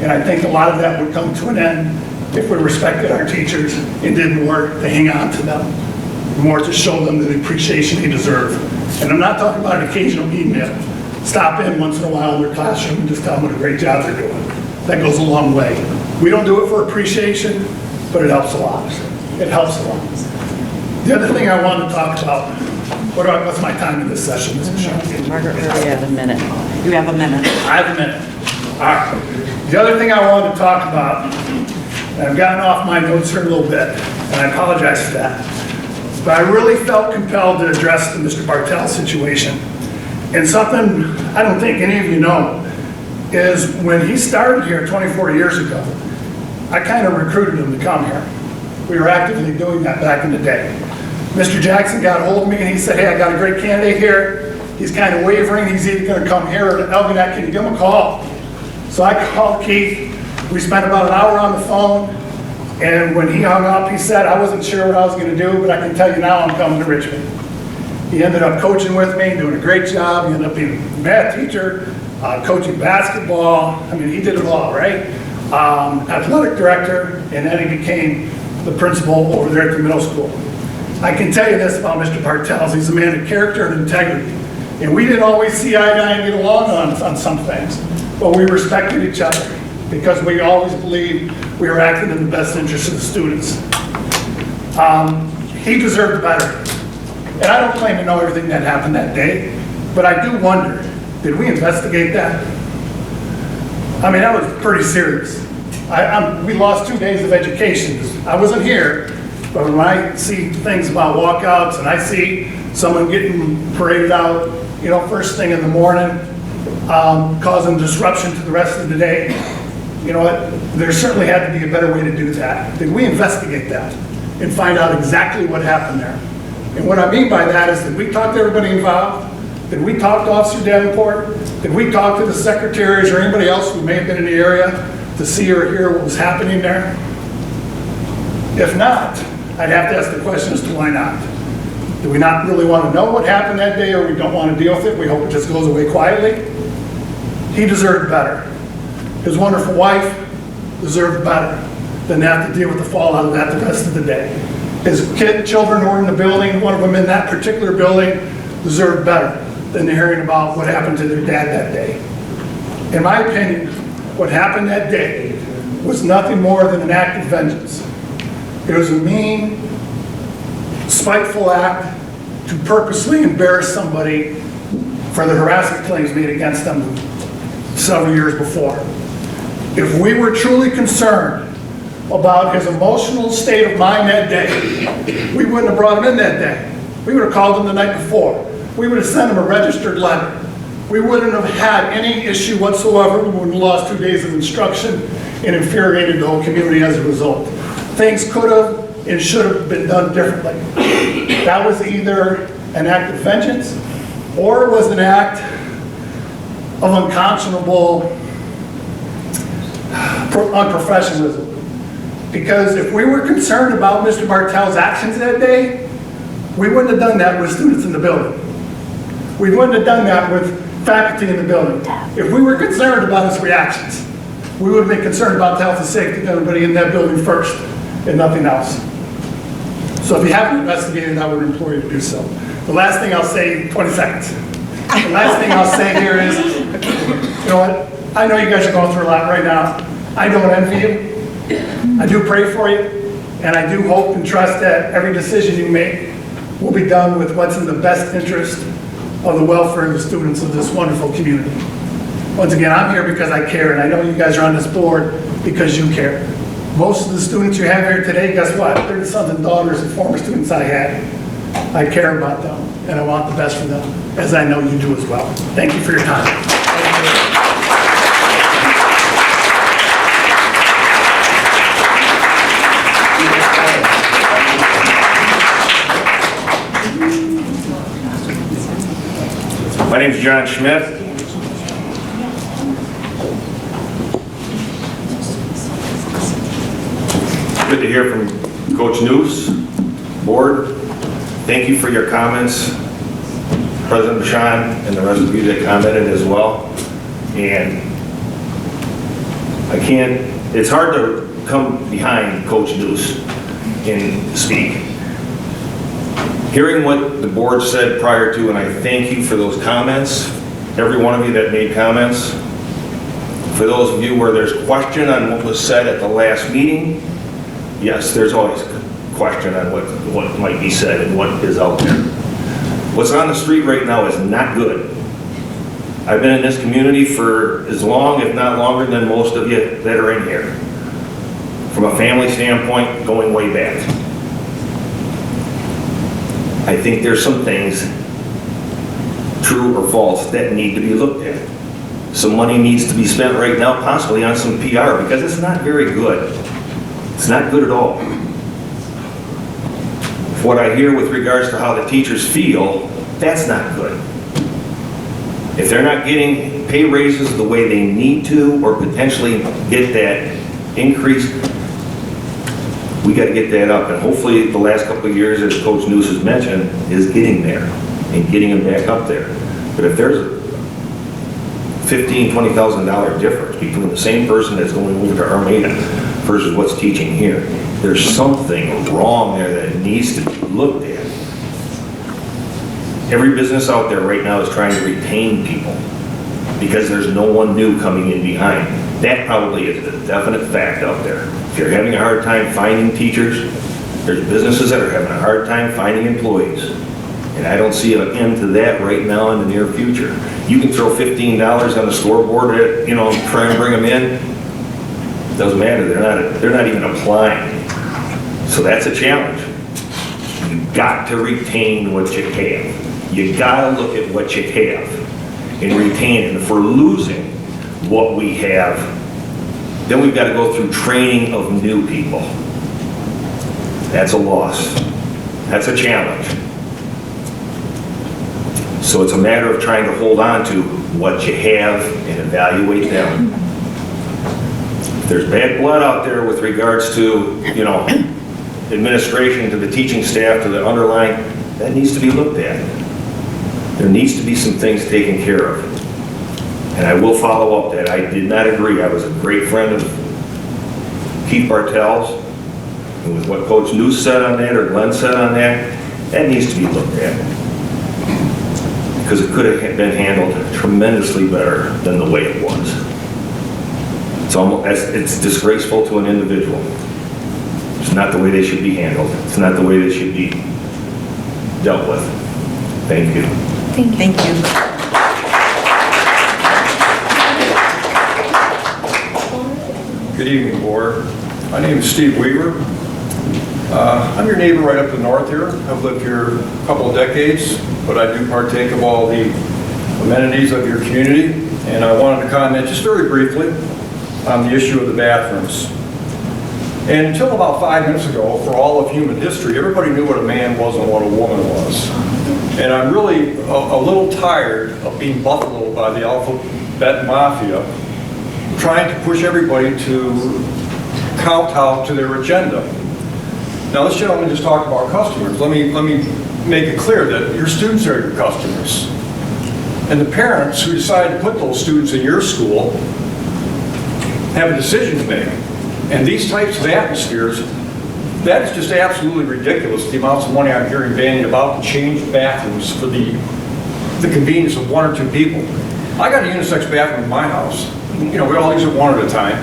And I think a lot of that would come to an end if we respected our teachers and did more to hang on to them, more to show them the appreciation they deserve. And I'm not talking about an occasional email. Stop in once in a while in their classroom and just tell them what a great job they're doing. That goes a long way. We don't do it for appreciation, but it helps a lot. It helps a lot. The other thing I wanted to talk about, what's my time in this session, Mr. Shaw? Margaret, we have a minute. You have a minute. I have a minute. All right. The other thing I wanted to talk about, and I've gotten off my notes here a little bit, and I apologize for that, but I really felt compelled to address the Mr. Bartell situation. And something I don't think any of you know is when he started here 24 years ago, I kind of recruited him to come here. We were actively doing that back in the day. Mr. Jackson got a hold of me and he said, hey, I got a great candidate here. He's kind of wavering. He's either going to come here or to Elginak. Can you give him a call? So I called Keith, we spent about an hour on the phone, and when he hung up, he said, I wasn't sure what I was gonna do, but I can tell you now I'm coming to Richmond. He ended up coaching with me, doing a great job. He ended up being a math teacher, coaching basketball. I mean, he did it all, right? Athletic director, and then he became the principal over there at the middle school. I can tell you this about Mr. Bartels, he's a man of character and integrity. And we didn't always see eye to eye and get along on some things, but we respected each other because we always believed we were acting in the best interest of the students. He deserved better. And I don't claim to know everything that happened that day, but I do wonder, did we investigate that? I mean, that was pretty serious. We lost 2 days of education. I wasn't here, but when I see things about walkouts and I see someone getting paraded out, you know, first thing in the morning, causing disruption to the rest of the day, you know what, there certainly had to be a better way to do that. Did we investigate that and find out exactly what happened there? And what I mean by that is, did we talk to everybody involved? Did we talk to Officer Davenport? Did we talk to the secretaries or anybody else who may have been in the area to see or hear what was happening there? If not, I'd have to ask the question as to why not. Do we not really want to know what happened that day, or we don't want to deal with it? We hope it just goes away quietly? He deserved better. His wonderful wife deserved better than to have to deal with the fallout of that the rest of the day. His children who were in the building, one of them in that particular building, deserved better than hearing about what happened to their dad that day. In my opinion, what happened that day was nothing more than an act of vengeance. It was a mean, spiteful act to purposely embarrass somebody for the harassment claims made against them several years before. If we were truly concerned about his emotional state of mind that day, we wouldn't have brought him in that day. We would have called him the night before. We would have sent him a registered letter. We wouldn't have had any issue whatsoever. We wouldn't have lost 2 days of instruction and infuriated the whole community as a result. Things could have and should have been done differently. That was either an act of vengeance or it was an act of unconscionable unprofessionalism. Because if we were concerned about Mr. Bartel's actions that day, we wouldn't have done that with students in the building. We wouldn't have done that with faculty in the building. If we were concerned about his reactions, we would have been concerned about the health and safety of everybody in that building first and nothing else. So if you haven't investigated, I would implore you to do so. The last thing I'll say, 20 seconds. The last thing I'll say here is, you know what? I know you guys are going through a lot right now. I don't envy you. I do pray for you, and I do hope and trust that every decision you make will be done with what's in the best interest of the welfare of the students of this wonderful community. Once again, I'm here because I care, and I know you guys are on this board because you care. Most of the students you have here today, guess what? They're the sons and daughters of former students I had. I care about them, and I want the best for them, as I know you do as well. Thank you for your time. My name is John Schmidt. Good to hear from Coach Noose, board. Thank you for your comments, President Bashan, and the rest of you that commented as well. And it's hard to come behind Coach Noose and speak. Hearing what the board said prior to, and I thank you for those comments, every one of you that made comments. For those of you where there's question on what was said at the last meeting, yes, there's always question on what might be said and what is out there. What's on the street right now is not good. I've been in this community for as long, if not longer, than most of you that are in here. From a family standpoint, going way back. I think there's some things, true or false, that need to be looked at. Some money needs to be spent right now, possibly on some PR, because it's not very good. It's not good at all. What I hear with regards to how the teachers feel, that's not good. If they're not getting pay raises the way they need to, or potentially get that increase, we got to get that up. And hopefully the last couple of years, as Coach News has mentioned, is getting there and getting them back up there. But if there's a $15,000, $20,000 difference between the same person that's going over to Armada versus what's teaching here, there's something wrong there that needs to be looked at. Every business out there right now is trying to retain people because there's no one new coming in behind. That probably is a definite fact out there. If you're having a hard time finding teachers, there's businesses that are having a hard time finding employees. And I don't see an end to that right now in the near future. You can throw $15 on the scoreboard, try and bring them in. Doesn't matter, they're not even applying. So that's a challenge. You've got to retain what you have. You gotta look at what you have and retain it. And if we're losing what we have, then we've got to go through training of new people. That's a loss. That's a challenge. So it's a matter of trying to hold on to what you have and evaluate them. If there's bad blood out there with regards to, administration, to the teaching staff, to the underlying, that needs to be looked at. There needs to be some things taken care of. And I will follow up that I did not agree. I was a great friend of Keith Bartell's, and with what Coach News said on that, or Glenn said on that needs to be looked at. Because it could have been handled tremendously better than the way it was. It's disgraceful to an individual. It's not the way they should be handled. It's not the way they should be dealt with. Thank you. Thank you. Good evening, Board. My name is Steve Weaver. I'm your neighbor right up the north here. I've lived here a couple of decades, but I do partake of all the amenities of your community, and I wanted to comment just very briefly on the issue of the bathrooms. And until about 5 minutes ago, for all of human history, everybody knew what a man was and what a woman was. And I'm really a little tired of being buffaloed by the alphabet mafia, trying to push everybody to kowtow to their agenda. Now, this gentleman just talked about customers. Let me make it clear that your students are your customers. And the parents who decide to put those students in your school have a decision to make. And these types of atmospheres, that is just absolutely ridiculous, the amounts of money I'm hearing bandied about to change bathrooms for the convenience of one or two people. I got a unisex bathroom in my house. We all use it one at a time.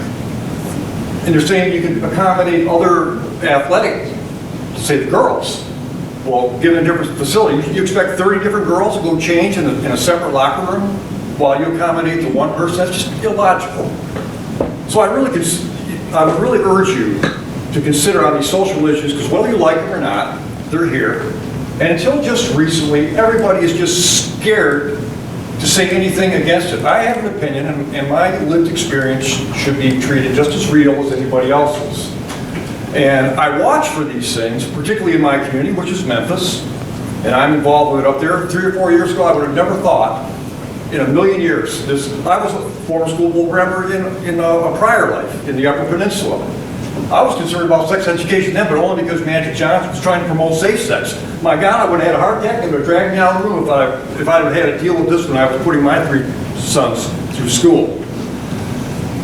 And they're saying you can accommodate other athletic, say the girls. Well, given a different facility, you expect 30 different girls to go change in a separate locker room while you accommodate the one person? That's just illogical. So I would really urge you to consider on these social issues, because whether you like them or not, they're here. And until just recently, everybody is just scared to say anything against it. I have an opinion, and my lived experience should be treated just as real as anybody else's. And I watch for these things, particularly in my community, which is Memphis, and I'm involved with it up there. 3 or 4 years ago, I would have never thought in a million years. I was a former school board member in a prior life in the Upper Peninsula. I was concerned about sex education then, but only because Magic Johnson was trying to promote safe sex. My God, I would have had a heart attack and would have dragged me out of the room if I'd have had to deal with this when I was putting my 3 sons through school.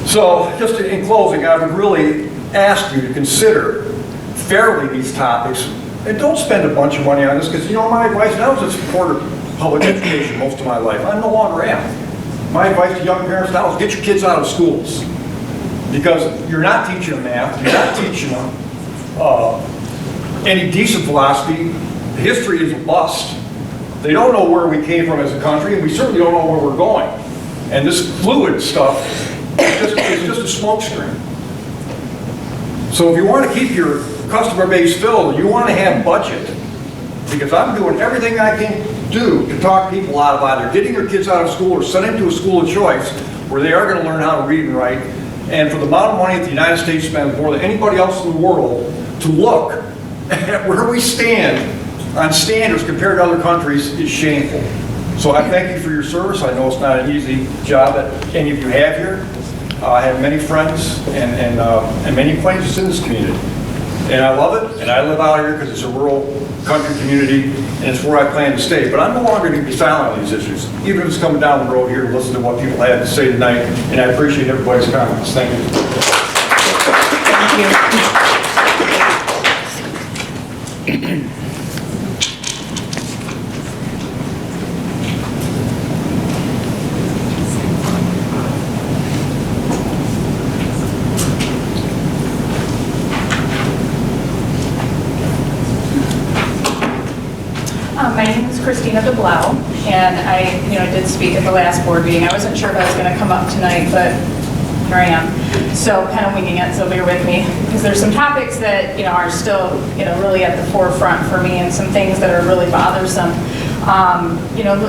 So, just in closing, I would really ask you to consider fairly these topics, and don't spend a bunch of money on this, because my advice, and I was a supporter of public education most of my life. I no longer am. My advice to young parents now is get your kids out of schools, because you're not teaching them math, you're not teaching them any decent philosophy. History is a bust. They don't know where we came from as a country, and we certainly don't know where we're going. And this fluid stuff is just a smokescreen. So if you want to keep your customer base filled, you want to have budget, because I'm doing everything I can do to talk people out of either getting their kids out of school or sending them to a school of choice where they are going to learn how to read and write. And for the amount of money that the United States spends more than anybody else in the world to look at where we stand on standards compared to other countries is shameful. So I thank you for your service. I know it's not an easy job that any of you have here. I have many friends and many acquaintances in this community. And I love it, and I live out here because it's a rural country community, and it's where I plan to stay. But I'm no longer going to be silent on these issues, even if it's coming down the road here to listen to what people have to say tonight, and I appreciate everybody's comments. Thank you. My name is Christina DeBlau, and I did speak at the last board meeting. I wasn't sure if I was going to come up tonight, but here I am. So kind of winging it, so bear with me, because there's some topics that are still really at the forefront for me, and some things that are really bothersome.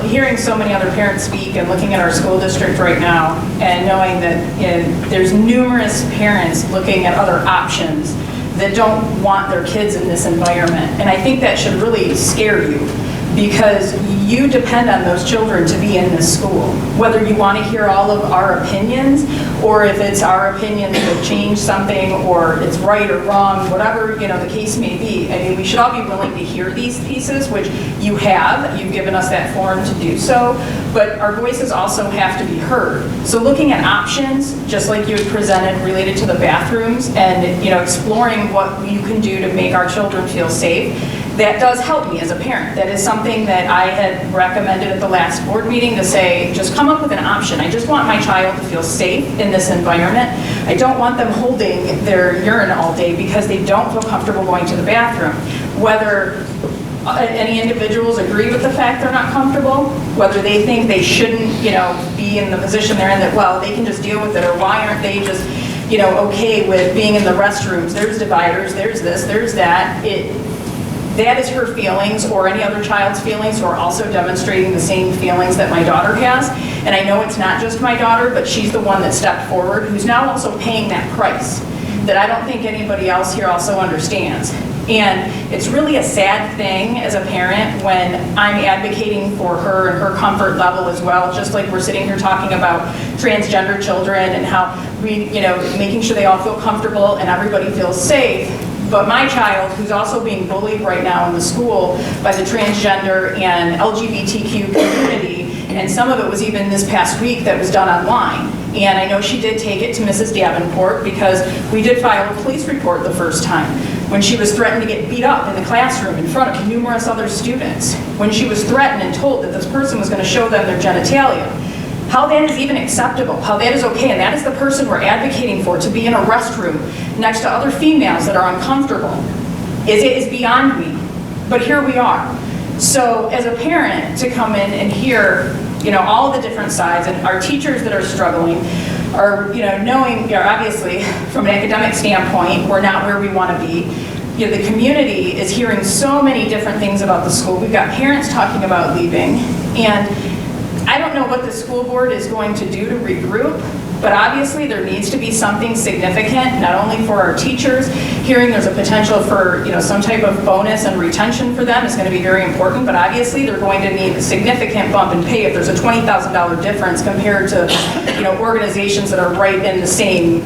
Hearing so many other parents speak and looking at our school district right now, and knowing that there's numerous parents looking at other options that don't want their kids in this environment. And I think that should really scare you, because you depend on those children to be in this school. Whether you want to hear all of our opinions, or if it's our opinion to change something, or it's right or wrong, whatever the case may be. I mean, we should all be willing to hear these pieces, which you have. You've given us that forum to do so, but our voices also have to be heard. So looking at options, just like you had presented related to the bathrooms, and exploring what you can do to make our children feel safe, that does help me as a parent. That is something that I had recommended at the last board meeting, to say, just come up with an option. I just want my child to feel safe in this environment. I don't want them holding their urine all day because they don't feel comfortable going to the bathroom. Whether any individuals agree with the fact they're not comfortable, whether they think they shouldn't, be in the position they're in, that, well, they can just deal with it, or why aren't they just, okay with being in the restrooms? There's dividers, there's this, there's that. That is her feelings, or any other child's feelings, who are also demonstrating the same feelings that my daughter has. And I know it's not just my daughter, but she's the one that stepped forward, who's now also paying that price that I don't think anybody else here also understands. And it's really a sad thing as a parent when I'm advocating for her and her comfort level as well, just like we're sitting here talking about transgender children and how we, making sure they all feel comfortable and everybody feels safe. But my child, who's also being bullied right now in the school by the transgender and LGBTQ community, and some of it was even this past week that was done online. And I know she did take it to Mrs. Davenport, because we did file a police report the first time, when she was threatened to get beat up in the classroom in front of numerous other students, when she was threatened and told that this person was going to show them their genitalia. How that is even acceptable, how that is okay, and that is the person we're advocating for, to be in a restroom next to other females that are uncomfortable. It is beyond me, but here we are. So as a parent, to come in and hear, all the different sides, and our teachers that are struggling, are, knowing, obviously, from an academic standpoint, we're not where we want to be. The community is hearing so many different things about the school. We've got parents talking about leaving, and I don't know what the school board is going to do to regroup, but obviously there needs to be something significant, not only for our teachers. Hearing there's a potential for some type of bonus and retention for them is going to be very important, but obviously they're going to need a significant bump in pay if there's a $20,000 difference compared to organizations that are right in the same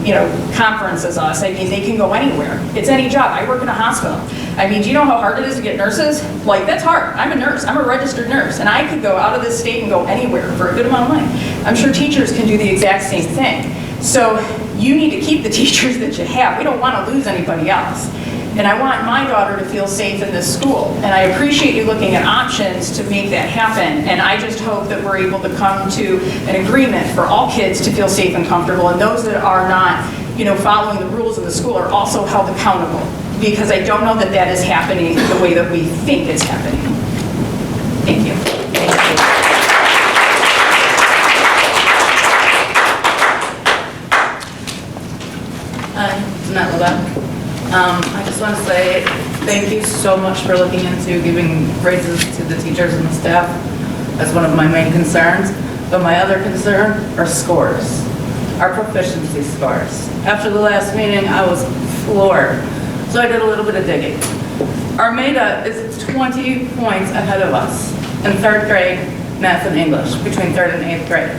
conference as us. I mean, they can go anywhere. It's any job. I work in a hospital. I mean, do you know how hard it is to get nurses? Like, that's hard. I'm a nurse. I'm a registered nurse, and I could go out of this state and go anywhere for a good amount of money. I'm sure teachers can do the exact same thing. So you need to keep the teachers that you have. We don't want to lose anybody else. And I want my daughter to feel safe in this school. And I appreciate you looking at options to make that happen. And I just hope that we're able to come to an agreement for all kids to feel safe and comfortable. And those that are not, following the rules of the school are also held accountable. Because I don't know that that is happening the way that we think it's happening. Thank you. Jeanette LeBeau. I just want to say thank you so much for looking into giving raises to the teachers and the staff. That's one of my main concerns. But my other concern are scores, our proficiency scores. After the last meeting, I was floored. So I did a little bit of digging. Armada is 20 points ahead of us in 3rd grade math and English, between 3rd and 8th grade.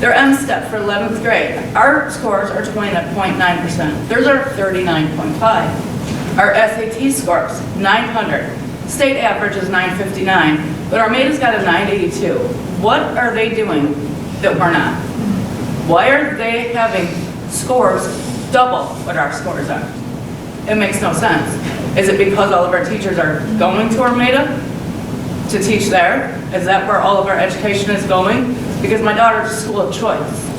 Their M-STEP for 11th grade, our scores are 20.9%. Theirs are 39.5. Our SAT scores, 900. State average is 959, but our MATA's got a 982. What are they doing that we're not? Why are they having scores double what our scores are? It makes no sense. Is it because all of our teachers are going to our MATA to teach there? Is that where all of our education is going? Because my daughter's a school of choice.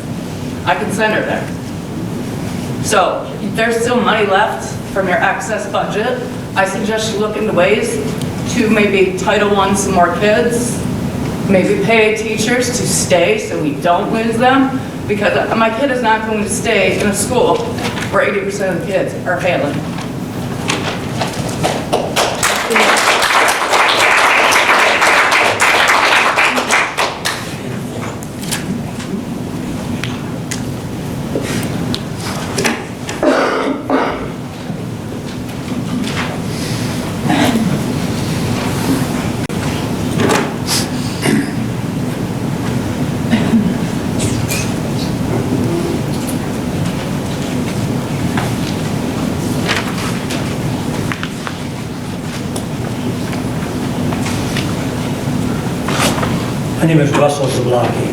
I can send her there. So there's still money left from your excess budget. I suggest you look into ways to maybe Title I some more kids, maybe pay teachers to stay so we don't lose them, because my kid is not going to stay in a school where 80% of the kids are failing. My name is Russell Zablocki.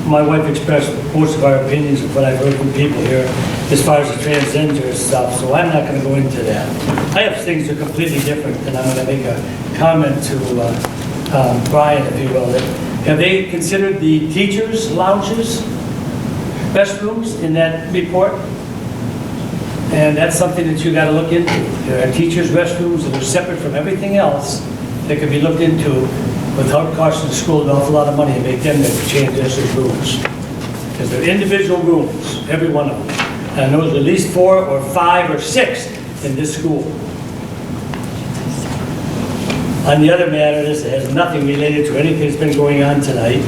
My wife expressed most of our opinions of what I've heard from people here as far as the transgender stuff, so I'm not going to go into that. I have things that are completely different, and I'm going to make a comment to Brian, if you will. Have they considered the teachers' lounges, restrooms in that report? And that's something that you got to look into. There are teachers' restrooms that are separate from everything else that can be looked into without costing the school an awful lot of money and make them change their rooms. Because they're individual rooms, every one of them. And I know there's at least 4 or 5 or 6 in this school. On the other matter, this has nothing related to anything that's been going on tonight.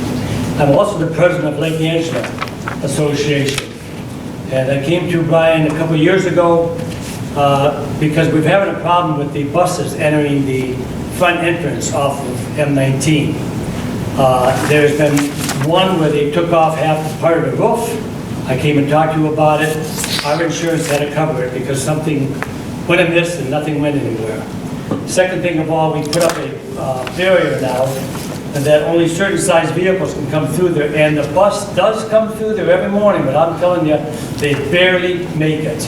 I'm also the president of Lake Angela Association. And I came to Brian a couple years ago because we're having a problem with the buses entering the front entrance off of M19. There's been one where they took off half part of the roof. I came and talked to you about it. Our insurance had to cover it because something went amiss and nothing went anywhere. Second thing of all, we put up a barrier now and that only certain size vehicles can come through there, and the bus does come through there every morning, but I'm telling you, they barely make it.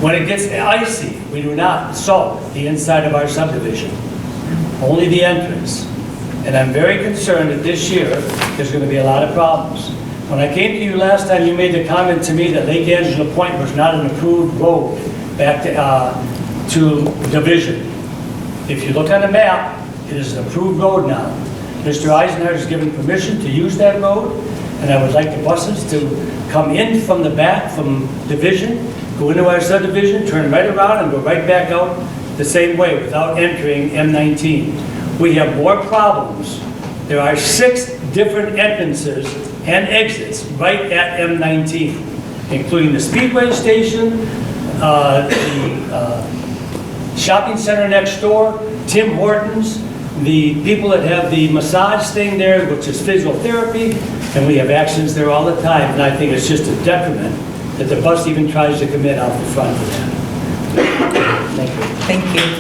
When it gets icy, we do not salt the inside of our subdivision, only the entrance. And I'm very concerned that this year, there's going to be a lot of problems. When I came to you last time, you made the comment to me that Lake Angela Point was not an approved road back to Division. If you look on the map, it is an approved road now. Mr. Eisenhardt has given permission to use that road, and I would like the buses to come in from the back, from Division, go into our subdivision, turn right around, and go right back out the same way without entering M19. We have more problems. There are 6 different entrances and exits right at M19, including the Speedway station, the shopping center next door, Tim Hortons, the people that have the massage thing there, which is physiotherapy, and we have accidents there all the time, and I think it's just a detriment that the bus even tries to come in out the front of that. Thank you. Thank you.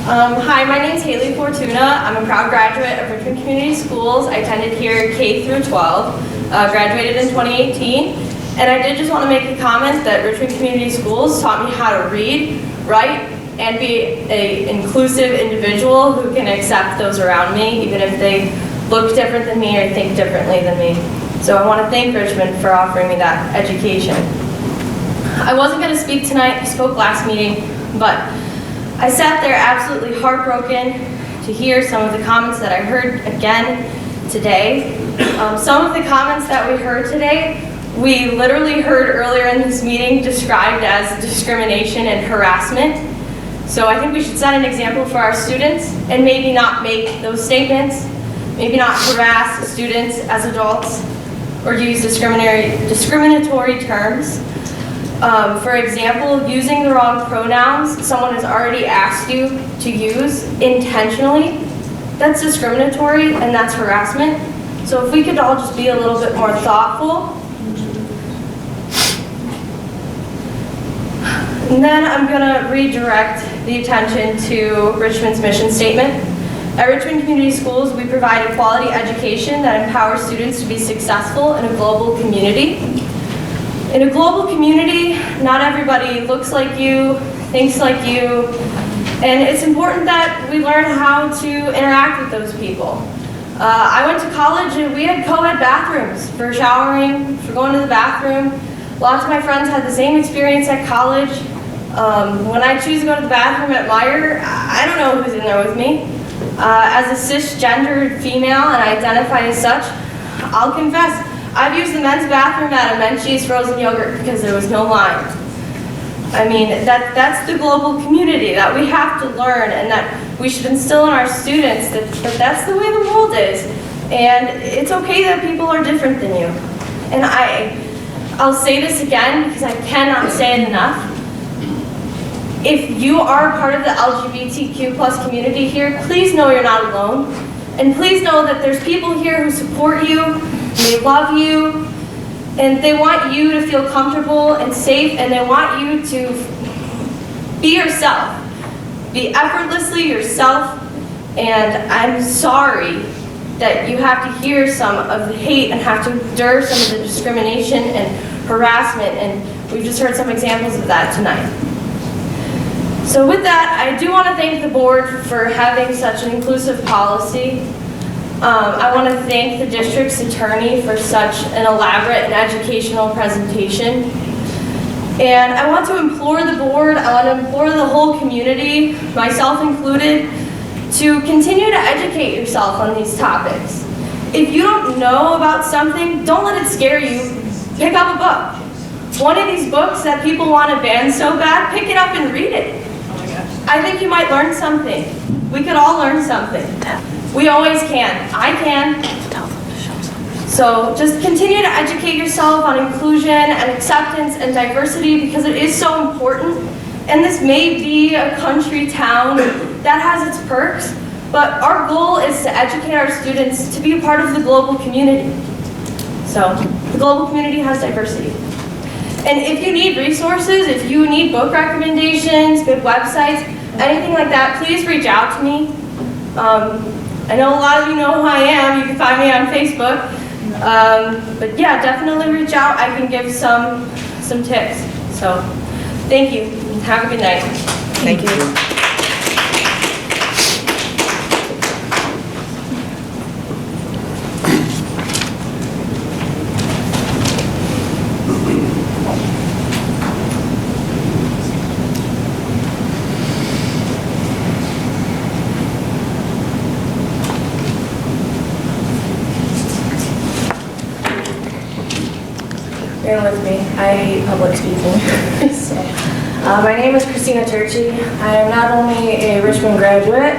Hi, my name's Haley Fortuna. I'm a proud graduate of Richmond Community Schools. I attended here K through 12, graduated in 2018, and I did just want to make a comment that Richmond Community Schools taught me how to read, write, and be an inclusive individual who can accept those around me, even if they look different than me or think differently than me. So I want to thank Richmond for offering me that education. I wasn't going to speak tonight, I spoke last meeting, but I sat there absolutely heartbroken to hear some of the comments that I heard again today. Some of the comments that we heard today we literally heard earlier in this meeting described as discrimination and harassment. So I think we should set an example for our students and maybe not make those statements, maybe not harass students as adults or use discriminatory terms. For example, using the wrong pronouns someone has already asked you to use intentionally, that's discriminatory and that's harassment. So if we could all just be a little bit more thoughtful. And then I'm going to redirect the attention to Richmond's mission statement. At Richmond Community Schools, we provide a quality education that empowers students to be successful in a global community. In a global community, not everybody looks like you, thinks like you, and it's important that we learn how to interact with those people. I went to college and we had co-ed bathrooms for showering, for going to the bathroom. Lots of my friends had the same experience at college. When I choose to go to the bathroom at Meyer, I don't know who's in there with me. As a cisgendered female and I identify as such, I'll confess, I've used the men's bathroom at a Menchie's frozen yogurt because there was no line. I mean, that's the global community that we have to learn and that we should instill in our students that that's the way the world is. And it's okay that people are different than you. And I'll say this again because I cannot say it enough. If you are part of the LGBTQ plus community here, please know you're not alone. And please know that there's people here who support you, and they love you, and they want you to feel comfortable and safe, and they want you to be yourself. Be effortlessly yourself, and I'm sorry that you have to hear some of the hate and have to endure some of the discrimination and harassment, and we've just heard some examples of that tonight. So with that, I do want to thank the board for having such an inclusive policy. I want to thank the district's attorney for such an elaborate and educational presentation. And I want to implore the board, I want to implore the whole community, myself included, to continue to educate yourself on these topics. If you don't know about something, don't let it scare you. Pick up a book. One of these books that people want to ban so bad, pick it up and read it. I think you might learn something. We could all learn something. We always can. I can. So just continue to educate yourself on inclusion and acceptance and diversity because it is so important. And this may be a country town that has its perks, but our goal is to educate our students to be a part of the global community. So the global community has diversity. And if you need resources, if you need book recommendations, good websites, anything like that, please reach out to me. I know a lot of you know who I am. You can find me on Facebook. But yeah, definitely reach out. I can give some tips. So thank you. And have a good night. Thank you. Bear with me. I hate public speaking. So, my name is Christina Turchi. I am not only a Richmond graduate,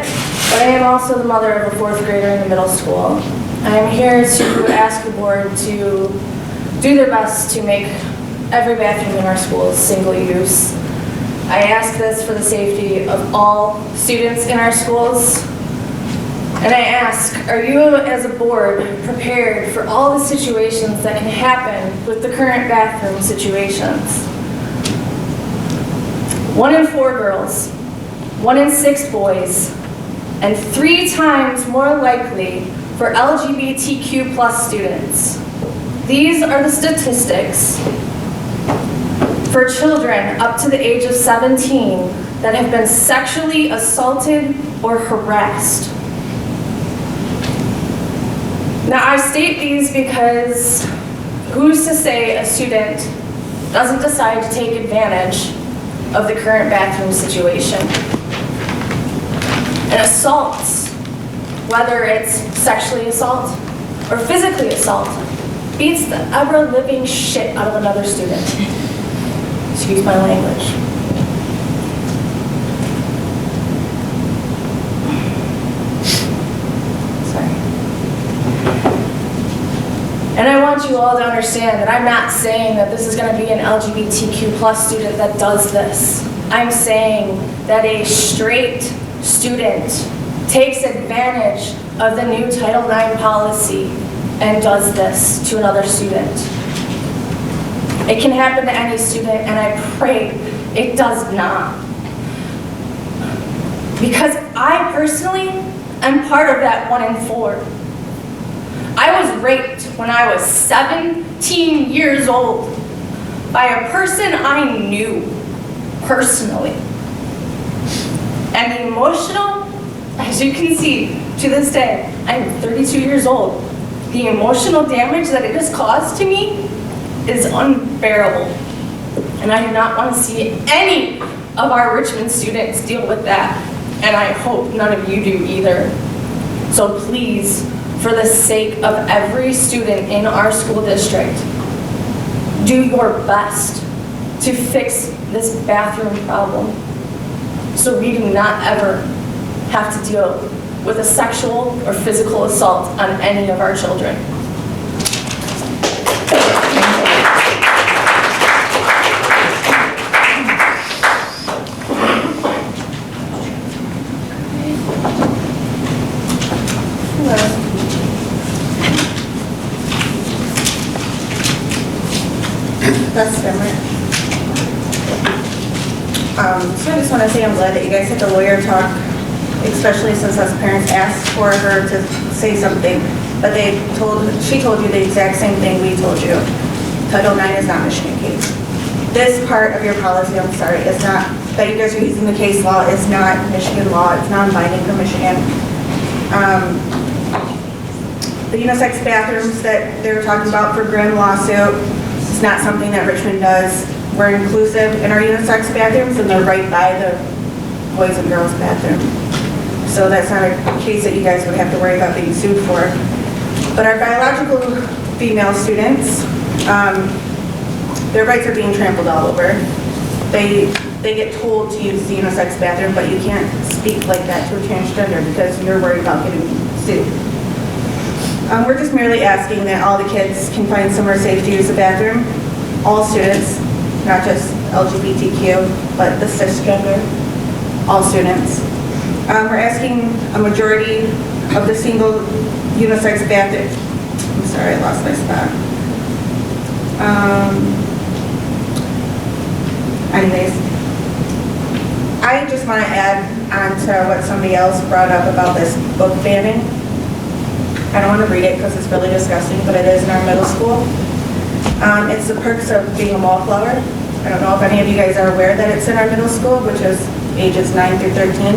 but I am also the mother of a 4th grader in the middle school. I am here to ask the board to do their best to make every bathroom in our schools single use. I ask this for the safety of all students in our schools. And I ask, are you as a board prepared for all the situations that can happen with the current bathroom situations? 1 in 4 girls, 1 in 6 boys, and 3 times more likely for LGBTQ plus students. These are the statistics for children up to the age of 17 that have been sexually assaulted or harassed. Now, I state these because who's to say a student doesn't decide to take advantage of the current bathroom situation? And assaults, whether it's sexually assault or physically assault, beats the ever-living shit out of another student. Excuse my language. Sorry. And I want you all to understand that I'm not saying that this is going to be an LGBTQ plus student that does this. I'm saying that a straight student takes advantage of the new Title IX policy and does this to another student. It can happen to any student, and I pray it does not. Because I personally am part of that 1 in 4. I was raped when I was 17 years old by a person I knew personally. And the emotional, as you can see, to this day, I'm 32 years old. The emotional damage that it has caused to me is unbearable. And I do not want to see any of our Richmond students deal with that. And I hope none of you do either. So please, for the sake of every student in our school district, do your best to fix this bathroom problem so we do not ever have to deal with a sexual or physical assault on any of our children. That's different. So I just want to say I'm glad that you guys had the lawyer talk, especially since us parents asked for her to say something. But she told you the exact same thing we told you. Title IX is not Michigan case. This part of your policy, I'm sorry, is not, that you guys are using the case law, is not Michigan law. It's non-binding for Michigan. The unisex bathrooms that they were talking about for Grimm lawsuit, it's not something that Richmond does. We're inclusive in our unisex bathrooms, and they're right by the boys and girls bathroom. So that's not a case that you guys would have to worry about being sued for. But our biological female students, their rights are being trampled all over. They get told to use the unisex bathroom, but you can't speak like that to a transgender because you're worried about getting sued. We're just merely asking that all the kids can find somewhere safe to use the bathroom. All students, not just LGBTQ, but the cisgender, all students. We're asking a majority of the single unisex bathroom. I'm sorry, I lost my spot. Anyways, I just want to add on to what somebody else brought up about this book banning. I don't want to read it because it's really disgusting, but it is in our middle school. It's the perks of being a wallflower. I don't know if any of you guys are aware that it's in our middle school, which is ages 9 through 13.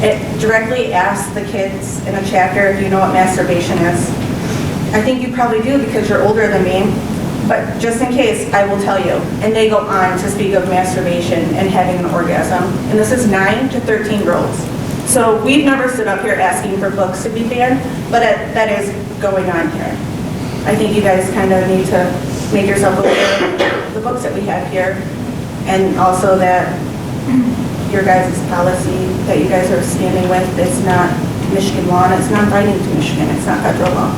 It directly asks the kids in a chapter if you know what masturbation is. I think you probably do because you're older than me, but just in case, I will tell you. And they go on to speak of masturbation and having an orgasm. And this is 9 to 13-year-olds. So we've never stood up here asking for books to be banned, but that is going on here. I think you guys kind of need to make yourself aware of the books that we have here, and also that your guys' policy that you guys are standing with is not Michigan law, and it's not binding to Michigan. It's not federal law.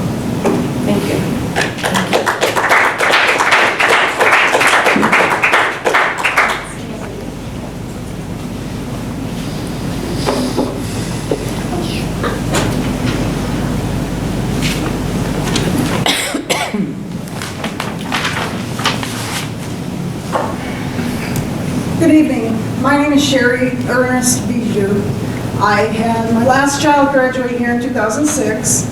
Thank you. Good evening. My name is Sherry Ernest Bijou. I had my last child graduate here in 2006,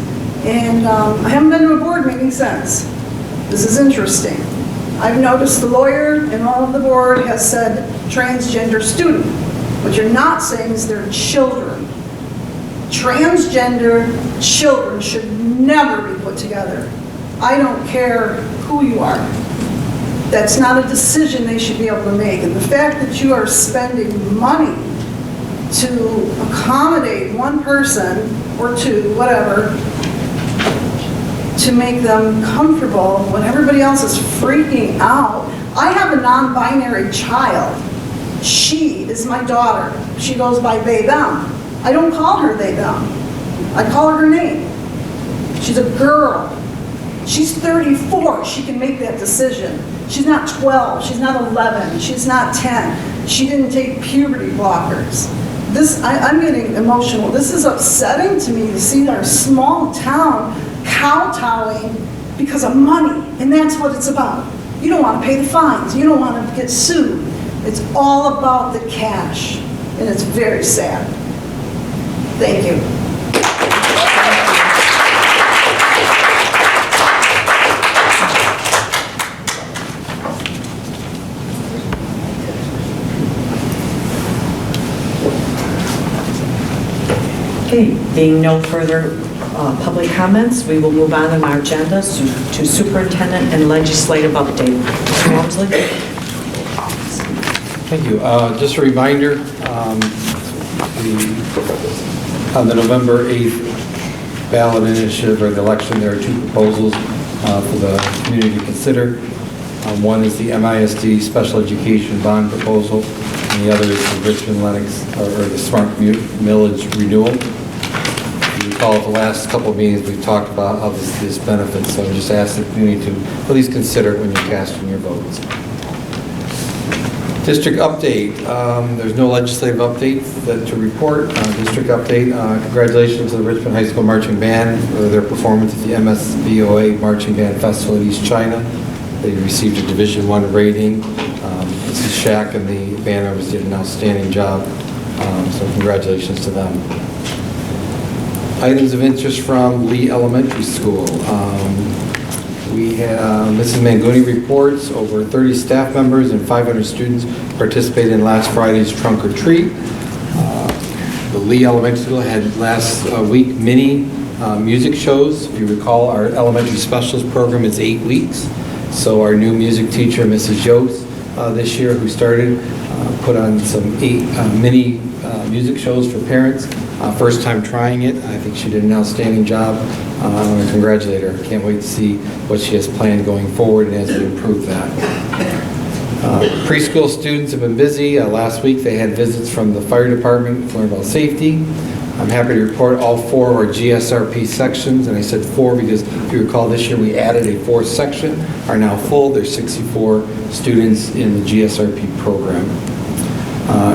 and I haven't been to a board meeting since. This is interesting. I've noticed the lawyer and all of the board has said transgender student. What you're not saying is they're children. Transgender children should never be put together. I don't care who you are. That's not a decision they should be able to make. And the fact that you are spending money to accommodate one person or two, whatever, to make them comfortable when everybody else is freaking out. I have a non-binary child. She is my daughter. She goes by they, them. I don't call her they, them. I call her her name. She's a girl. She's 34. She can make that decision. She's not 12. She's not 11. She's not 10. She didn't take puberty blockers. I'm getting emotional. This is upsetting to me to see our small town kowtowing because of money, and that's what it's about. You don't want to pay the fines. You don't want to get sued. It's all about the cash, and it's very sad. Thank you. Okay, being no further public comments, we will move on in our agenda to superintendent and legislative update. Mr. Walmsley? Thank you. Just a reminder, on the November 8th ballot initiative or the election, there are two proposals for the community to consider. One is the MISD special education bond proposal, and the other is the Richmond Lennox, or the smart millage renewal. You recall at the last couple of meetings we've talked about how this benefits, so I just ask the community to at least consider it when you're casting your votes. District update. There's no legislative update to report. District update. Congratulations to the Richmond High School Marching Band for their performance at the MSBOA Marching Band Festival at East China. They received a Division I rating. Mrs. Shack and the band members did an outstanding job. So congratulations to them. Items of interest from Lee Elementary School. We have Mrs. Mangoni reports over 30 staff members and 500 students participated in last Friday's trunk or treat. The Lee Elementary School had last week mini music shows. If you recall, our elementary specialist program is 8 weeks. So our new music teacher, Mrs. Yost, this year, who started, put on some 8 mini music shows for parents. First time trying it. I think she did an outstanding job. I want to congratulate her. Can't wait to see what she has planned going forward and as we improve that. Preschool students have been busy. Last week they had visits from the fire department to learn about safety. I'm happy to report all 4 of our GSRP sections, and I said 4 because if you recall this year we added a 4th section, are now full. There's 64 students in the GSRP program.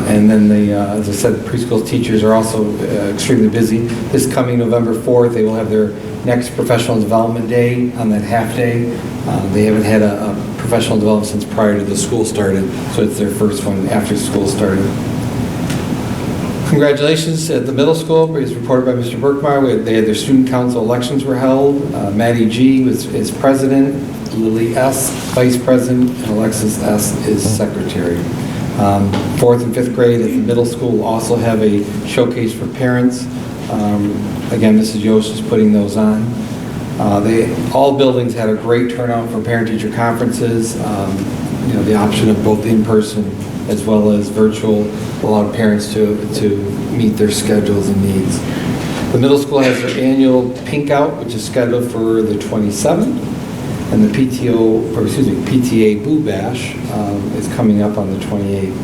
And then, as I said, the preschool teachers are also extremely busy. This coming November 4th, they will have their next professional development day on that half day. They haven't had a professional development since prior to the school started, so it's their first one after school started. Congratulations at the middle school, as reported by Mr. Berkmeyer. They had their student council elections were held. Maddie G. is president, Lily S. vice president, and Alexis S. is secretary. 4th and 5th grade at the middle school will also have a showcase for parents. Again, Mrs. Yost is putting those on. All buildings had a great turnout for parent-teacher conferences. The option of both in-person as well as virtual allowed parents to meet their schedules and needs. The middle school has their annual Pink Out, which is scheduled for the 27th. And the PTA Boo Bash is coming up on the 28th.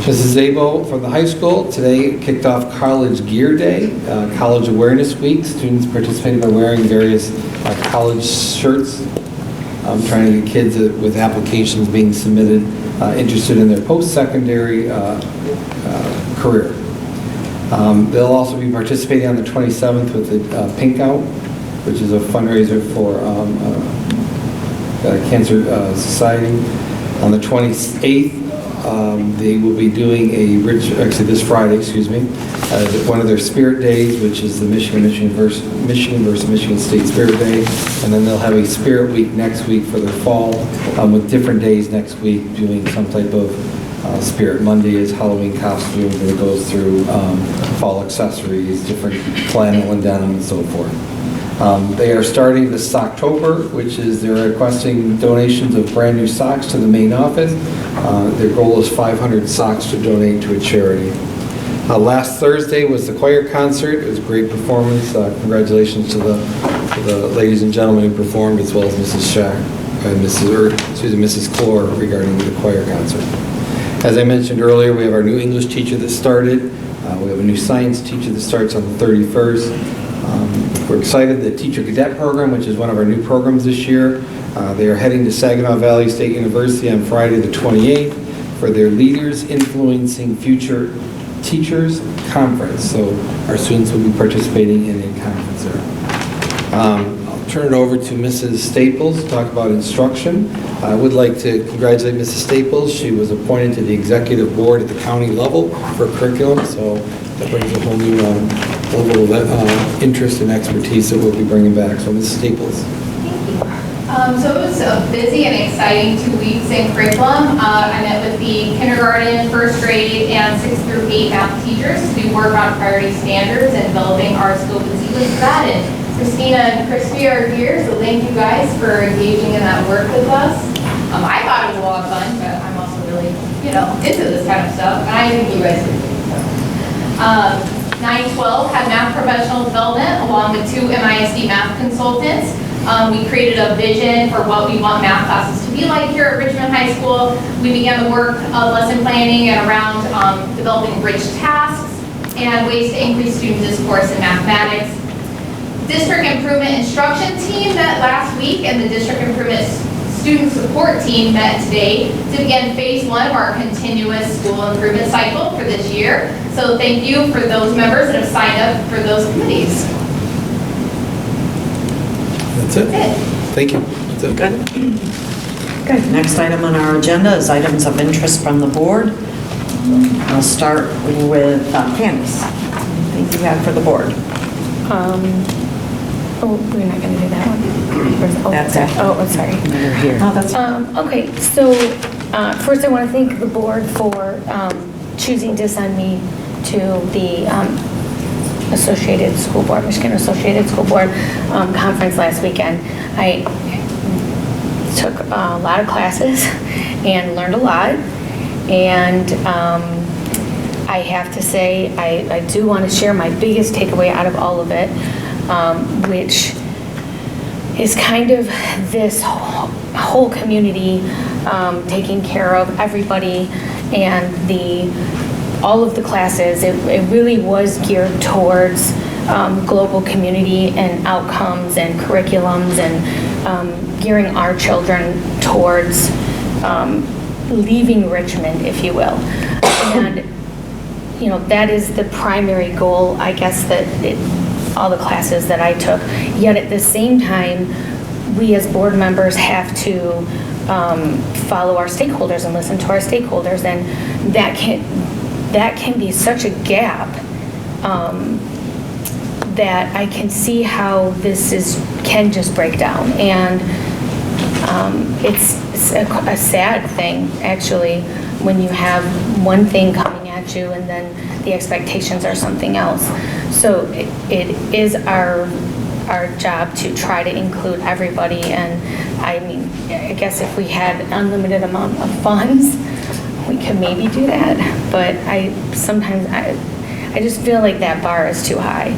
Mrs. Zabo from the high school today kicked off College Gear Day, College Awareness Week. Students participated by wearing various college shirts. Trying to get kids with applications being submitted interested in their post-secondary career. They'll also be participating on the 27th with the Pink Out, which is a fundraiser for Cancer Society. On the 28th, they will be doing this Friday, one of their Spirit Days, which is the Michigan versus Michigan State Spirit Day. And then they'll have a Spirit Week next week for their fall, with different days next week doing some type of Spirit. Monday is Halloween costumes, and it goes through fall accessories, different flannel and denim and so forth. They are starting this October, which is they're requesting donations of brand new socks to the main office. Their goal is 500 socks to donate to a charity. Last Thursday was the choir concert. It was a great performance. Congratulations to the ladies and gentlemen who performed, as well as Mrs. Shack and Mrs. Clore regarding the choir concert. As I mentioned earlier, we have our new English teacher that started. We have a new science teacher that starts on the 31st. We're excited the Teacher Cadet Program, which is one of our new programs this year. They are heading to Saginaw Valley State University on Friday the 28th for their Leaders Influencing Future Teachers Conference. So our students will be participating in a conference there. I'll turn it over to Mrs. Staples to talk about instruction. I would like to congratulate Mrs. Staples. She was appointed to the executive board at the county level for curriculum, so that brings a whole new level of interest and expertise that we'll be bringing back. So Mrs. Staples. So it was a busy and exciting 2 weeks in curriculum. I met with the kindergarten, first grade, and 6th through 8 math teachers to work on priority standards and developing our scope and sequence for that. And Christina and Crispy are here, so thank you guys for engaging in that work with us. I thought it was a lot of fun, but I'm also really, into this kind of stuff, and I think you guys are too. 9-12 had math professional development along with 2 MISD math consultants. We created a vision for what we want math classes to be like here at Richmond High School. We began the work of lesson planning and around developing rich tasks and ways to increase student discourse in mathematics. District Improvement Instruction Team met last week, and the District Improvement Student Support Team met today to begin phase 1 of our continuous school improvement cycle for this year. So thank you for those members that have signed up for those committees. That's it. Thank you. That's it. Good. Next item on our agenda is items of interest from the board. I'll start with Candace. Anything you have for the board? We're not going to do that one. That's it. Oh, sorry. You're here. Oh, that's okay, so first I want to thank the board for choosing to send me to the Associated School Board, Michigan Associated School Board conference last weekend. I took a lot of classes and learned a lot, and I have to say I do want to share my biggest takeaway out of all of it, which is kind of this whole community taking care of everybody, and all of the classes, it really was geared towards global community and outcomes and curriculums, and gearing our children towards leaving Richmond, if you will. And that is the primary goal, I guess, that all the classes that I took. Yet at the same time, we as board members have to follow our stakeholders and listen to our stakeholders, and that can be such a gap that I can see how this can just break down. And it's a sad thing, actually, when you have one thing coming at you and then the expectations are something else. So it is our job to try to include everybody. And I mean, I guess if we had unlimited amount of funds, we could maybe do that. But sometimes I just feel like that bar is too high,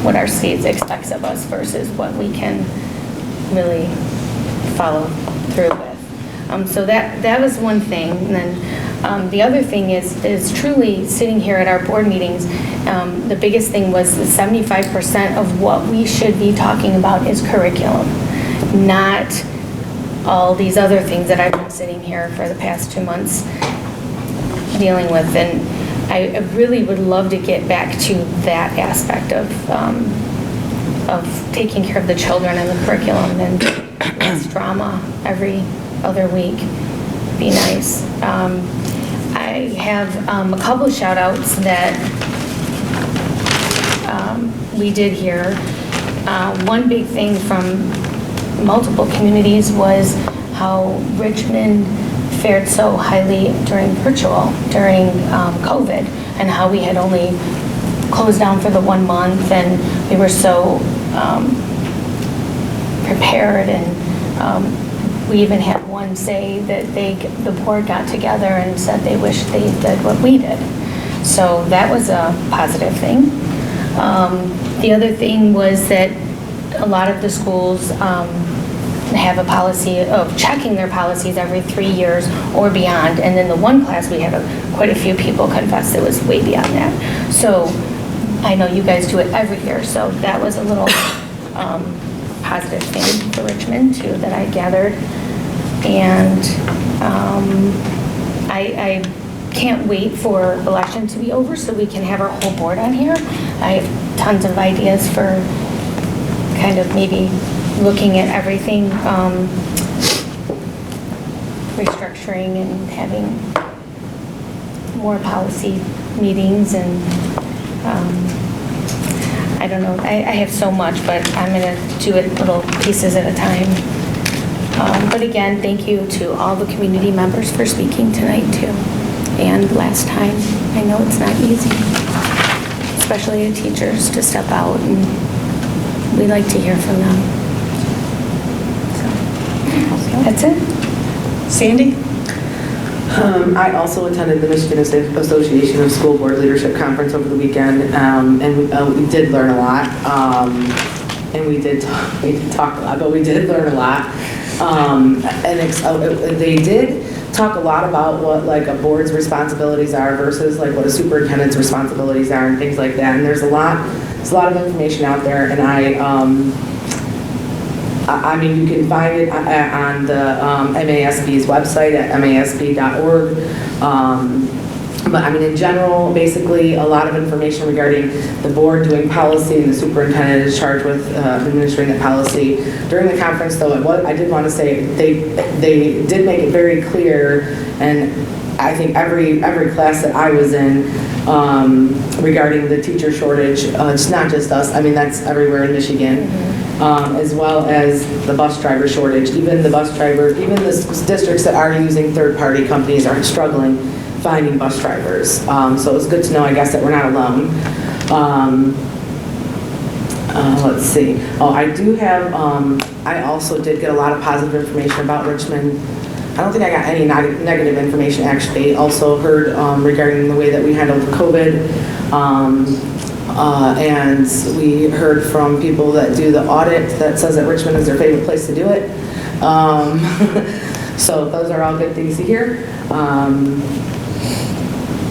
what our state expects of us versus what we can really follow through with. So that was one thing. And then the other thing is truly sitting here at our board meetings, the biggest thing was the 75% of what we should be talking about is curriculum, not all these other things that I've been sitting here for the past 2 months dealing with. And I really would love to get back to that aspect of taking care of the children and the curriculum, and less drama every other week. Be nice. I have a couple of shout outs that we did here. One big thing from multiple communities was how Richmond fared so highly during COVID, and how we had only closed down for the 1 month, and we were so prepared and we even had one say that the board got together and said they wished they did what we did. So that was a positive thing. The other thing was that a lot of the schools have a policy of checking their policies every 3 years or beyond. And in the one class, we had quite a few people confess it was way beyond that. So I know you guys do it every year, so that was a little positive thing for Richmond too that I gathered. And I can't wait for election to be over so we can have our whole board on here. I have tons of ideas for kind of maybe looking at everything, restructuring and having more policy meetings and I don't know, I have so much, but I'm going to do it little pieces at a time. But again, thank you to all the community members for speaking tonight too. And last time, I know it's not easy, especially the teachers to step out, and we like to hear from them. So, that's it. Sandy? I also attended the Michigan Association of School Board Leadership Conference over the weekend, and we did learn a lot, and we did talk a lot, but we did learn a lot. They did talk a lot about what like a board's responsibilities are versus like what a superintendent's responsibilities are and things like that. And there's a lot of information out there, and I mean, you can find it on the MASB's website at masb.org. But I mean, in general, basically a lot of information regarding the board doing policy, and the superintendent is charged with administering the policy. During the conference, though, I did want to say they did make it very clear, and I think every class that I was in regarding the teacher shortage, it's not just us. I mean, that's everywhere in Michigan. As well as the bus driver shortage. Even the bus drivers, even the districts that are using third-party companies are struggling finding bus drivers. So it's good to know, I guess, that we're not alone. Let's see. Oh, I do have, I also did get a lot of positive information about Richmond. I don't think I got any negative information, actually. Also heard regarding the way that we handled COVID. And we heard from people that do the audit that says that Richmond is their favorite place to do it. So those are all good things to hear.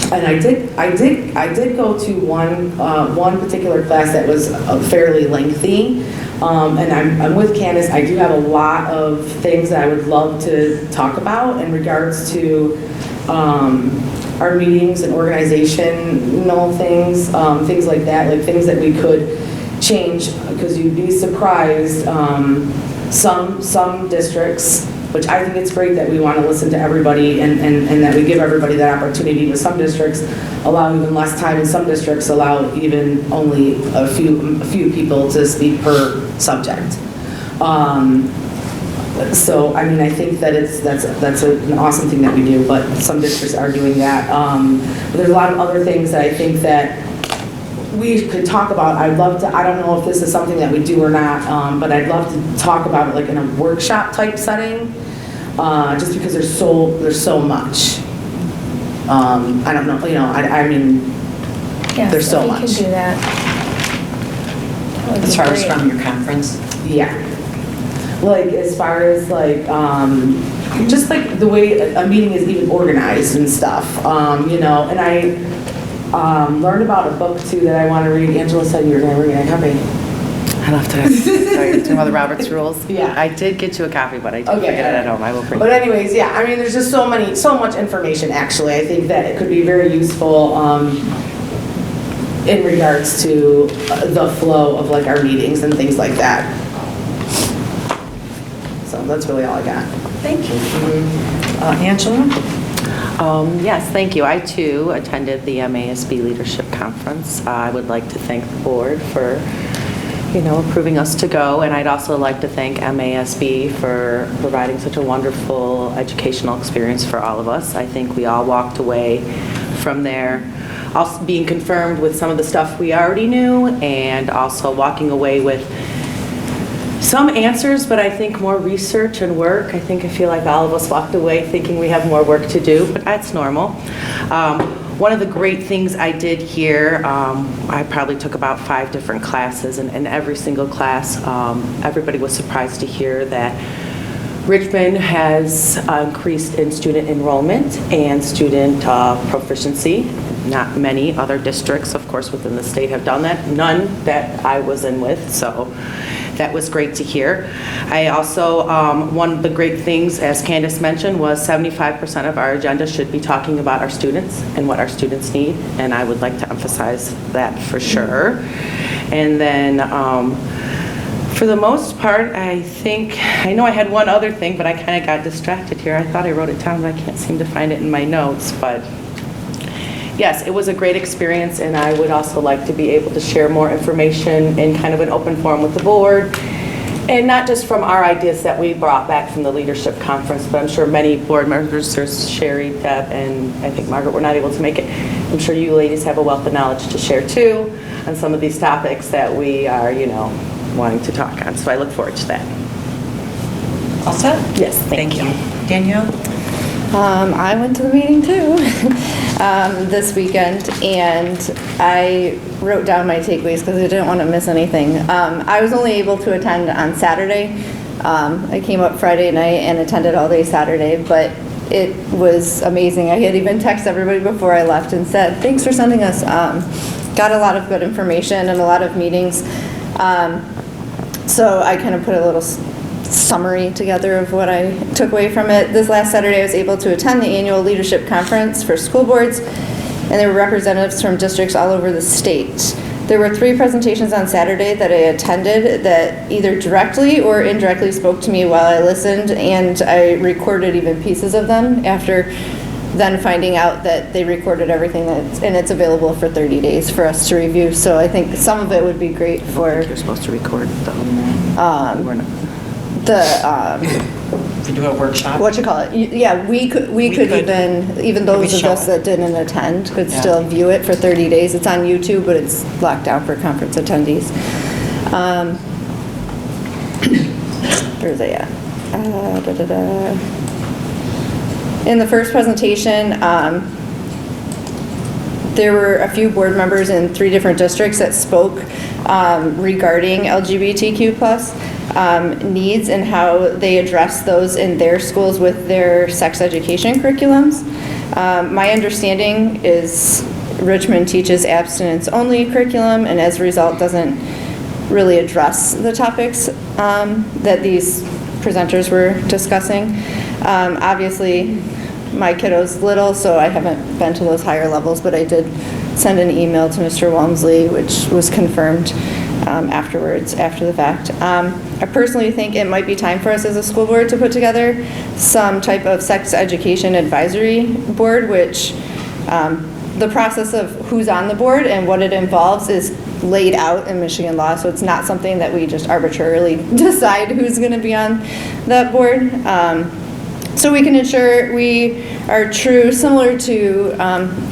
And I did go to one particular class that was fairly lengthy. And I'm with Candace. I do have a lot of things that I would love to talk about in regards to our meetings and organizational things, things like that, like things that we could change, because you'd be surprised. Some districts, which I think it's great that we want to listen to everybody and that we give everybody that opportunity, but some districts allow even less time, and some districts allow even only a few people to speak per subject. So, I mean, I think that that's an awesome thing that we do, but some districts are doing that. But there's a lot of other things that I think that we could talk about. I'd love to, I don't know if this is something that we do or not, but I'd love to talk about it like in a workshop type setting, just because there's so much. I don't know, I mean, yes, there's so much. We can do that. As far as from your conference? Yeah. Like, as far as like, just like the way a meeting is even organized and stuff, and I learned about a book too that I want to read. Angela said you were going to read a copy. I love to. Sorry, you're talking about the Roberts Rules? Yeah. I did get you a copy, but I did forget it at home. I will bring But it. anyways, yeah, I mean, there's just so much information, actually. I think that it could be very useful in regards to the flow of like our meetings and things like that. So that's really all I got. Thank you. Angela? Yes, thank you. I too attended the MASB Leadership Conference. I would like to thank the board for, approving us to go, and I'd also like to thank MASB for providing such a wonderful educational experience for all of us. I think we all walked away from there also being confirmed with some of the stuff we already knew, and also walking away with some answers, but I think more research and work. I feel like all of us walked away thinking we have more work to do, but that's normal. One of the great things I did here, I probably took about 5 different classes, and every single class, everybody was surprised to hear that Richmond has increased in student enrollment and student proficiency. Not many other districts, of course, within the state have done that. None that I was in with, so that was great to hear. I also, one of the great things, as Candace mentioned, was 75% of our agenda should be talking about our students and what our students need, and I would like to emphasize that for sure. And then, for the most part, I know I had one other thing, but I kind of got distracted here. I thought I wrote it down, but I can't seem to find it in my notes, but yes, it was a great experience, and I would also like to be able to share more information in kind of an open forum with the board, and not just from our ideas that we brought back from the leadership conference, but I'm sure many board members, there's Sherry, Deb, and I think Margaret were not able to make it. I'm sure you ladies have a wealth of knowledge to share too on some of these topics that we are, wanting to talk on. So I look forward to that. All set? Yes, thank you. Danielle? I went to the meeting too this weekend, and I wrote down my takeaways because I didn't want to miss anything. I was only able to attend on Saturday. I came up Friday night and attended all day Saturday, but it was amazing. I had even texted everybody before I left and said, thanks for sending us. Got a lot of good information and a lot of meetings. So I kind of put a little summary together of what I took away from it. This last Saturday, I was able to attend the annual leadership conference for school boards, and there were representatives from districts all over the state. There were 3 presentations on Saturday that I attended that either directly or indirectly spoke to me while I listened, and I recorded even pieces of them after then finding out that they recorded everything and it's available for 30 days for us to review. So I think some of it would be great for... You're supposed to record though. If you do a workshop. What you call it? Yeah, we could even those of us that didn't attend could still view it for 30 days. It's on YouTube, but it's locked down for conference attendees. Where's it at? In the first presentation, there were a few board members in 3 different districts that spoke regarding LGBTQ+ needs and how they address those in their schools with their sex education curriculums. My understanding is Richmond teaches abstinence-only curriculum, and as a result doesn't really address the topics that these presenters were discussing. Obviously, my kiddo's little, so I haven't been to those higher levels, but I did send an email to Mr. Walmsley, which was confirmed afterwards, after the fact. I personally think it might be time for us as a school board to put together some type of sex education advisory board, which the process of who's on the board and what it involves is laid out in Michigan law, so it's not something that we just arbitrarily decide who's going to be on that board. So we can ensure we are true, similar to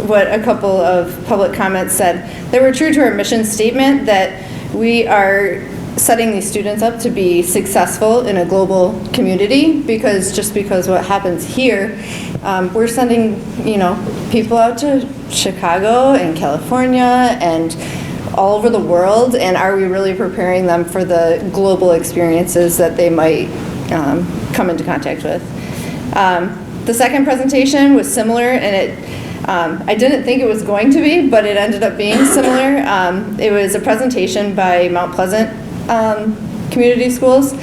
what a couple of public comments said, that we're true to our mission statement, that we are setting these students up to be successful in a global community, because what happens here, we're sending, people out to Chicago and California and all over the world, and are we really preparing them for the global experiences that they might come into contact with? The second presentation was similar, and I didn't think it was going to be, but it ended up being similar. It was a presentation by Mount Pleasant Community Schools.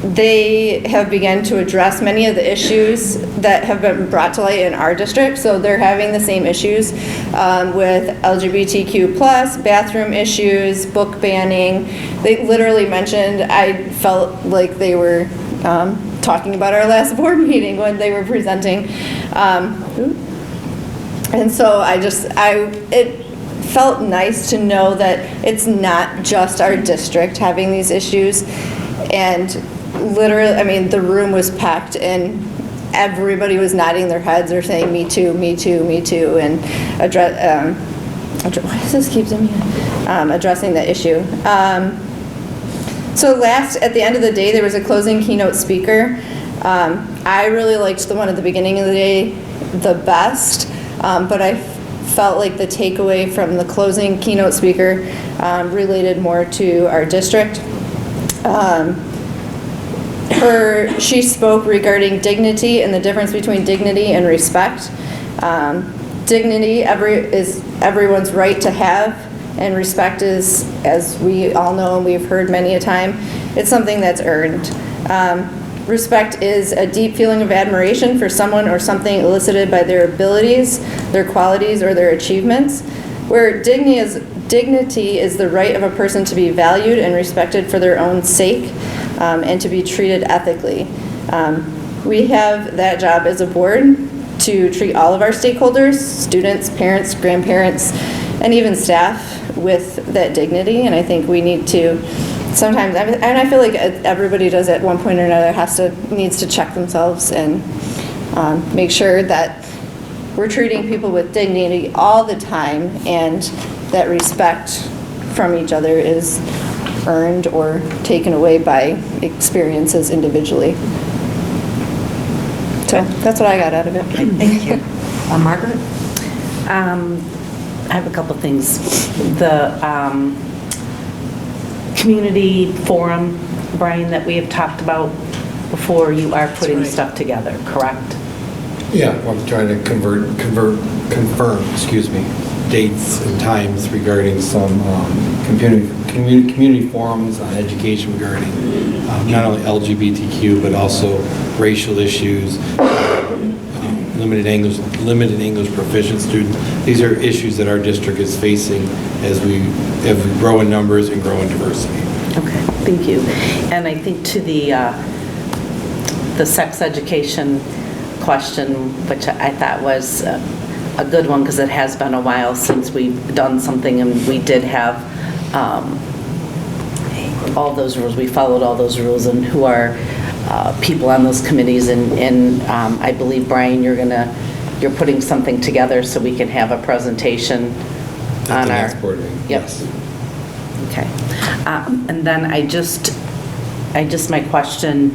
They have begun to address many of the issues that have been brought to light in our district. So they're having the same issues with LGBTQ+, bathroom issues, book banning. They literally mentioned, I felt like they were talking about our last board meeting when they were presenting. And so it felt nice to know that it's not just our district having these issues. And literally, the room was packed and everybody was nodding their heads or saying, me too, me too, me too, and why does this keep zooming in? Addressing the issue. So at the end of the day, there was a closing keynote speaker. I really liked the one at the beginning of the day the best, but I felt like the takeaway from the closing keynote speaker related more to our district. She spoke regarding dignity and the difference between dignity and respect. Dignity is everyone's right to have, and respect is, as we all know and we've heard many a time, it's something that's earned. Respect is a deep feeling of admiration for someone or something elicited by their abilities, their qualities, or their achievements, where dignity is the right of a person to be valued and respected for their own sake, and to be treated ethically. We have that job as a board to treat all of our stakeholders, students, parents, grandparents, and even staff with that dignity, and I think we need to sometimes, and I feel like everybody does at one point or another, needs to check themselves and make sure that we're treating people with dignity all the time, and that respect from each other is earned or taken away by experiences individually. So that's what I got out of it. Thank you. Margaret? I have a couple things. The community forum, Brian, that we have talked about before, you are putting stuff together, correct? Yeah, I'm trying to confirm, dates and times regarding some community forums on education regarding not only LGBTQ, but also racial issues, limited English proficient students. These are issues that our district is facing as we grow in numbers and grow in diversity. Okay, thank you. And I think to the sex education question, which I thought was a good one, because it has been a while since we've done something, and we did have all those rules. We followed all those rules, and who are people on those committees, and I believe, Brian, you're putting something together so we can have a presentation on our next board meeting. Yes. Okay. And then my question,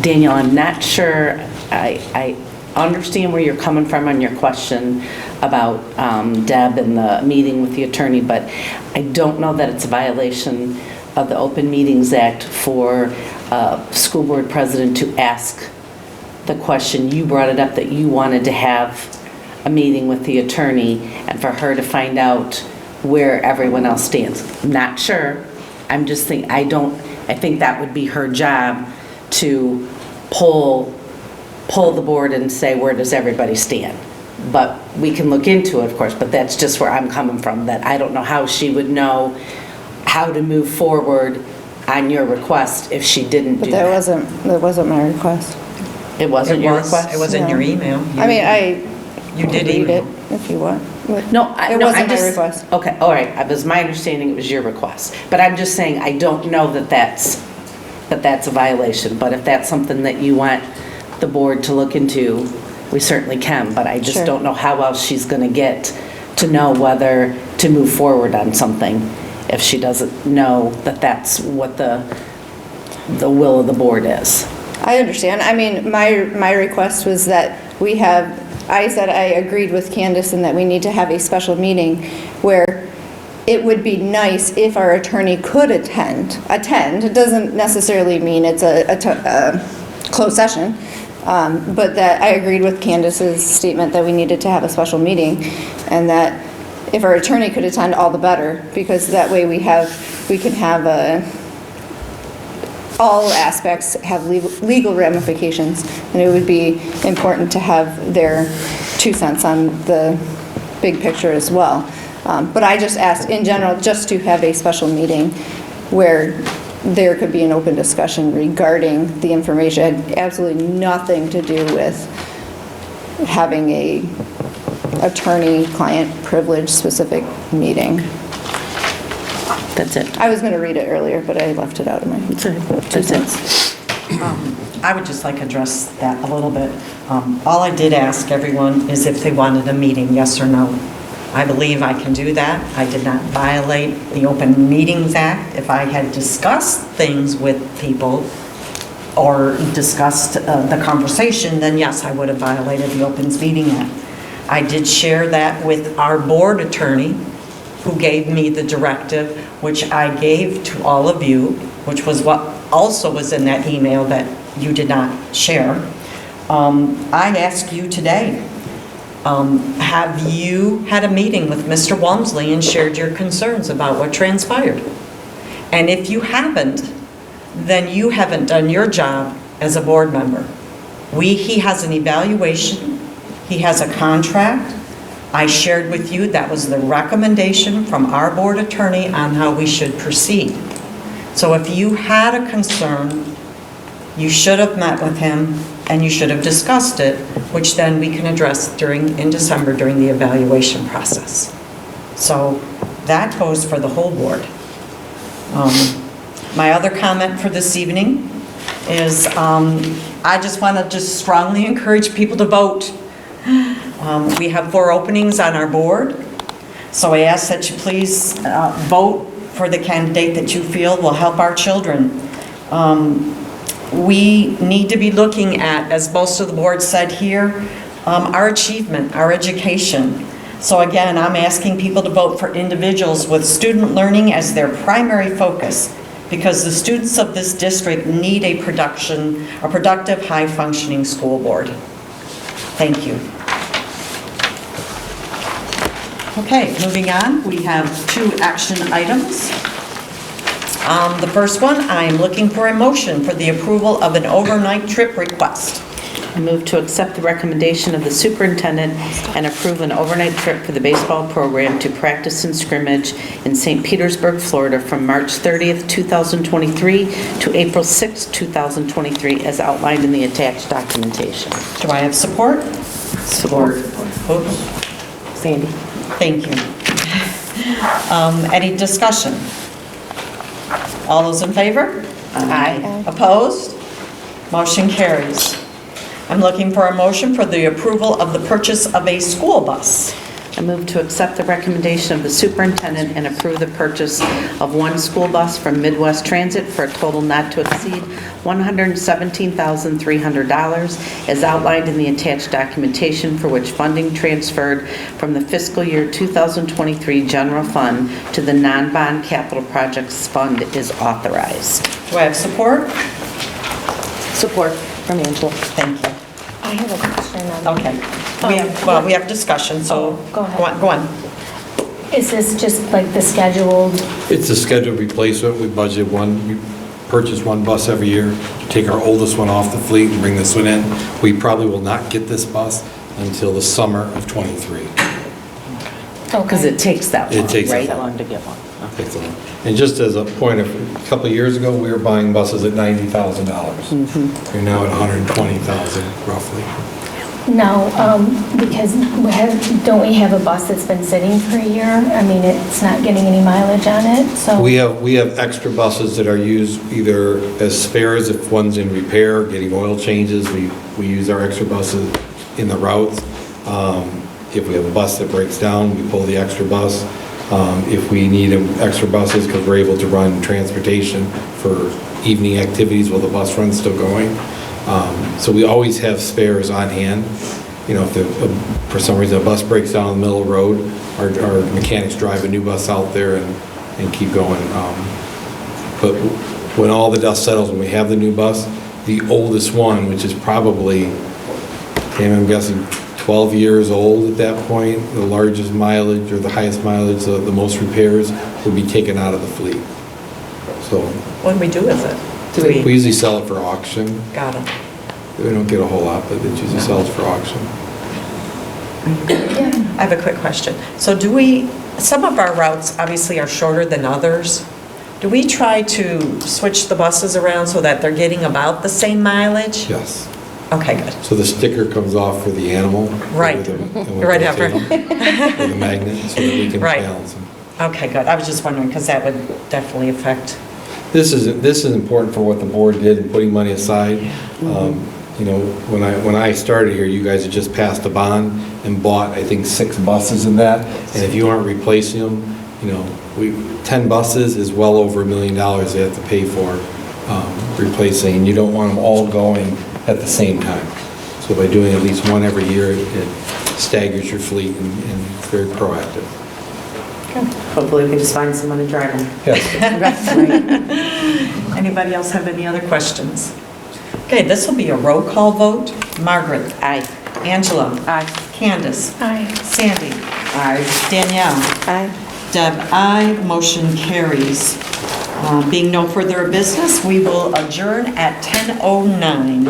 Daniel, I'm not sure, I understand where you're coming from on your question about Deb and the meeting with the attorney, but I don't know that it's a violation of the Open Meetings Act for a school board president to ask the question. You brought it up that you wanted to have a meeting with the attorney and for her to find out where everyone else stands. I'm not sure. I'm just thinking, I think that would be her job to poll the board and say, where does everybody stand? But we can look into it, of course, but that's just where I'm coming from, that I don't know how she would know how to move forward on your request if she didn't do that. But that wasn't my request. It wasn't your request? It was in your email. You did read it if you want. No, it wasn't my request. Okay, all right. It was my understanding it was your request. But I'm just saying, I don't know that that's a violation. But if that's something that you want the board to look into, we certainly can. But I just don't know how else she's going to get to know whether to move forward on something if she doesn't know that that's what the will of the board is. I understand. I mean, my request was that I said I agreed with Candace in that we need to have a special meeting where it would be nice if our attorney could attend. It doesn't necessarily mean it's a closed session, but that I agreed with Candace's statement that we needed to have a special meeting, and that if our attorney could attend, all the better, because that way we can have all aspects have legal ramifications, and it would be important to have their 2 cents on the big picture as well. But I just asked, in general, just to have a special meeting where there could be an open discussion regarding the information. It had absolutely nothing to do with having a attorney-client privilege specific meeting. That's it. I was going to read it earlier, but I left it out of my 2 cents. I would just like to address that a little bit. All I did ask everyone is if they wanted a meeting, yes or no. I believe I can do that. I did not violate the Open Meetings Act. If I had discussed things with people or discussed the conversation, then yes, I would have violated the Open Meeting Act. I did share that with our board attorney, who gave me the directive, which I gave to all of you, which was what also was in that email that you did not share. I ask you today, have you had a meeting with Mr. Walmsley and shared your concerns about what transpired? And if you haven't, then you haven't done your job as a board member. He has an evaluation, he has a contract. I shared with you that was the recommendation from our board attorney on how we should proceed. So if you had a concern, you should have met with him and you should have discussed it, which then we can address in December during the evaluation process. So that goes for the whole board. My other comment for this evening is I just want to strongly encourage people to vote. We have 4 openings on our board, so I ask that you please vote for the candidate that you feel will help our children. We need to be looking at, as most of the board said here, our achievement, our education. So again, I'm asking people to vote for individuals with student learning as their primary focus, because the students of this district need a productive, high-functioning school board. Thank you. Okay, moving on, we have 2 action items. The first one, I am looking for a motion for the approval of an overnight trip request. I move to accept the recommendation of the superintendent and approve an overnight trip for the baseball program to practice and scrimmage in St. Petersburg, Florida from March 30th, 2023 to April 6th, 2023 as outlined in the attached documentation. Do I have support? Support. Oops. Sandy. Thank you. Any discussion? All those in favor? Aye. Opposed? Motion carries. I'm looking for a motion for the approval of the purchase of a school bus. I move to accept the recommendation of the superintendent and approve the purchase of 1 school bus from Midwest Transit for a total not to exceed $117,300 as outlined in the attached documentation, for which funding transferred from the fiscal year 2023 general fund to the non-bond capital projects fund is authorized. Do I have support? Support from Angela. Thank you. I have a question on Okay. We have discussion, so go ahead. Go on. Is this just like the scheduled? It's a scheduled replacement. We purchase 1 bus every year, take our oldest one off the fleet and bring this one in. We probably will not get this bus until the summer of '23. Because it takes that long, It takes right? that long to get one. Takes a lot. And just as a point, a couple of years ago, we were buying buses at $90,000. We're now at $120,000 roughly. No, because don't we have a bus that's been sitting for a year? I mean, it's not getting any mileage on it, so. We have extra buses that are used either as spares if one's in repair, getting oil changes. We use our extra buses in the routes. If we have a bus that breaks down, we pull the extra bus. If we need extra buses because we're able to run transportation for evening activities while the bus run's still going. So we always have spares on hand. You know, if for some reason a bus breaks down in the middle of the road, our mechanics drive a new bus out there and keep going. But when all the dust settles, when we have the new bus, the oldest one, which is probably, I'm guessing, 12 years old at that point, the largest mileage or the highest mileage, the most repairs, would be taken out of the fleet. So What do we do with it? we usually sell it for auction. Got it. We don't get a whole lot, but it usually sells for auction. I have a quick question. So some of our routes obviously are shorter than others. Do we try to switch the buses around so that they're getting about the same mileage? Yes. Okay, good. So the sticker comes off for the animal. Right. Right after. With the magnet, so that we can Right. balance them. Okay, good. I was just wondering, because that would definitely affect. This is important for what the board did in putting money aside. You know, when I started here, you guys had just passed a bond and bought, I think, 6 buses in that. And if you aren't replacing them, you know, 10 buses is well over $1 million they have to pay for replacing. And you don't want them all going at the same time. So by doing at least one every year, it staggers your fleet and it's very proactive. Hopefully we can just find someone to drive them. Anybody else have any other questions? Okay, this will be a roll call vote. Margaret? Aye. Angela? Aye. Candace? Aye. Sandy? Aye. Danielle? Aye. Deb, aye. Motion carries. Being no further business, we will adjourn at 10:09.